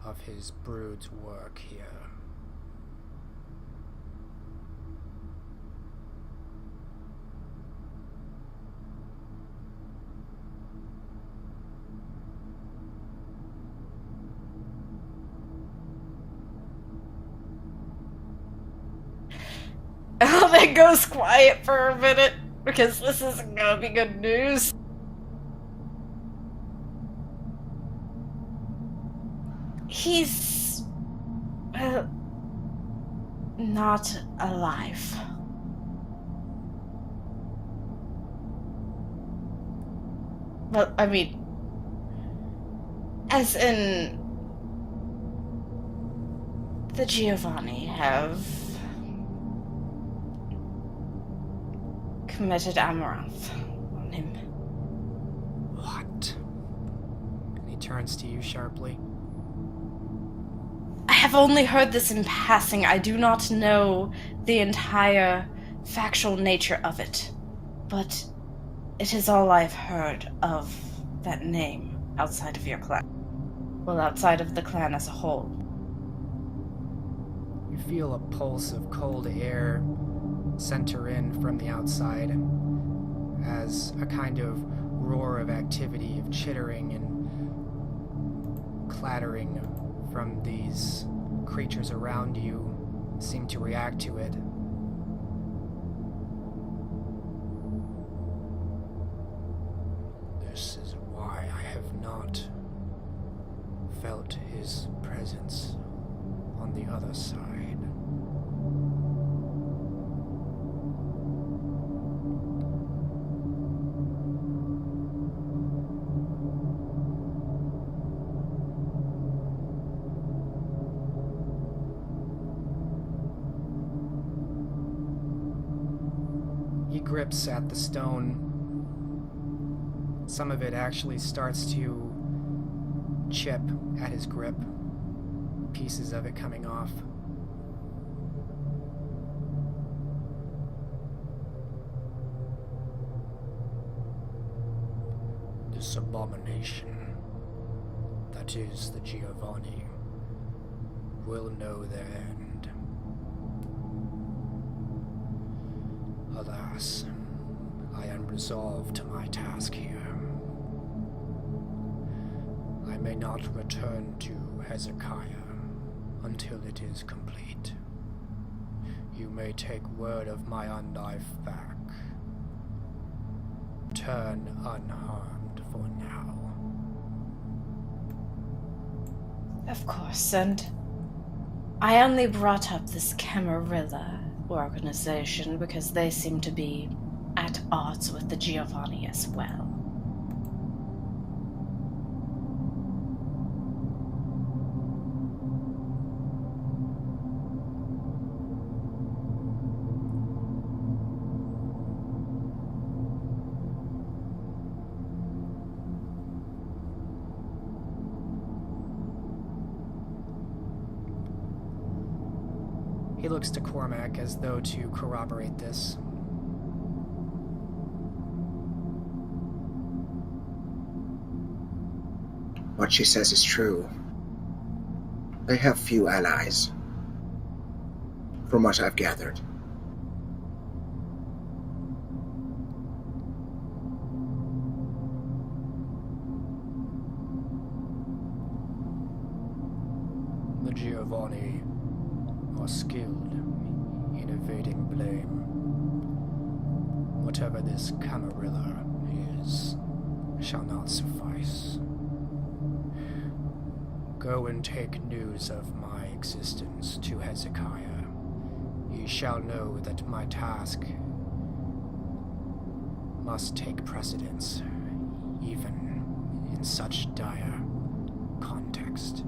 of his brood's work here. Oh, that goes quiet for a minute, because this isn't gonna be good news. He's... not alive. Well, I mean... as in... the Giovanni have... committed amaranth on him. What? And he turns to you sharply. I have only heard this in passing. I do not know the entire factual nature of it, but it is all I've heard of that name outside of your clan. Well, outside of the clan as a whole. You feel a pulse of cold air center in from the outside as a kind of roar of activity, of chittering and clattering from these creatures around you seem to react to it. This is why I have not felt his presence on the other side. grips at the stone. Some of it actually starts to chip at his grip, pieces of it coming off. This abomination, that is the Giovanni, will know their end. Alas, I am resolved to my task here. I may not return to Hezekiah until it is complete. You may take word of my unlife back. Turn unharmed for now. Of course, and I only brought up this Camarilla organization because they seem to be at odds with the Giovanni as well. He looks to Cormac as though to corroborate this. What she says is true. They have few allies, from what I've gathered. The Giovanni are skilled in evading blame. Whatever this Camarilla is, shall not suffice. Go and take news of my existence to Hezekiah. He shall know that my task must take precedence, even in such dire context.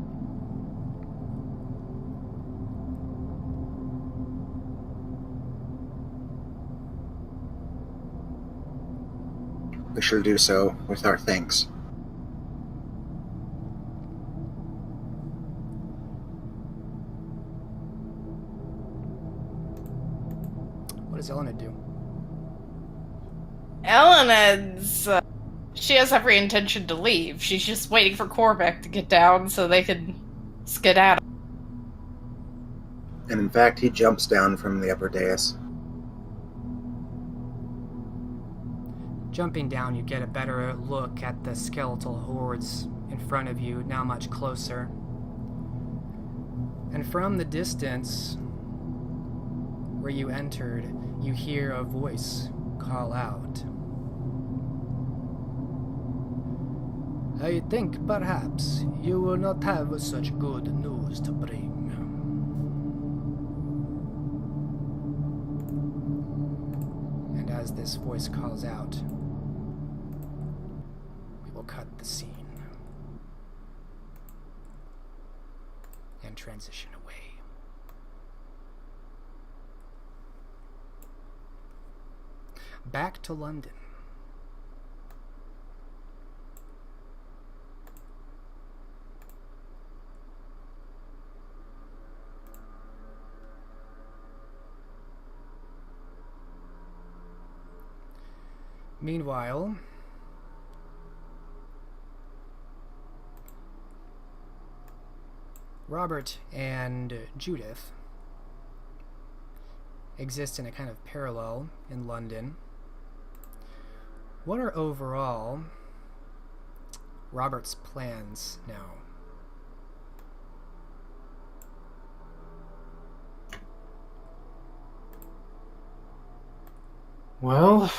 We shall do so with our thanks. What does Elined do? Elined's, she has every intention to leave. She's just waiting for Cormac to get down so they can skedaddle. And in fact, he jumps down from the upper dais. Jumping down, you get a better look at the skeletal hordes in front of you, now much closer. And from the distance where you entered, you hear a voice call out. I think perhaps you will not have such good news to bring. And as this voice calls out, we will cut the scene and transition away. Back to London. Meanwhile, Robert and Judith exist in a kind of parallel in London. What are overall Robert's plans now? Well,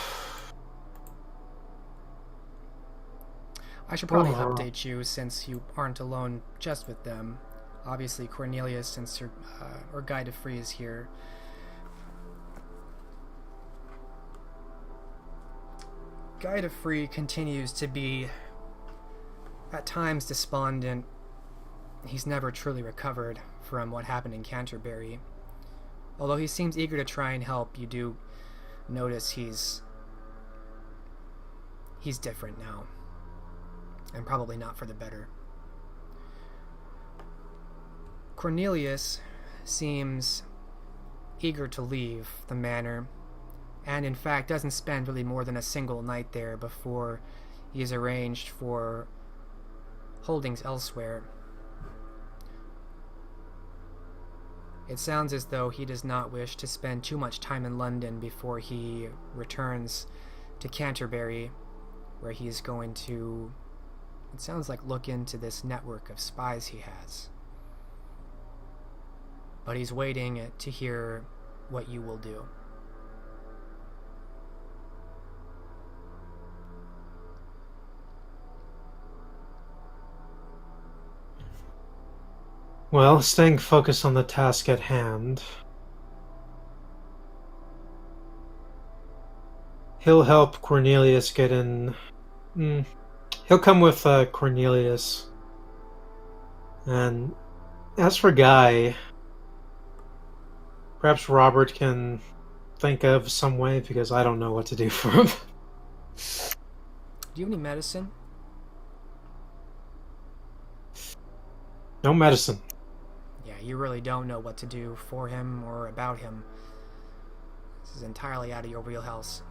I should probably update you since you aren't alone just with them. Obviously, Cornelius, since her, or Guy de Free is here. Guy de Free continues to be, at times, despondent. He's never truly recovered from what happened in Canterbury. Although he seems eager to try and help, you do notice he's different now, and probably not for the better. Cornelius seems eager to leave the manor, and in fact doesn't spend really more than a single night there before he is arranged for holdings elsewhere. It sounds as though he does not wish to spend too much time in London before he returns to Canterbury, where he is going to, it sounds like, look into this network of spies he has. But he's waiting to hear what you will do. Well, staying focused on the task at hand. He'll help Cornelius get in. He'll come with Cornelius. And as for Guy, perhaps Robert can think of some way, because I don't know what to do for him. Do you have any medicine? No medicine. Yeah, you really don't know what to do for him or about him. This is entirely out of your wheelhouse.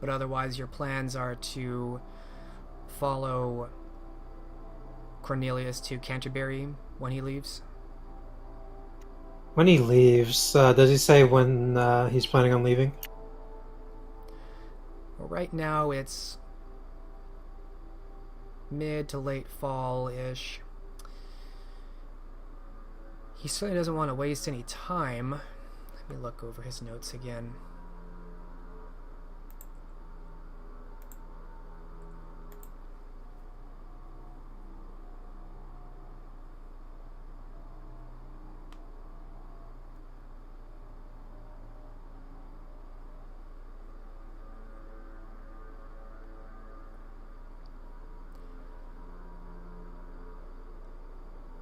But otherwise, your plans are to follow Cornelius to Canterbury when he leaves? When he leaves, does he say when he's planning on leaving? Well, right now it's mid to late fall-ish. He certainly doesn't want to waste any time. Let me look over his notes again.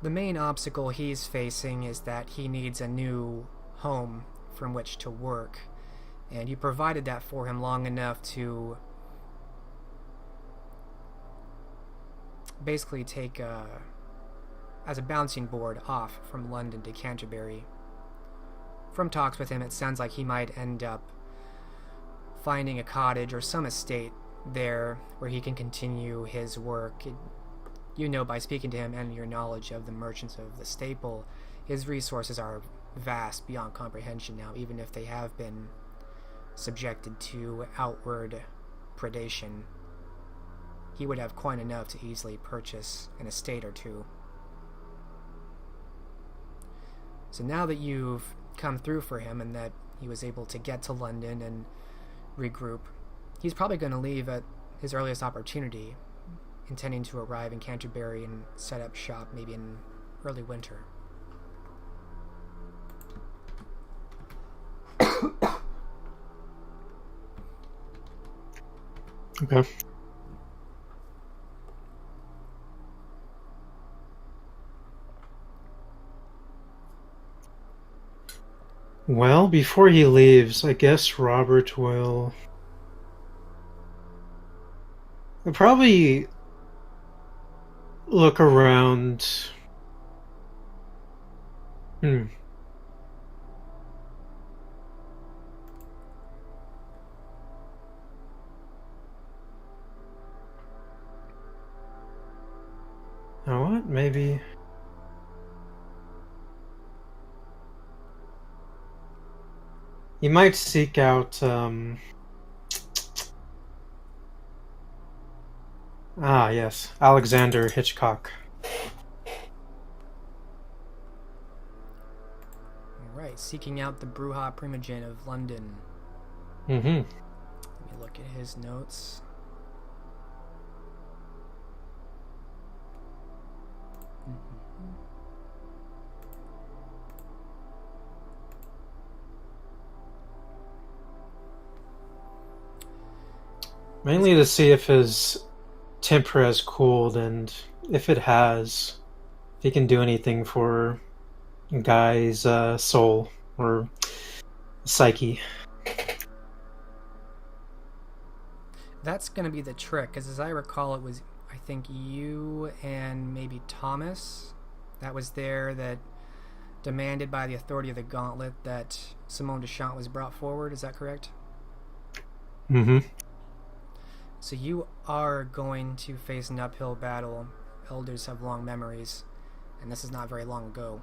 The main obstacle he's facing is that he needs a new home from which to work, and you provided that for him long enough to basically take as a bouncing board off from London to Canterbury. From talks with him, it sounds like he might end up finding a cottage or some estate there where he can continue his work. You know, by speaking to him and your knowledge of the merchants of the staple, his resources are vast beyond comprehension now, even if they have been subjected to outward predation. He would have coin enough to easily purchase an estate or two. So now that you've come through for him and that he was able to get to London and regroup, he's probably going to leave at his earliest opportunity, intending to arrive in Canterbury and set up shop maybe in early winter. Okay. Well, before he leaves, I guess Robert will probably look around. You know what? Maybe. He might seek out. Yes, Alexander Hitchcock. Alright, seeking out the Bruja Primogen of London. Mm-hmm. Let me look at his notes. Mainly to see if his temper has cooled, and if it has, if he can do anything for guy's soul or psyche. That's going to be the trick, because as I recall, it was, I think, you and maybe Thomas that was there that demanded by the authority of the Gauntlet that Simone Deschamps was brought forward. Is that correct? Mm-hmm. So you are going to face an uphill battle. Elders have long memories, and this is not very long ago.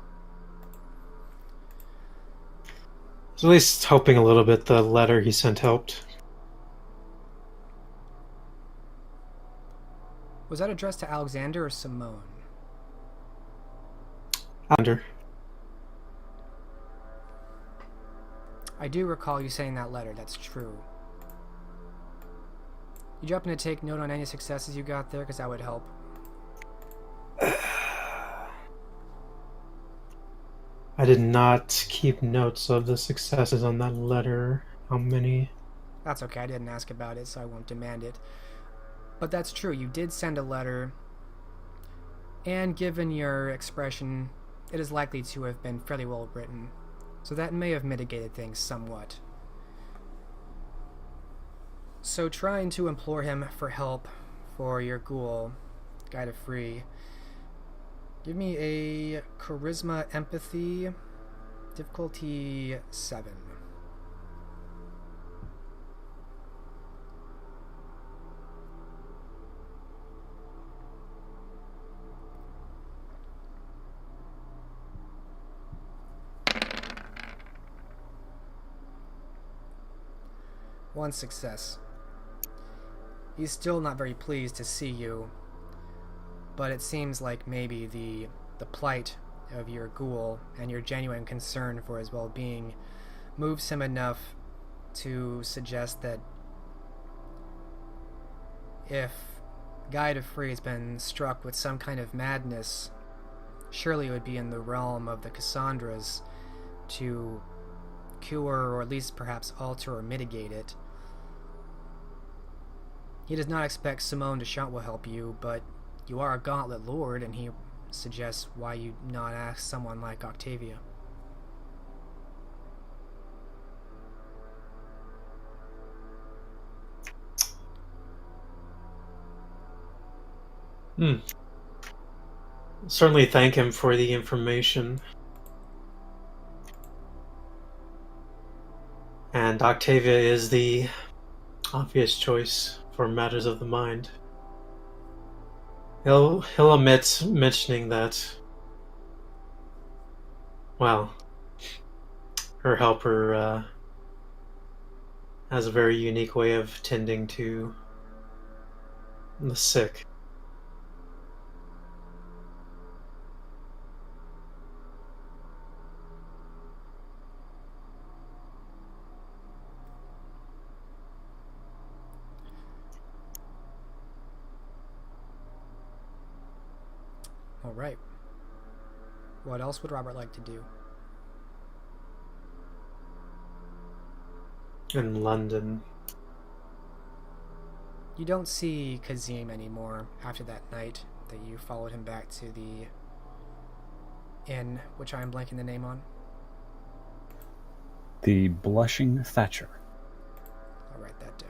So at least hoping a little bit the letter he sent helped. Was that addressed to Alexander or Simone? Under. I do recall you saying that letter, that's true. You happen to take note on any successes you got there, because that would help. I did not keep notes of the successes on that letter. How many? That's okay, I didn't ask about it, so I won't demand it. But that's true, you did send a letter, and given your expression, it is likely to have been fairly well written, so that may have mitigated things somewhat. So trying to implore him for help for your ghoul, Guide of Free, give me a Charisma Empathy, difficulty 7. One success. He's still not very pleased to see you, but it seems like maybe the plight of your ghoul and your genuine concern for his well-being moves him enough to suggest that if Guide of Free has been struck with some kind of madness, surely it would be in the realm of the Cassandras to cure or at least perhaps alter or mitigate it. He does not expect Simone Deschamps will help you, but you are a Gauntlet Lord, and he suggests why you not ask someone like Octavia. Certainly thank him for the information. And Octavia is the obvious choice for matters of the mind. He'll omit mentioning that, well, her helper has a very unique way of tending to the sick. Alright. What else would Robert like to do? In London. You don't see Kazim anymore after that night that you followed him back to the inn, which I am blanking the name on. The Blushing Thatcher. I'll write that down.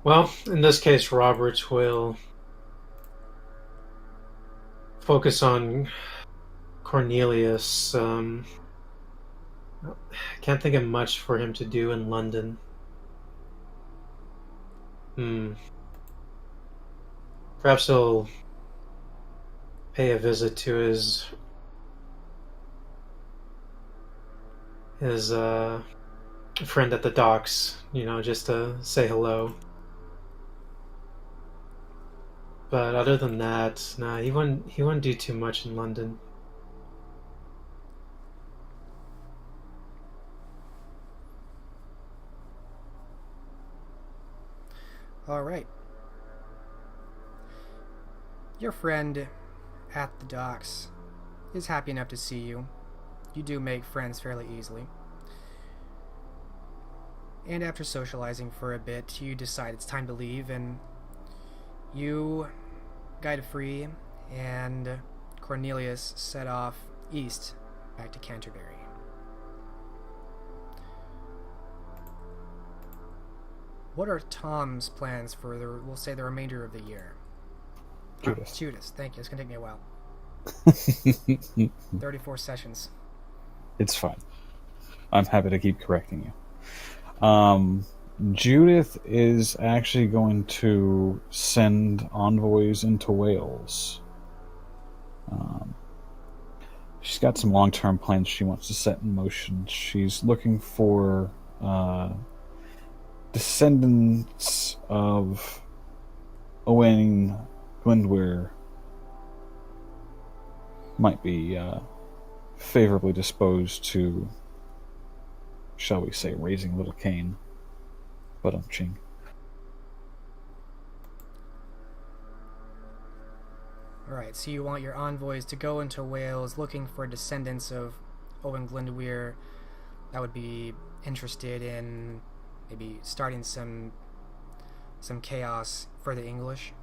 Well, in this case, Robert will focus on Cornelius. Can't think of much for him to do in London. Perhaps he'll pay a visit to his friend at the docks, just to say hello. But other than that, nah, he wouldn't do too much in London. Alright. Your friend at the docks is happy enough to see you. You do make friends fairly easily. And after socializing for a bit, you decide it's time to leave, and you, Guidefree, and Cornelius set off east back to Canterbury. What are Tom's plans for we'll say the remainder of the year? Judith. Judith, thank you. It's going to take me a while. 34 sessions. It's fine. I'm happy to keep correcting you. Judith is actually going to send envoys into Wales. She's got some long-term plans she wants to set in motion. She's looking for descendants of Owain Glyndwr might be favorably disposed to, shall we say, raising little Cain. But ching. Alright, so you want your envoys to go into Wales looking for descendants of Owain Glyndwr that would be interested in maybe starting some chaos for the English?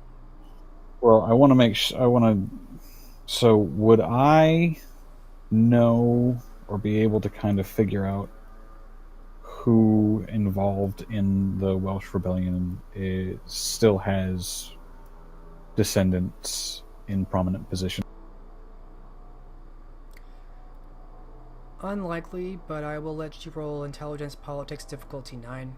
Well, I want to so would I know or be able to kind of figure out who involved in the Welsh Rebellion still has descendants in prominent positions? Unlikely, but I will let you roll Intelligence Politics difficulty 9.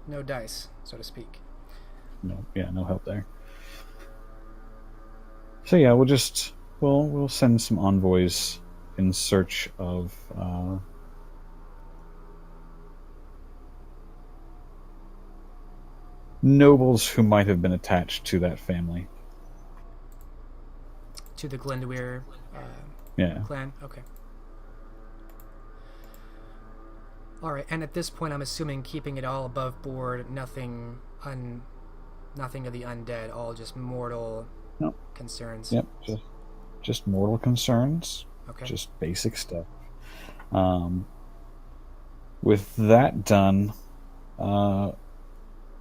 No dice, so to speak. No help there. So yeah, we'll send some envoys in search of nobles who might have been attached to that family. To the Glyndwr clan? Okay. Alright, and at this point I'm assuming keeping it all above board, nothing of the undead, all just mortal concerns. Yep, just mortal concerns. Okay. Just basic stuff. With that done,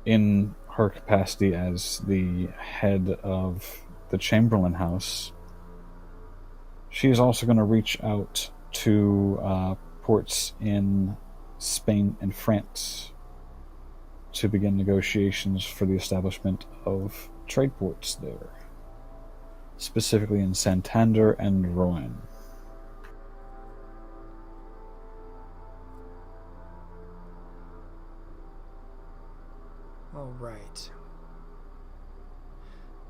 in her capacity as the head of the Chamberlain House, she is also going to reach out to ports in Spain and France to begin negotiations for the establishment of trade ports there, specifically in Santander and Rouen. All right.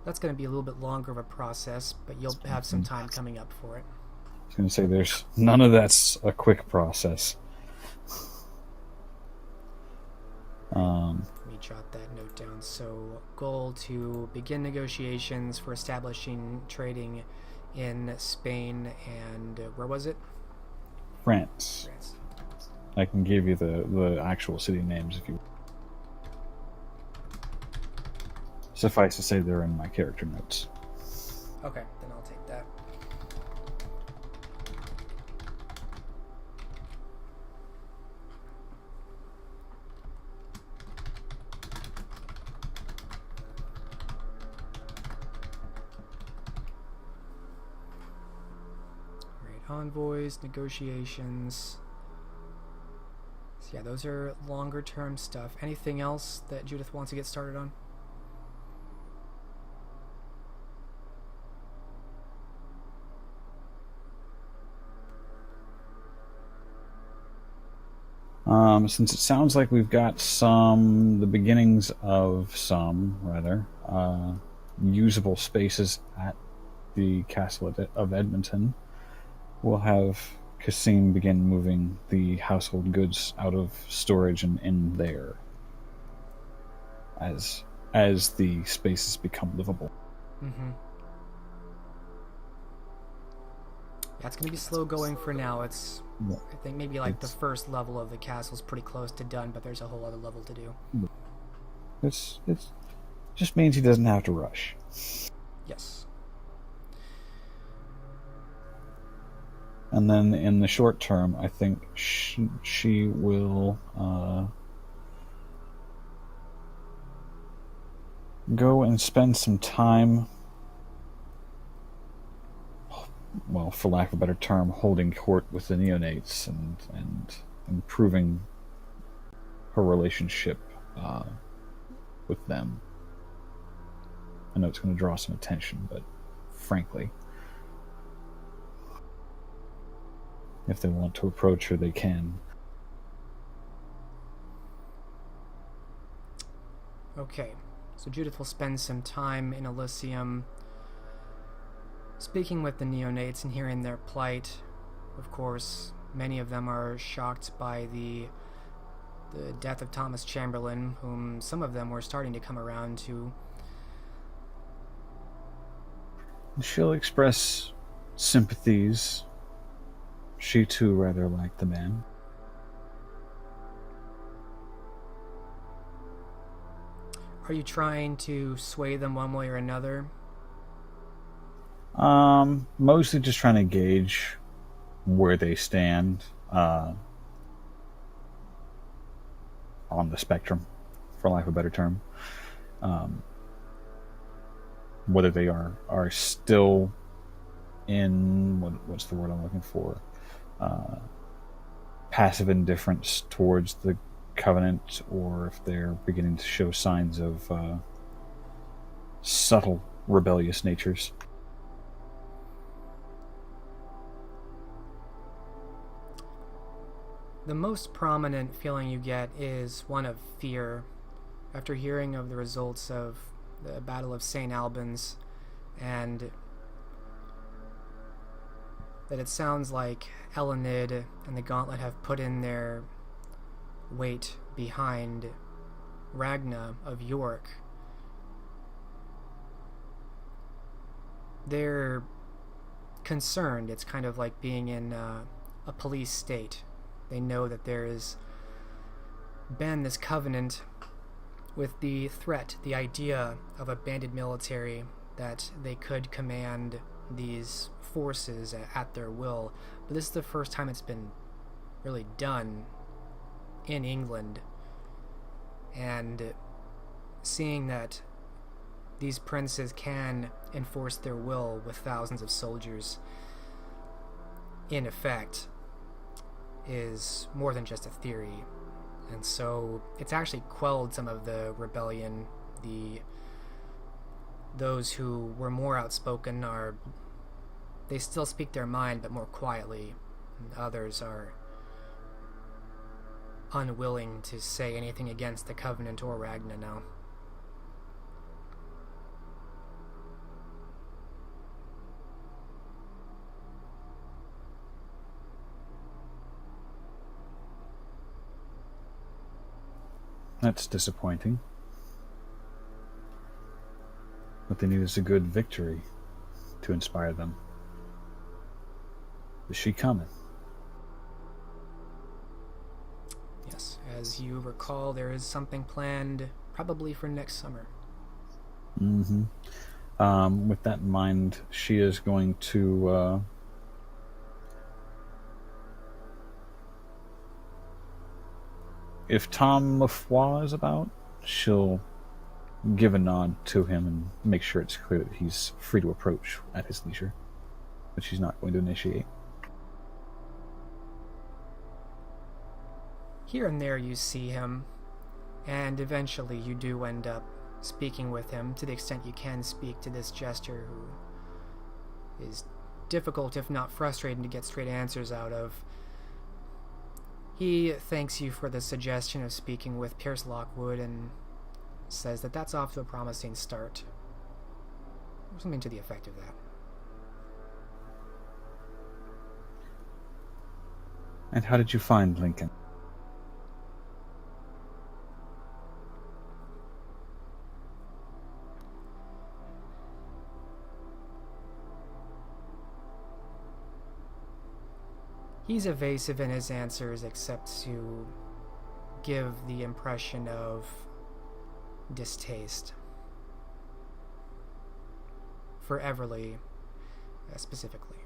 That's going to be a little bit longer of a process, but you'll have some time coming up for it. I was going to say, there's none of that's a quick process. Let me jot that note down. So, goal to begin negotiations for establishing trading in Spain and where was it? France. I can give you the actual city names if you. Suffice to say, they're in my character notes. Okay, then I'll take that. Envoys, negotiations. So yeah, those are longer term stuff. Anything else that Judith wants to get started on? Since it sounds like we've got the beginnings of usable spaces at the Castle of Edmonton, we'll have Cassim begin moving the household goods out of storage and in there, as as the spaces become livable. Mm-hmm. Yeah, it's going to be slow going for now. I think maybe like the first level of the castle is pretty close to done, but there's a whole other level to do. It's just means he doesn't have to rush. Yes. And then in the short term, I think she will go and spend some time, well, for lack of a better term, holding court with the neonates and improving her relationship with them. I know it's going to draw some attention, but frankly, if they want to approach her, they can. Okay, so Judith will spend some time in Elysium speaking with the neonates and hearing their plight. Of course, many of them are shocked by the death of Thomas Chamberlain, whom some of them were starting to come around to. She'll express sympathies. She too rather liked the man. Are you trying to sway them one way or another? Mostly just trying to gauge where they stand on the spectrum, for lack of a better term. Whether they are still in what's the word I'm looking for? Passive indifference towards the Covenant, or if they're beginning to show signs of subtle rebellious natures. The most prominent feeling you get is one of fear. After hearing of the results of the Battle of St. Albans, and that it sounds like Elined and the Gauntlet have put in their weight behind Ragna of York. They're concerned. It's kind of like being in a police state. They know that there has been this covenant with the threat, the idea of a banded military, that they could command these forces at their will. But this is the first time it's been really done in England. And seeing that these princes can enforce their will with thousands of soldiers in effect is more than just a theory. And so it's actually quelled some of the rebellion. Those who were more outspoken they still speak their mind, but more quietly. And others are unwilling to say anything against the Covenant or Ragna now. That's disappointing. What they need is a good victory to inspire them. Is she coming? Yes, as you recall, there is something planned probably for next summer. Mm-hmm. With that in mind, she is going to if Tom Lafroy is about, she'll give a nod to him and make sure it's clear that he's free to approach at his leisure, but she's not going to initiate. Here and there you see him, and eventually you do end up speaking with him, to the extent you can speak to this jester who is difficult, if not frustrating, to get straight answers out of. He thanks you for the suggestion of speaking with Pierce Lockwood and says that that's off to a promising start. Something to the effect of that. And how did you find Lincoln? He's evasive in his answers, except to give the impression of distaste for Everly, specifically.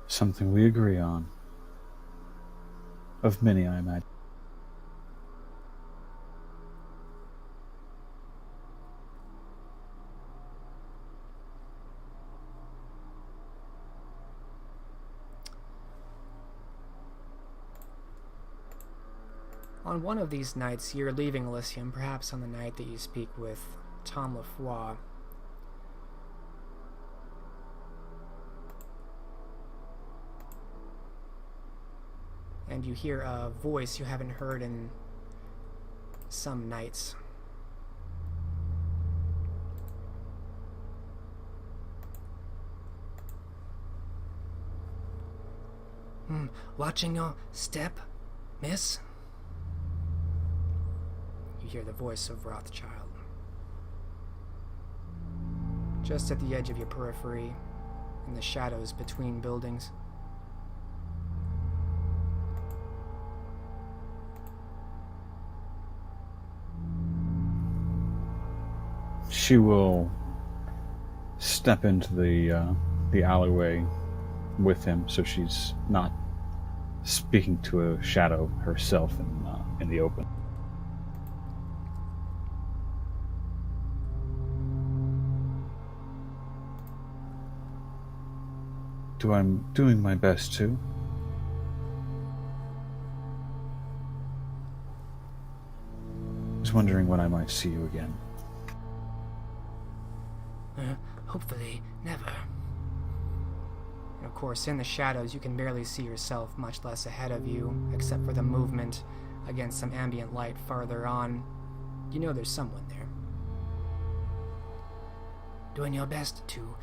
Something we agree on. Of many, I imagine. On one of these nights, you're leaving Elysium, perhaps on the night that you speak with Tom Lafoy. And you hear a voice you haven't heard in some nights. Watching your step, miss? You hear the voice of Rothschild. Just at the edge of your periphery, in the shadows between buildings. She will step into the alleyway with him, so she's not speaking to a shadow herself in the open. I'm doing my best to. I was wondering when I might see you again. Hopefully, never. And of course, in the shadows, you can barely see yourself, much less ahead of you, except for the movement against some ambient light farther on. You know there's someone there. Doing your best to...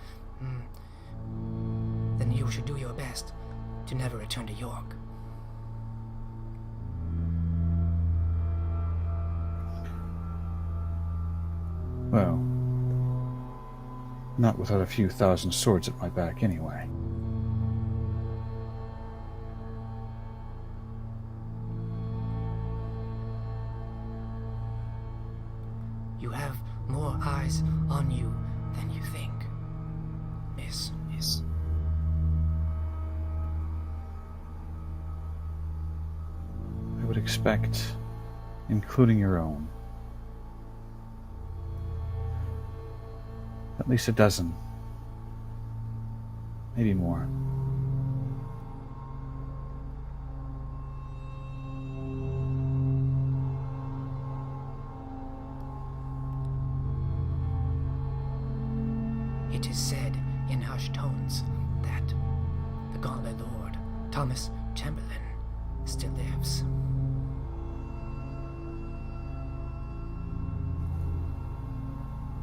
Then you should do your best to never return to York. Well, not without a few thousand swords at my back anyway. You have more eyes on you than you think, miss. I would expect, including your own. At least a dozen. Maybe more. It is said in hushed tones that the Gauntlet Lord, Thomas Chamberlain, still lives.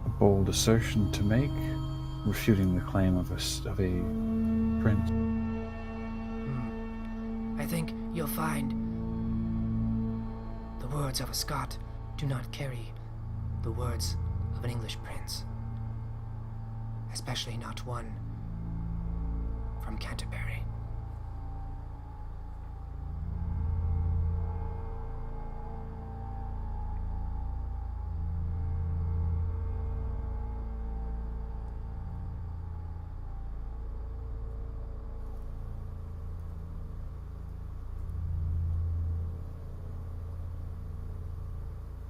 A bold assertion to make, refuting the claim of a prince. I think you'll find the words of a Scot do not carry the words of an English prince, especially not one from Canterbury.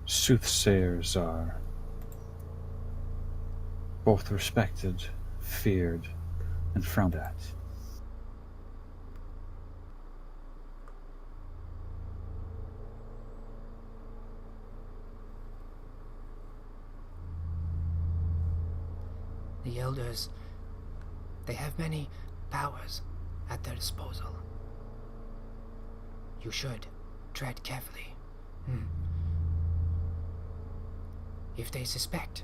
Soothsayers are both respected, feared, and frowned at. The elders, they have many powers at their disposal. You should tread carefully. If they suspect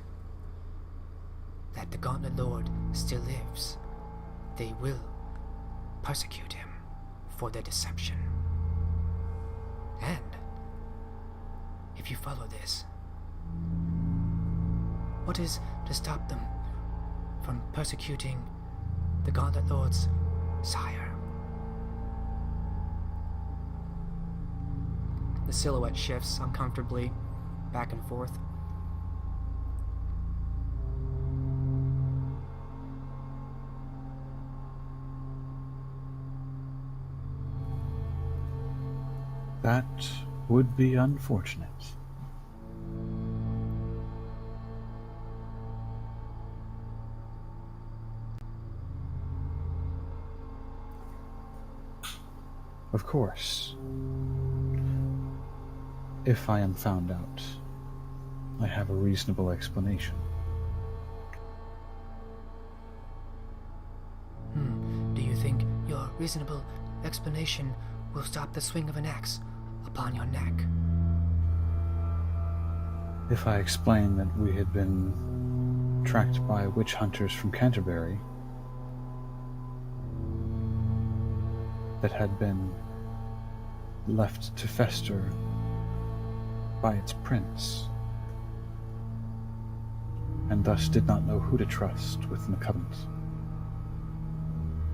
that the Gauntlet Lord still lives, they will persecute him for their deception. And if you follow this, what is to stop them from persecuting the Gauntlet Lord's sire. The silhouette shifts uncomfortably back and forth. That would be unfortunate. Of course, if I am found out, I have a reasonable explanation. Do you think your reasonable explanation will stop the swing of an axe upon your neck? If I explain that we had been tracked by witch hunters from Canterbury that had been left to fester by its prince, and thus did not know who to trust within the Covenant,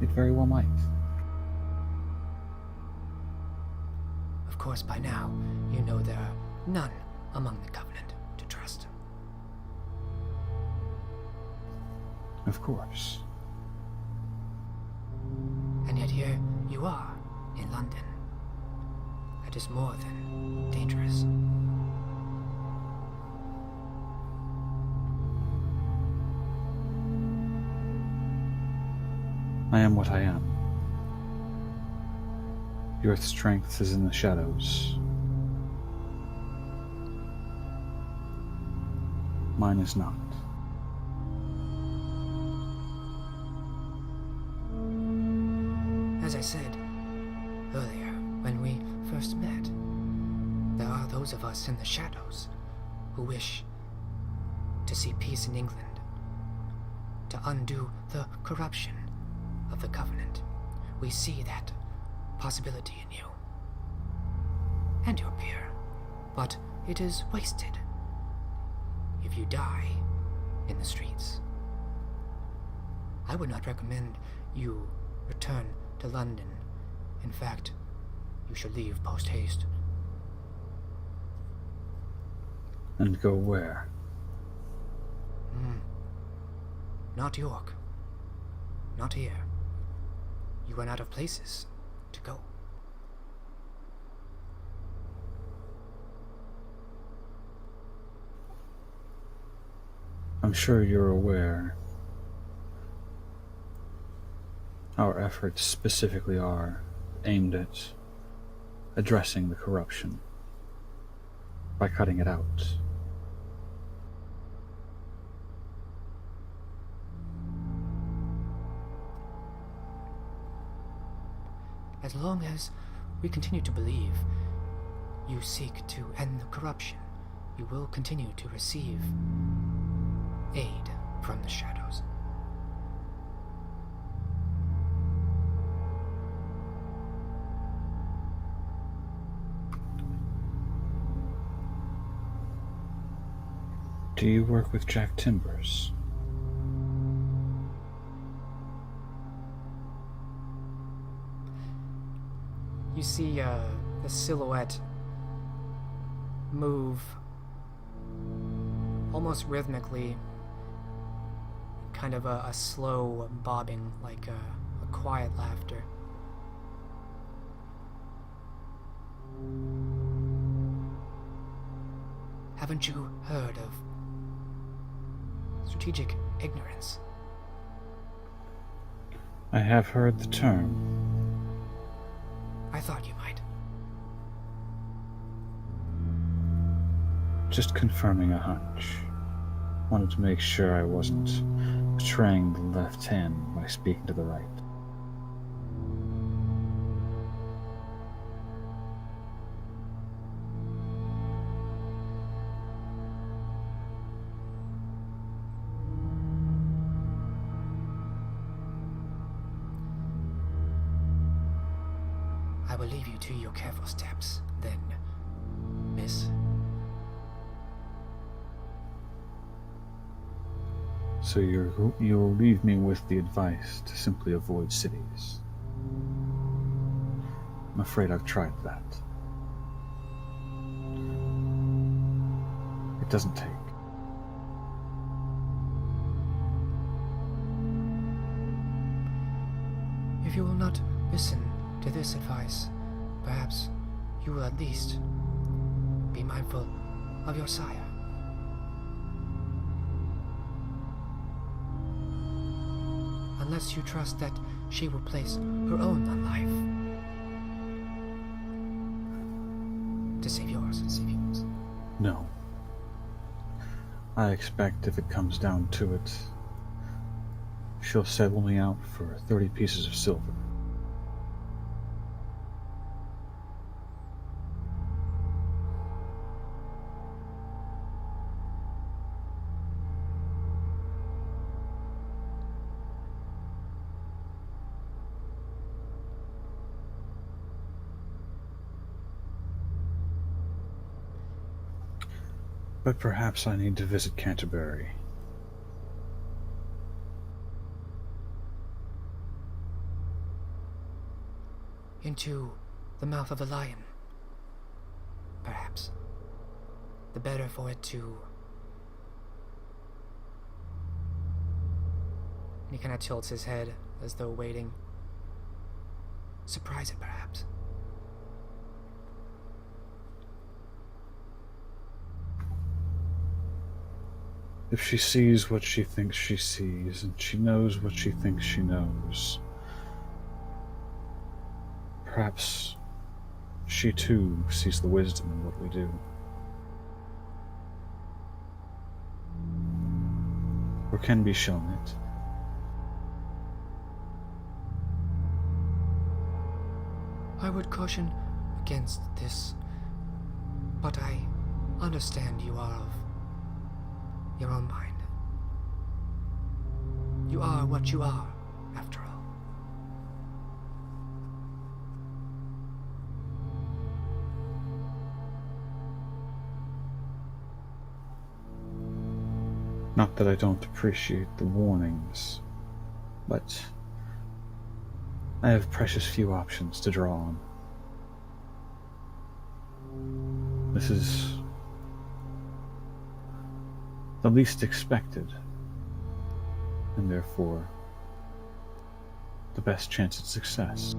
it very well might. Of course, by now, you know there are none among the Covenant to trust. Of course. And yet here you are, in London. That is more than dangerous. I am what I am. Your strength is in the shadows. Mine is not. As I said earlier, when we first met, there are those of us in the shadows who wish to see peace in England, to undo the corruption of the Covenant. We see that possibility in you and your peer, but it is wasted if you die in the streets. I would not recommend you return to London. In fact, you should leave post-haste. And go where? Not York. Not here. You run out of places to go. I'm sure you're aware our efforts specifically are aimed at addressing the corruption by cutting it out. As long as we continue to believe you seek to end the corruption, you will continue to receive aid from the shadows. Do you work with Jack Timbers? You see the silhouette move almost rhythmically, kind of a slow bobbing, like a quiet laughter. Haven't you heard of strategic ignorance? I have heard the term. I thought you might. Just confirming a hunch. Wanted to make sure I wasn't betraying the left hand by speaking to the right. I will leave you to your careful steps, then, miss. So you'll leave me with the advice to simply avoid cities. I'm afraid I've tried that. It doesn't take. If you will not listen to this advice, perhaps you will at least be mindful of your sire. Unless you trust that she will place her own life to save yours. No. I expect if it comes down to it, she'll settle me out for 30 pieces of silver. But perhaps I need to visit Canterbury. Into the mouth of the lion. Perhaps. The better for it to... He kind of tilts his head as though waiting. Surprise it, perhaps. If she sees what she thinks she sees, and she knows what she thinks she knows, perhaps she too sees the wisdom in what we do. Or can be shown it. I would caution against this, but I understand you are of your own mind. You are what you are, after all. Not that I don't appreciate the warnings, but I have precious few options to draw on. This is the least expected, and therefore the best chance at success.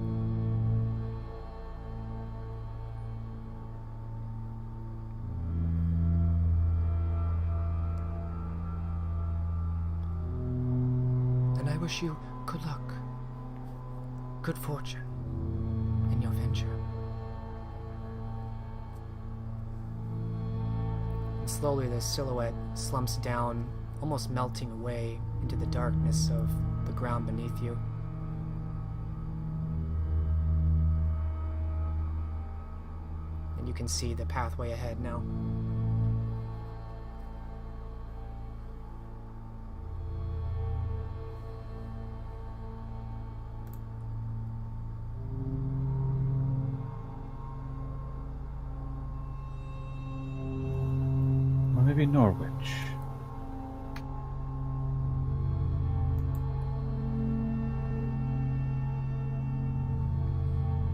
And I wish you good luck, good fortune in your venture. And slowly the silhouette slumps down, almost melting away into the darkness of the ground beneath you. And you can see the pathway ahead now. Or maybe Norwich.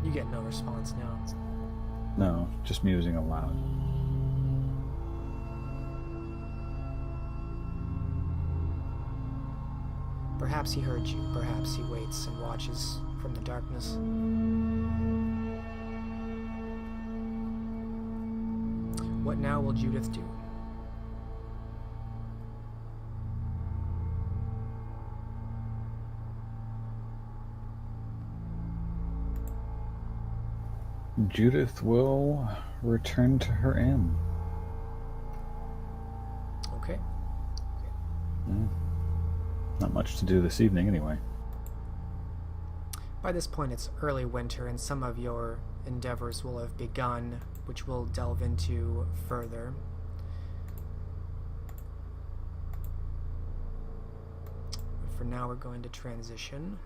You get no response now. No, just musing aloud. Perhaps he heard you, perhaps he waits and watches from the darkness. What now will Judith do? Judith will return to her inn. Okay. Not much to do this evening, anyway. By this point, it's early winter, and some of your endeavors will have begun, which we'll delve into further. But for now, we're going to transition.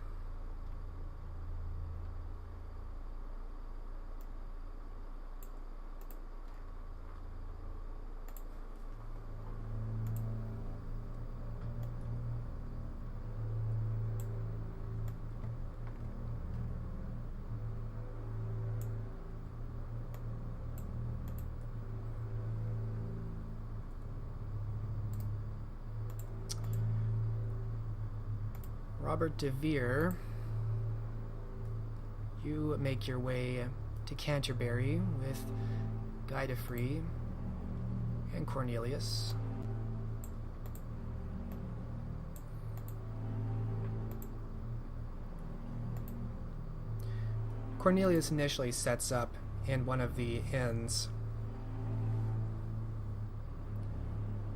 Robert DeVere, you make your way to Canterbury with Guy de Free and Cornelius. Cornelius initially sets up in one of the inns.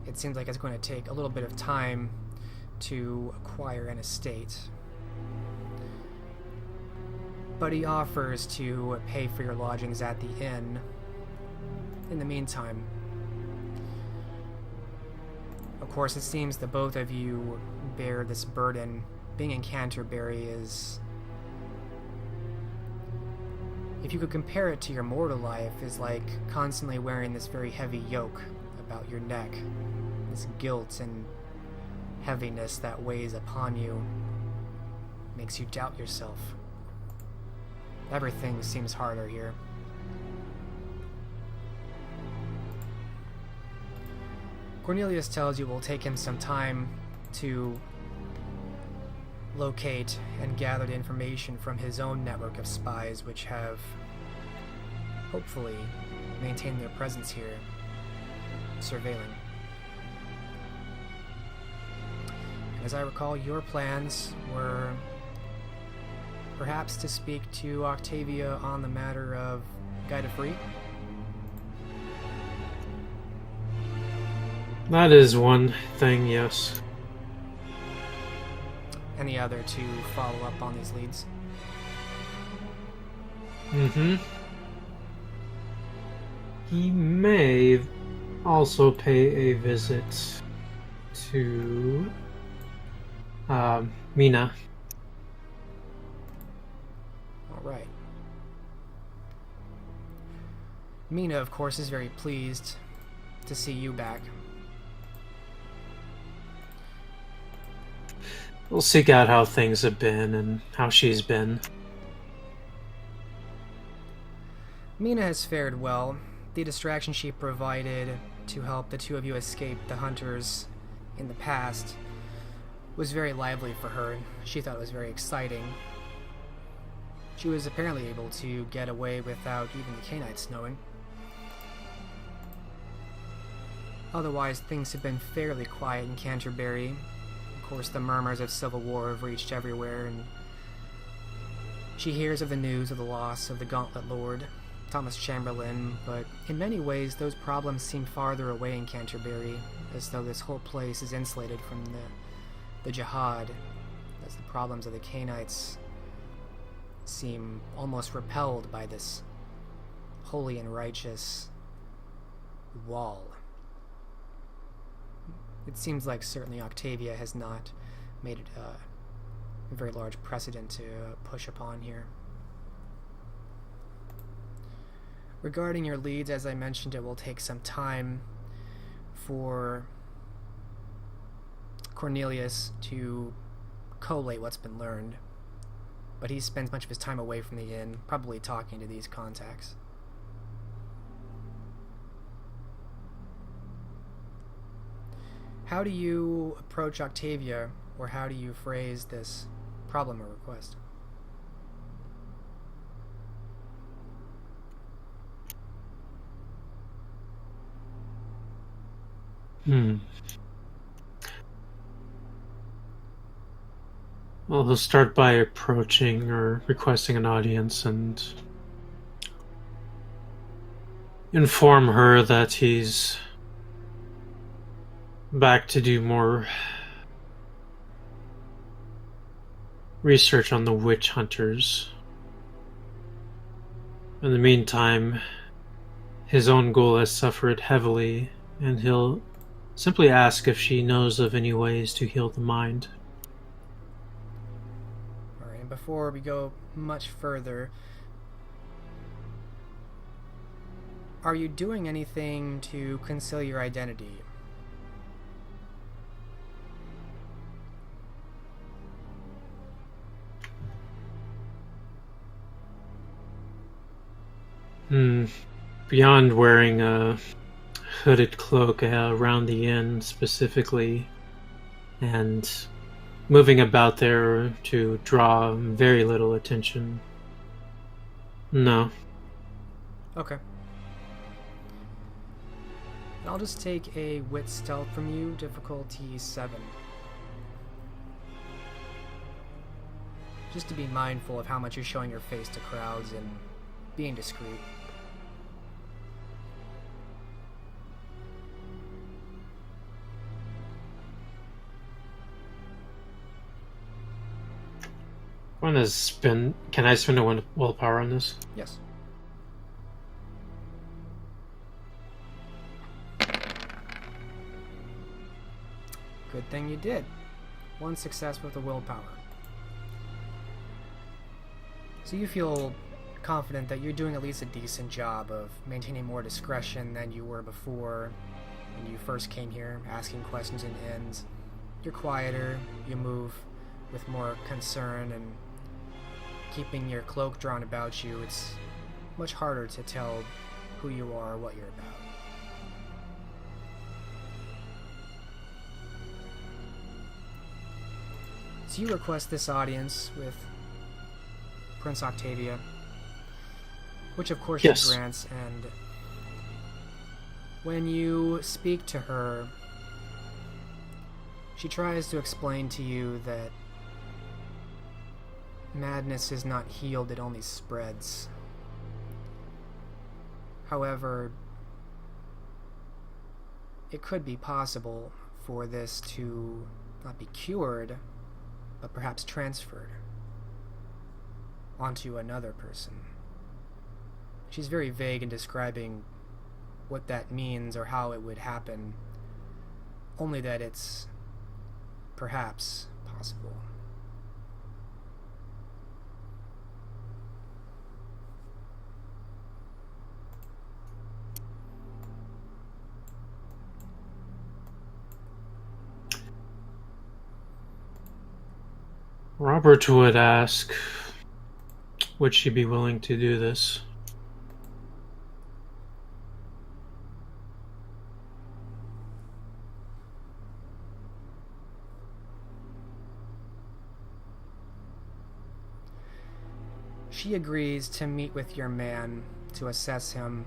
It seems like it's going to take a little bit of time to acquire an estate. But he offers to pay for your lodgings at the inn in the meantime. Of course, it seems that both of you bear this burden. Being in Canterbury is, if you could compare it to your mortal life, is like constantly wearing this very heavy yoke about your neck. This guilt and heaviness that weighs upon you makes you doubt yourself. Everything seems harder here. Cornelius tells you it will take him some time to locate and gather the information from his own network of spies, which have hopefully maintained their presence here, surveilling. And as I recall, your plans were perhaps to speak to Octavia on the matter of Guy de Free? That is one thing, yes. And the other to follow up on these leads. Mm-hmm. He may also pay a visit to Mina. All right. Mina, of course, is very pleased to see you back. We'll seek out how things have been and how she's been. Mina has fared well. The distraction she provided to help the two of you escape the hunters in the past was very lively for her. She thought it was very exciting. She was apparently able to get away without even the Canaanites knowing. Otherwise, things have been fairly quiet in Canterbury. Of course, the murmurs of civil war have reached everywhere, and she hears of the news of the loss of the Gauntlet Lord, Thomas Chamberlain, but in many ways those problems seem farther away in Canterbury, as though this whole place is insulated from the jihad, as the problems of the Canaanites seem almost repelled by this holy and righteous wall. It seems like certainly Octavia has not made it a very large precedent to push upon here. Regarding your leads, as I mentioned, it will take some time for Cornelius to collate what's been learned, but he spends much of his time away from the inn, probably talking to these contacts. How do you approach Octavia, or how do you phrase this problem or request? Well, he'll start by approaching or requesting an audience and inform her that he's back to do more research on the witch hunters. In the meantime, his own ghoul has suffered heavily, and he'll simply ask if she knows of any ways to heal the mind. Alright, and before we go much further, are you doing anything to conceal your identity? Beyond wearing a hooded cloak around the inn specifically, and moving about there to draw very little attention. No. Okay. I'll just take a wit stealth from you, difficulty 7. Just to be mindful of how much you're showing your face to crowds and being discreet. Can I spend a willpower on this? Yes. Good thing you did. 1 success with the willpower. So you feel confident that you're doing at least a decent job of maintaining more discretion than you were before when you first came here, asking questions in inns. You're quieter, you move with more concern, and keeping your cloak drawn about you, it's much harder to tell who you are or what you're about. So you request this audience with Prince Octavia, which of course Yes. she grants, and when you speak to her, she tries to explain to you that madness is not healed, it only spreads. However, it could be possible for this to not be cured, but perhaps transferred onto another person. She's very vague in describing what that means or how it would happen, only that it's perhaps possible. Robert would ask, would she be willing to do this? She agrees to meet with your man to assess him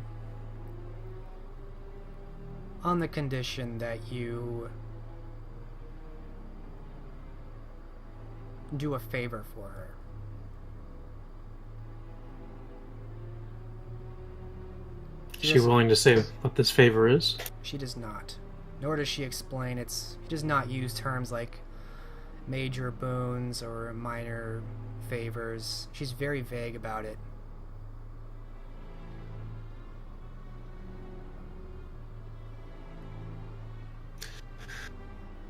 on the condition that you do a favor for her. Is she willing to say what this favor is? She does not. Nor does she explain she does not use terms like major boons or minor favors. She's very vague about it.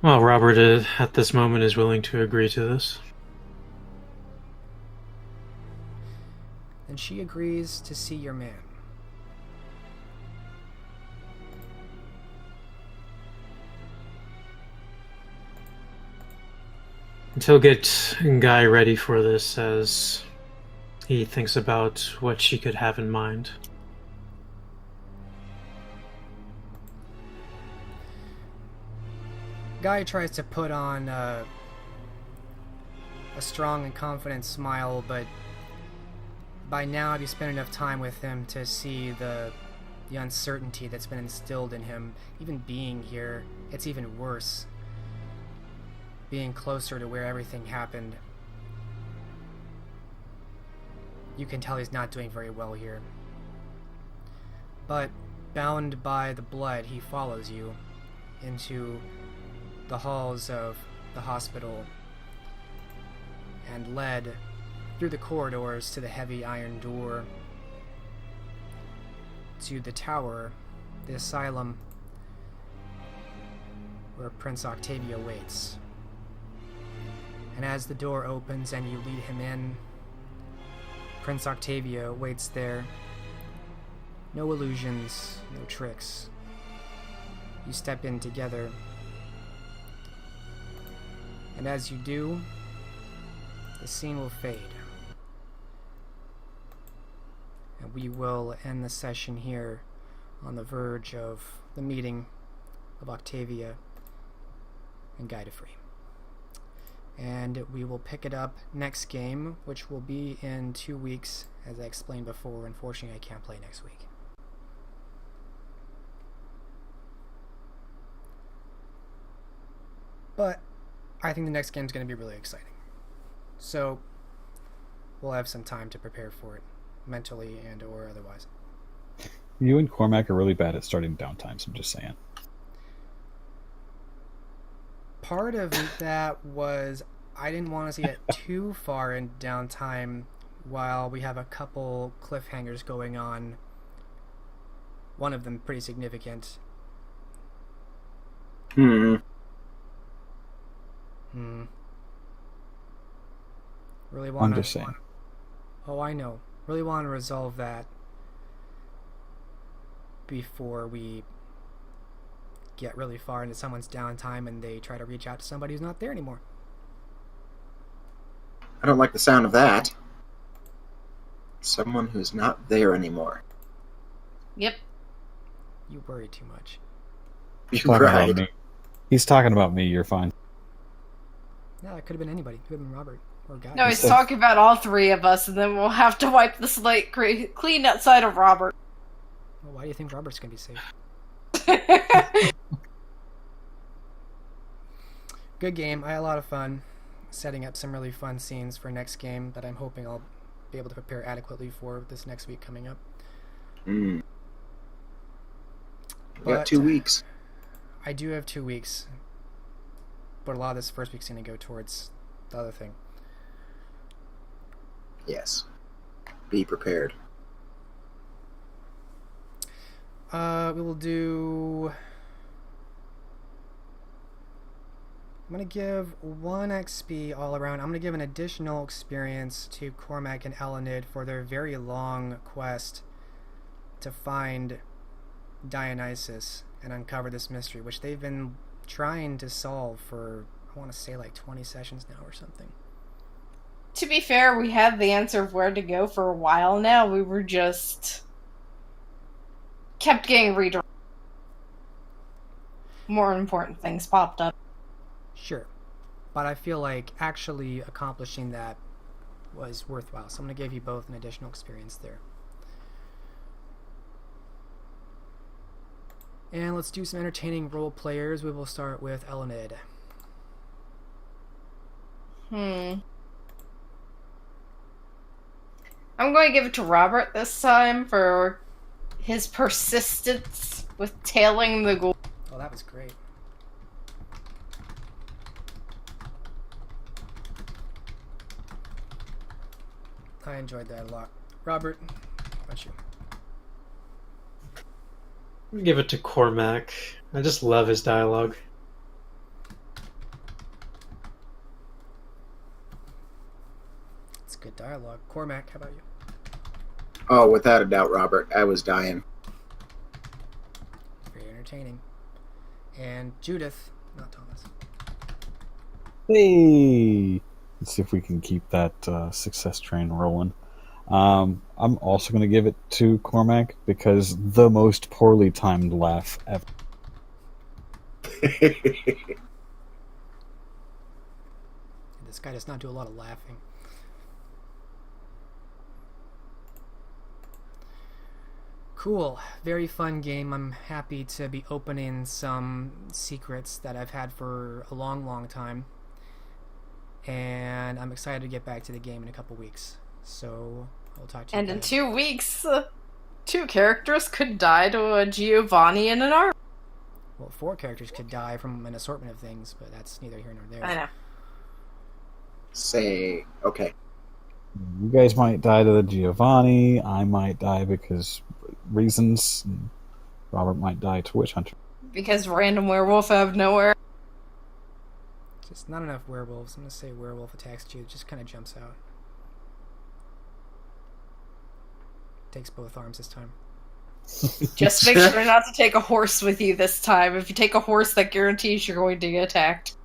Well, Robert at this moment is willing to agree to this. And she agrees to see your man. He'll get Guy ready for this as he thinks about what she could have in mind. Guy tries to put on a strong and confident smile, but by now have you spent enough time with him to see the uncertainty that's been instilled in him. Even being here, it's even worse. Being closer to where everything happened. You can tell he's not doing very well here. But bound by the blood, he follows you into the halls of the hospital and led through the corridors to the heavy iron door to the tower, the asylum where Prince Octavia waits. And as the door opens and you lead him in, Prince Octavia waits there. No illusions, no tricks. You step in together. And as you do, the scene will fade. And we will end the session here on the verge of the meeting of Octavia and Guy de Free. And we will pick it up next game, which will be in 2 weeks. As I explained before, unfortunately I can't play next week. But I think the next game is going to be really exciting. So we'll have some time to prepare for it, mentally and or otherwise. You and Cormac are really bad at starting downtimes, I'm just saying. Part of that was I didn't want us to get too far in downtime while we have a couple cliffhangers going on. One of them pretty significant. Really want I'm just saying. Oh, I know. Really want to resolve that before we get really far into someone's downtime and they try to reach out to somebody who's not there anymore. I don't like the sound of that. Someone who's not there anymore. Yep. You worry too much. You're right. Me. He's talking about me, you're fine. Yeah, it could have been anybody. It could have been Robert or Guy. No, he's talking about all three of us, and then we'll have to wipe the slate clean outside of Robert. Well, why do you think Robert's going to be safe? Good game. I had a lot of fun setting up some really fun scenes for next game that I'm hoping I'll be able to prepare adequately for this next week coming up. We got 2 weeks. I do have 2 weeks, but a lot of this first week's going to go towards the other thing. Yes. Be prepared. We will do... I'm going to give 1 XP all around. I'm going to give an additional experience to Cormac and Elined for their very long quest to find Dionysus and uncover this mystery, which they've been trying to solve for, I want to say, like 20 sessions now or something. To be fair, we had the answer of where to go for a while now. We were just... kept getting redirected. More important things popped up. Sure. But I feel like actually accomplishing that was worthwhile. So I'm going to give you both an additional experience there. And let's do some entertaining role players. We will start with Elined. I'm going to give it to Robert this time for his persistence with tailing the ghoul. Oh, that was great. I enjoyed that a lot. Robert, how about you? I'm gonna give it to Cormac. I just love his dialogue. It's good dialogue. Cormac, how about you? Oh, without a doubt, Robert. I was dying. Very entertaining. And Judith, not Thomas. Hey! Let's see if we can keep that success train rolling. I'm also going to give it to Cormac because the most poorly timed laugh ever. This guy does not do a lot of laughing. Cool. Very fun game. I'm happy to be opening some secrets that I've had for a long, long time. And I'm excited to get back to the game in a couple weeks. So I'll talk to you And guys. in 2 weeks, 2 characters could die to a Giovanni and an arm. Well, 4 characters could die from an assortment of things, but that's neither here nor there. I know. Say, okay. You guys might die to the Giovanni. I might die because reasons. Robert might die to Witch Hunter. Because random werewolf out of nowhere. Just not enough werewolves. I'm going to say werewolf attacks you. It just kind of jumps out. Takes both arms this time. Just make sure not to take a horse with you this time. If you take a horse, that guarantees you're going to get attacked.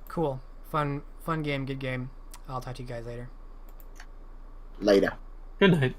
Cool. Fun game, good game. I'll talk to you guys later. Later. Good night.